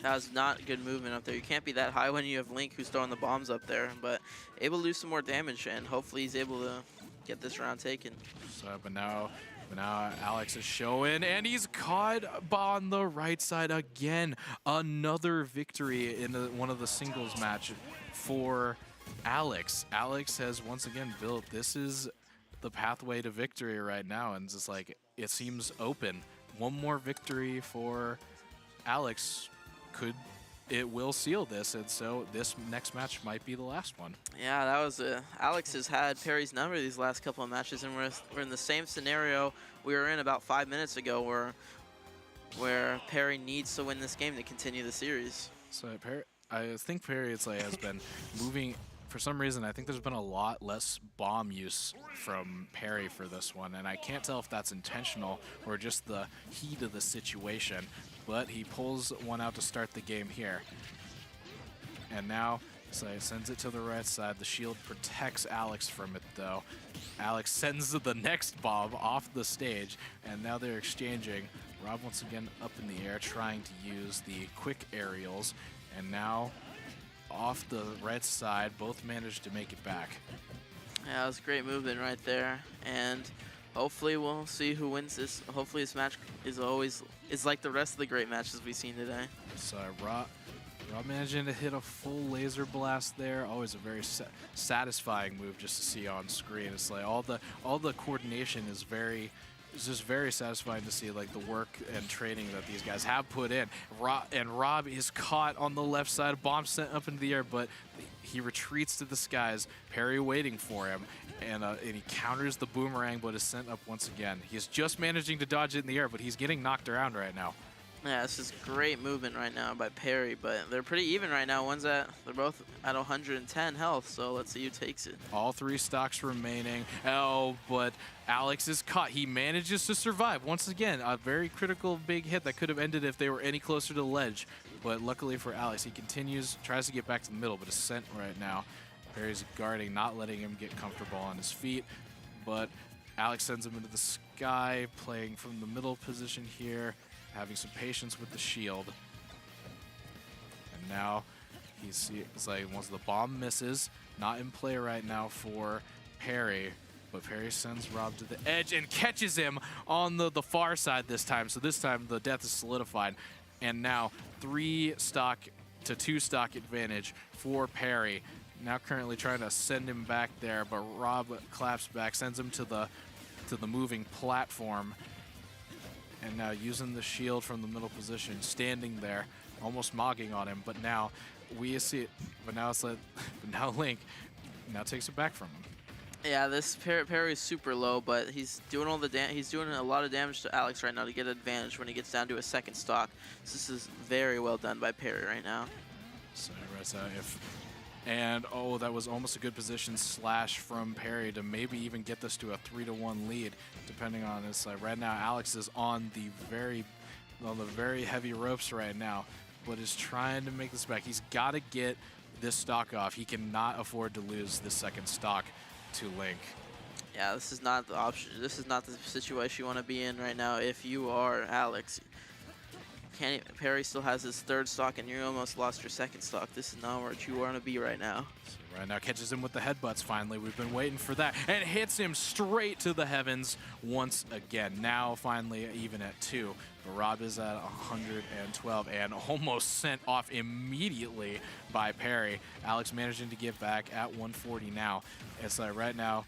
That was not good movement up there. You can't be that high when you have Link who's throwing the bombs up there, but able to do some more damage, and hopefully he's able to get this round taken. So, but now Alex is showing, and he's caught on the right side again. Another victory in one of the singles match for Alex. Alex has once again built. This is the pathway to victory right now, and it's just like, it seems open. One more victory for Alex it will seal this, and so this next match might be the last one. Yeah, that was Alex has had Perry's number these last couple of matches, and we're in the same scenario we were in about 5 minutes ago, where Perry needs to win this game to continue the series. So I think Perry has been moving. For some reason, I think there's been a lot less bomb use from Perry for this one, and I can't tell if that's intentional or just the heat of the situation. But he pulls one out to start the game here. And now, so he sends it to the right side. The shield protects Alex from it, though. Alex sends the next bomb off the stage, and now they're exchanging. Rob once again up in the air, trying to use the quick aerials, and now off the right side, both managed to make it back. Yeah, it was great movement right there, and hopefully we'll see who wins this. Hopefully this match is like the rest of the great matches we've seen today. So Rob managing to hit a full laser blast there. Always a very satisfying move just to see on screen. It's like all the coordination is just very satisfying to see, like the work and training that these guys have put in. Rob is caught on the left side, bomb sent up into the air, but he retreats to the skies. Perry waiting for him, and he counters the boomerang, but is sent up once again. He's just managing to dodge it in the air, but he's getting knocked around right now. Yeah, this is great movement right now by Perry, but they're pretty even right now. They're both at 110 health, so let's see who takes it. All 3 stocks remaining. Oh, but Alex is caught. He manages to survive. Once again, a very critical big hit that could have ended if they were any closer to the ledge. But luckily for Alex, he continues, tries to get back to the middle, but is sent right now. Perry's guarding, not letting him get comfortable on his feet, but Alex sends him into the sky, playing from the middle position here, having some patience with the shield. And now it's like once the bomb misses, not in play right now for Perry, but Perry sends Rob to the edge and catches him on the far side this time. So this time the death is solidified. And now 3 stock to 2 stock advantage for Perry. Now currently trying to send him back there, but Rob claps back, sends him to the moving platform. And now using the shield from the middle position, standing there, almost mogging on him. But now we see it. But now it's like, now Link now takes it back from him. Yeah, this Perry is super low, but he's doing he's doing a lot of damage to Alex right now to get advantage when he gets down to a second stock. So this is very well done by Perry right now. So and oh, that was almost a good position slash from Perry to maybe even get this to a 3-1 lead, depending on this. Right now, Alex is on the very heavy ropes right now, but is trying to make this back. He's got to get this stock off. He cannot afford to lose this second stock to Link. Yeah, this is not the option. This is not the situation you want to be in right now if you are Alex. Perry still has his 3rd stock, and you almost lost your 2nd stock. This is not where you want to be right now. So right now catches him with the headbutts finally. We've been waiting for that. And hits him straight to the heavens once again. Now finally even at 2. But Rob is at 112 and almost sent off immediately by Perry. Alex managing to get back at 140 now. It's like right now,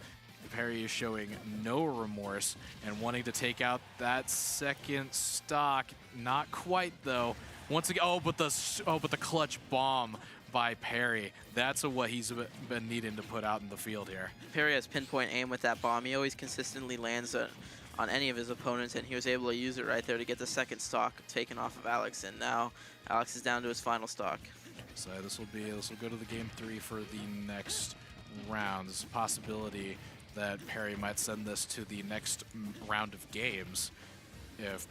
Perry is showing no remorse and wanting to take out that 2nd stock. Not quite though. Once again, but the clutch bomb by Perry. That's what he's been needing to put out in the field here. Perry has pinpoint aim with that bomb. He always consistently lands on any of his opponents, and he was able to use it right there to get the 2nd stock taken off of Alex. And now Alex is down to his final stock. So this will go to the game 3 for the next round. There's a possibility that Perry might send this to the next round of games if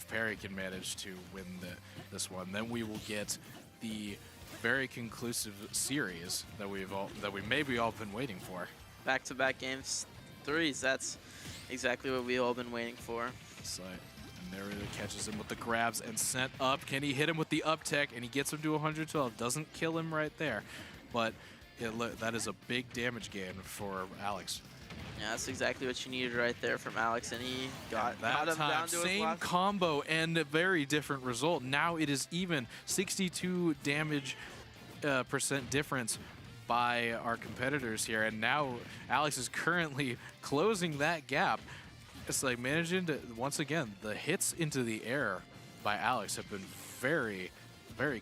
Perry can manage to win this one. Then we will get the very conclusive series that we maybe all been waiting for. Back-to-back games 3s. That's exactly what we all been waiting for. So, and there he catches him with the grabs and sent up. Can he hit him with the up tech? And he gets him to 112. Doesn't kill him right there, but that is a big damage gain for Alex. Yeah, that's exactly what you needed right there from Alex, and he got him down to his same combo and a very different result. Now it is even 62 damage percent difference by our competitors here, and now Alex is currently closing that gap. It's like managing to, once again, the hits into the air by Alex have been very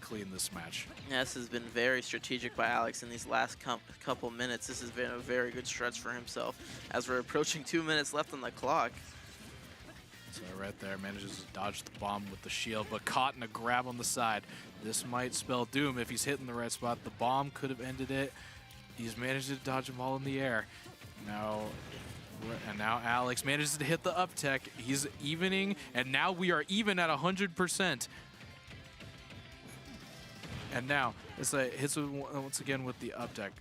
clean this match. Yeah, this has been very strategic by Alex in these last couple minutes. This has been a very good stretch for himself as we're approaching 2 minutes left on the clock. So right there, manages to dodge the bomb with the shield, but caught in a grab on the side. This might spell doom if he's hitting the right spot. The bomb could have ended it. He's managed to dodge them all in the air. Now Alex manages to hit the up tech. He's evening, and now we are even at 100%. And now it's like hits once again with the up tech.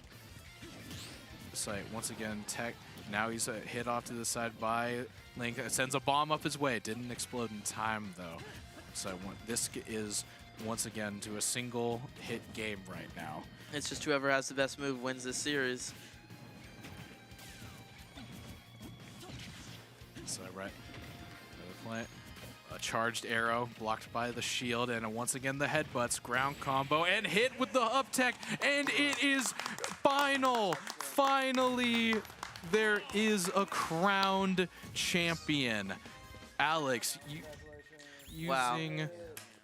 It's like once again tech Now he's hit off to the side by Link. Sends a bomb up his way. Didn't explode in time, though. So this is, once again, to a single hit game right now. It's just whoever has the best move wins this series. So, right. Another a charged arrow blocked by the shield, and once again the headbutts, ground combo, and hit with the up tech, and it is final. Finally, there is a crowned champion. Alex, using... Wow.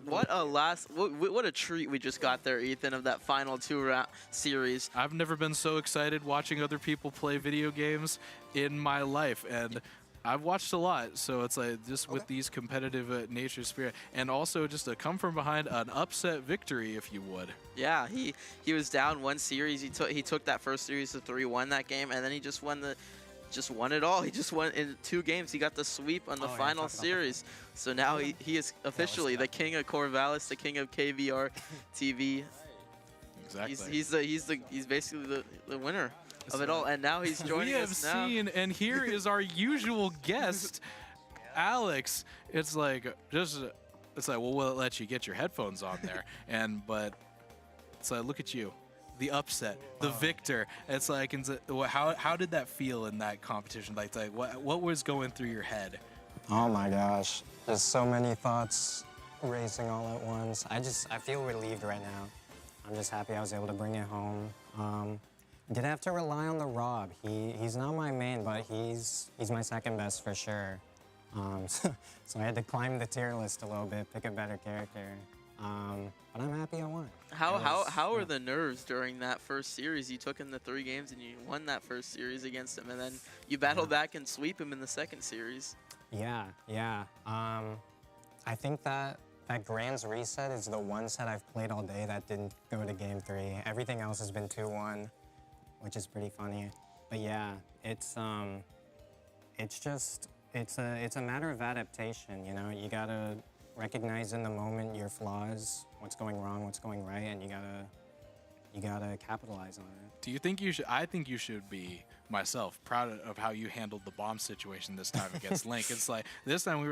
What a treat we just got there, Ethan, of that final 2-round series. I've never been so excited watching other people play video games in my life, and I've watched a lot, so it's like just with these competitive nature spirit, and also just a come from behind an upset victory, if you would. Yeah, he was down one series. He took that first series to 3-1 that game, and then he just won it all. He just won in 2 games. He got the sweep on the final series. So now he is officially the king of Corvallis, the king of KBVR TV. Exactly. He's basically the winner of it all, and now he's joining us now. We have seen, and here is our usual guest, Alex. It's like well, we'll let you get your headphones on there, but it's like, look at you, the upset, the victor. It's like, how did that feel in that competition? Like what was going through your head? Oh my gosh, there's so many thoughts racing all at once. I feel relieved right now. I'm just happy I was able to bring it home. Did have to rely on the Rob. He's not my main, but he's my second best for sure. So I had to climb the tier list a little bit, pick a better character. But I'm happy I won. How were the nerves during that first series? You took in the 3 games and you won that first series against him, and then you battled back and sweep him in the second series. Yeah. I think that Grand's Reset is the one set I've played all day that didn't go to game 3. Everything else has been 2-1. Which is pretty funny. But yeah, it's a matter of adaptation, you know? You gotta recognize in the moment your flaws, what's going wrong, what's going right, and you gotta capitalize on it. Do you think you should? I think you should be, myself, proud of how you handled the bomb situation this time against Link. It's like, this time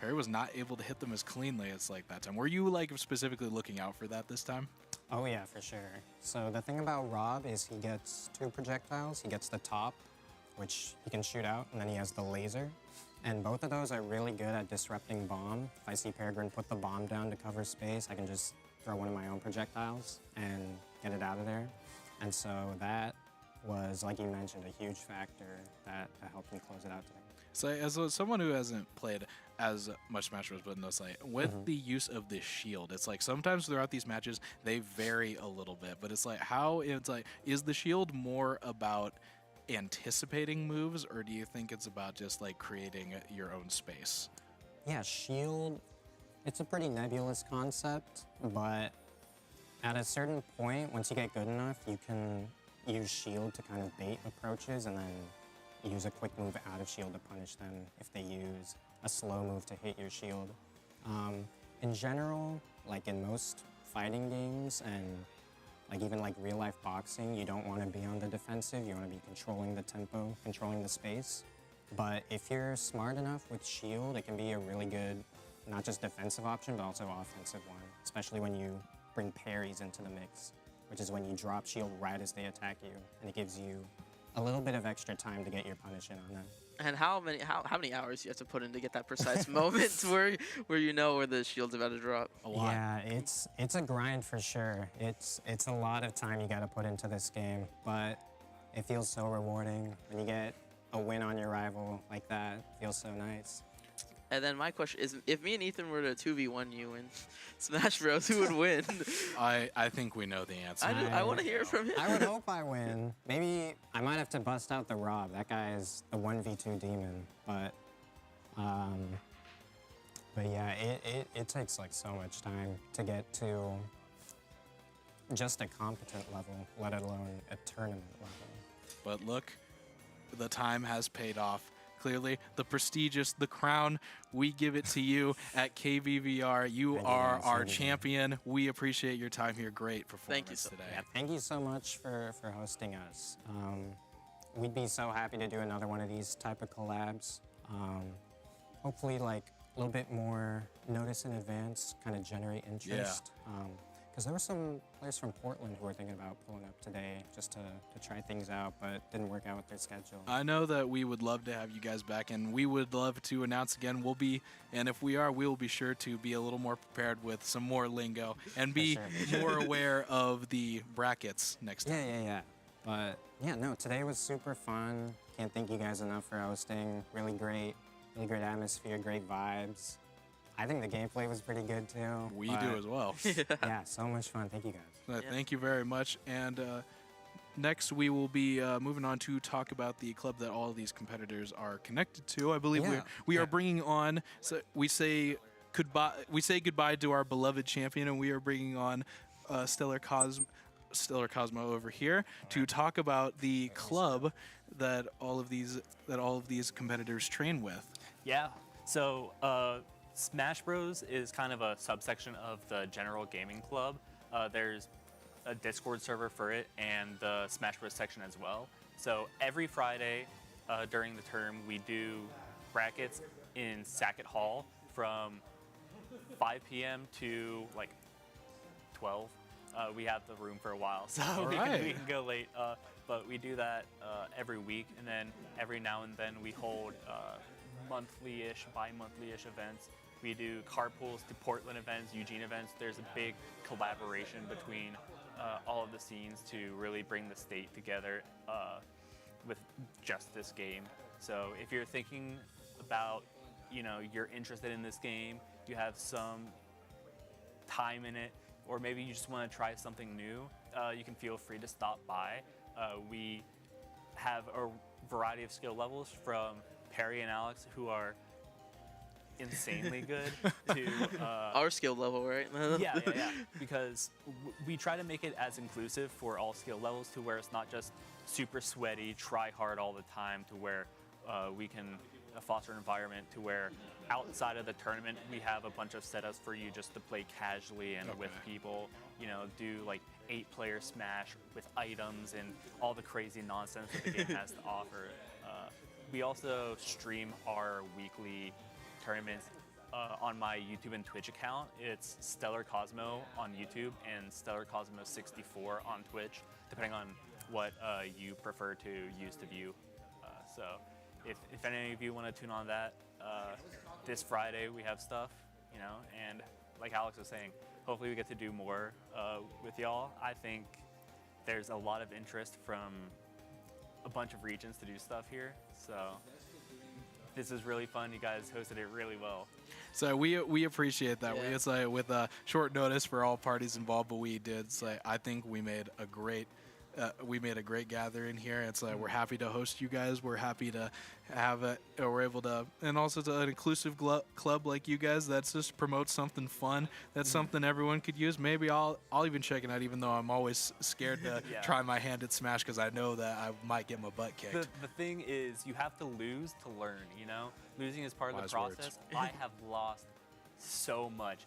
Perry was not able to hit them as cleanly as like that time. Were you like specifically looking out for that this time? Oh yeah, for sure. So the thing about Rob is he gets 2 projectiles. He gets the top, which he can shoot out, and then he has the laser. And both of those are really good at disrupting bomb. If I see Peregrine put the bomb down to cover space, I can just throw one of my own projectiles and get it out of there. And so that was, like you mentioned, a huge factor that helped me close it out today. So as someone who hasn't played as much Smash Bros. But knows, like, with the use of this shield, it's like sometimes throughout these matches they vary a little bit, but it's like is the shield more about anticipating moves, or do you think it's about just like creating your own space? Yeah, shield, it's a pretty nebulous concept, but at a certain point, once you get good enough, you can use shield to kind of bait approaches and then use a quick move out of shield to punish them if they use a slow move to hit your shield. In general, like in most fighting games and like even like real life boxing, you don't want to be on the defensive, you want to be controlling the tempo, controlling the space. But if you're smart enough with shield, it can be a really good, not just defensive option, but also offensive one, especially when you bring parries into the mix, which is when you drop shield right as they attack you, and it gives you a little bit of extra time to get your punish in on them. And how many hours do you have to put in to get that precise moment where you know where the shield's about to drop? A lot. Yeah, it's a grind for sure. It's a lot of time you got to put into this game, but it feels so rewarding when you get a win on your rival like that. It feels so nice. And then my question is, if me and Ethan were to 2v1 you in Smash Bros, who would win? I think we know the answer. I want to hear it from him. I would hope I win. Maybe I might have to bust out the Rob. That guy is the 1v2 demon. But yeah, it takes like so much time to get to just a competent level, let alone a tournament level. But look, the time has paid off. Clearly, the prestigious, the crown, we give it to you at KBVR. You are our champion. We appreciate your time here. Great performance today. Yeah, thank you so much for hosting us. we'd be so happy to do another one of these type of collabs. Hopefully, like a little bit more notice in advance, kind of generate interest. Because there were some players from Portland who were thinking about pulling up today just to try things out, but didn't work out with their schedule. I know that we would love to have you guys back, and we would love to announce again. And if we are, we will be sure to be a little more prepared with some more lingo and be more aware of the brackets next time. Yeah. But yeah, no, today was super fun. Can't thank you guys enough for hosting. Really great atmosphere, great vibes. I think the gameplay was pretty good too. We do as well. Yeah, so much fun. Thank you guys. Thank you very much. And next we will be moving on to talk about the club that all of these competitors are connected to. I believe we are bringing on. So we say goodbye to our beloved champion, and we are bringing on Stellar Cosmo over here to talk about the club that all of these competitors train with. Yeah. So Smash Bros is kind of a subsection of the general gaming club. There's a Discord server for it and the Smash Bros section as well. So every Friday during the term, we do brackets in Sackett Hall from 5 p.m. to like 12. We have the room for a while, so we can go late. But we do that every week, and then every now and then we hold monthly-ish, bi-monthly-ish events. We do carpools to Portland events, Eugene events. There's a big collaboration between all of the scenes to really bring the state together with just this game. So if you're thinking about, you're interested in this game, you have some time in it, or maybe you just want to try something new, you can feel free to stop by. We have a variety of skill levels from Perry and Alex, who are insanely good, to our skill level, right? yeah. Because we try to make it as inclusive for all skill levels, to where it's not just super sweaty, try hard all the time, to where we can foster an environment to where outside of the tournament we have a bunch of setups for you just to play casually and with people, do like 8-player Smash with items and all the crazy nonsense that the game has to offer. We also stream our weekly tournaments on my YouTube and Twitch account. It's Stellar Cosmo on YouTube and Stellar Cosmo 64 on Twitch, depending on what you prefer to use to view. So if any of you want to tune on that, this Friday we have stuff, and like Alex was saying, hopefully we get to do more with y'all. I think there's a lot of interest from a bunch of regions to do stuff here, so this is really fun. You guys hosted it really well. So we appreciate that. Yeah. It's like with short notice for all parties involved, but we did. It's like I think we made a great gathering here. It's like we're happy to host you guys. We're happy to have it. We're able to, and also to an inclusive club like you guys that's just promotes something fun. That's something everyone could use. Maybe I'll even check it out, even though I'm always scared to try my hand at Smash because I know that I might get my butt kicked. The thing is, you have to lose to learn. Losing is part of the process. I have lost so much.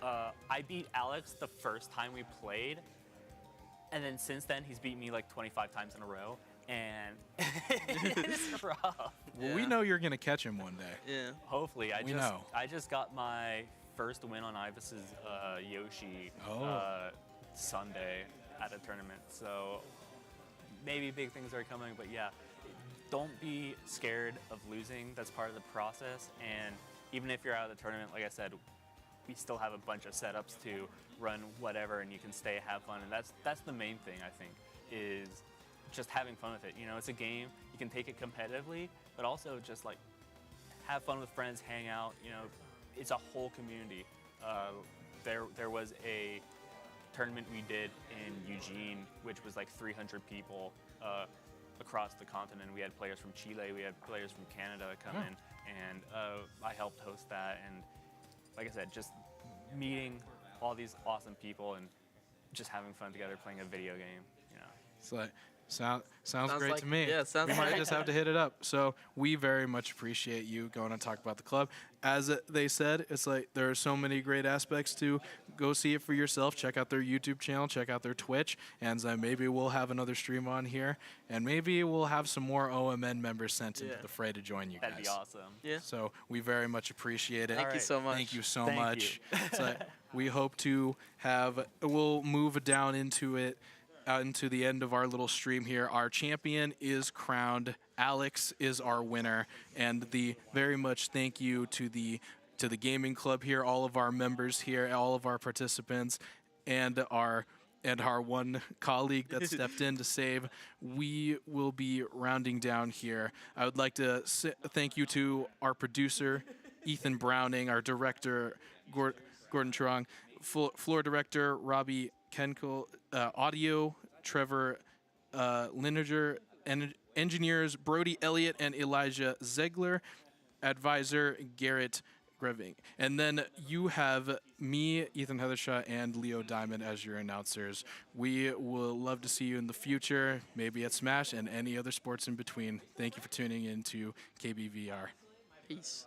I beat Alex the first time we played. And then since then, he's beat me like 25 times in a row, and it's rough. Well, we know you're gonna catch him one day. Yeah. Hopefully, I just got my first win on Ivis's Yoshi Sunday at a tournament, so maybe big things are coming. But yeah, don't be scared of losing. That's part of the process. And even if you're out of the tournament, like I said, we still have a bunch of setups to run whatever, and you can stay, have fun, and that's the main thing, I think, is just having fun with it. It's a game. You can take it competitively, but also just like have fun with friends, hang out. It's a whole community. There was a tournament we did in Eugene, which was like 300 people across the continent. We had players from Chile, we had players from Canada come in, and I helped host that. And like I said, just meeting all these awesome people and just having fun together playing a video game. So Sounds great like, to me. yeah, sounds we might great. just have to hit it up. So we very much appreciate you going and talk about the club. As they said, it's like there are so many great aspects to go see it for yourself. Check out their YouTube channel, check out their Twitch, and maybe we'll have another stream on here, and maybe we'll have some more OMN members sent into the fray to join you guys. That'd be awesome. Yeah. So we very much appreciate it. Thank you so much. Thank you so Thank much. you. It's like we hope to have. We'll move down into it. Into the end of our little stream here. Our champion is crowned. Alex is our winner, and the very much thank you to the gaming club here, all of our members here, all of our participants, and our one colleague that stepped in to save. We will be rounding down here. I would like to thank you to our producer, Ethan Browning, our director, Gordon Trong, floor director, Robbie Kenkel, audio, Trevor Lineger, and engineers, Brody Elliott and Elijah Zegler, advisor, Garrett Greving. And then you have me, Ethan Heathershaw, and Leo Diamond as your announcers. We will love to see you in the future, maybe at Smash and any other sports in between. Thank you for tuning in to KBVR. Peace.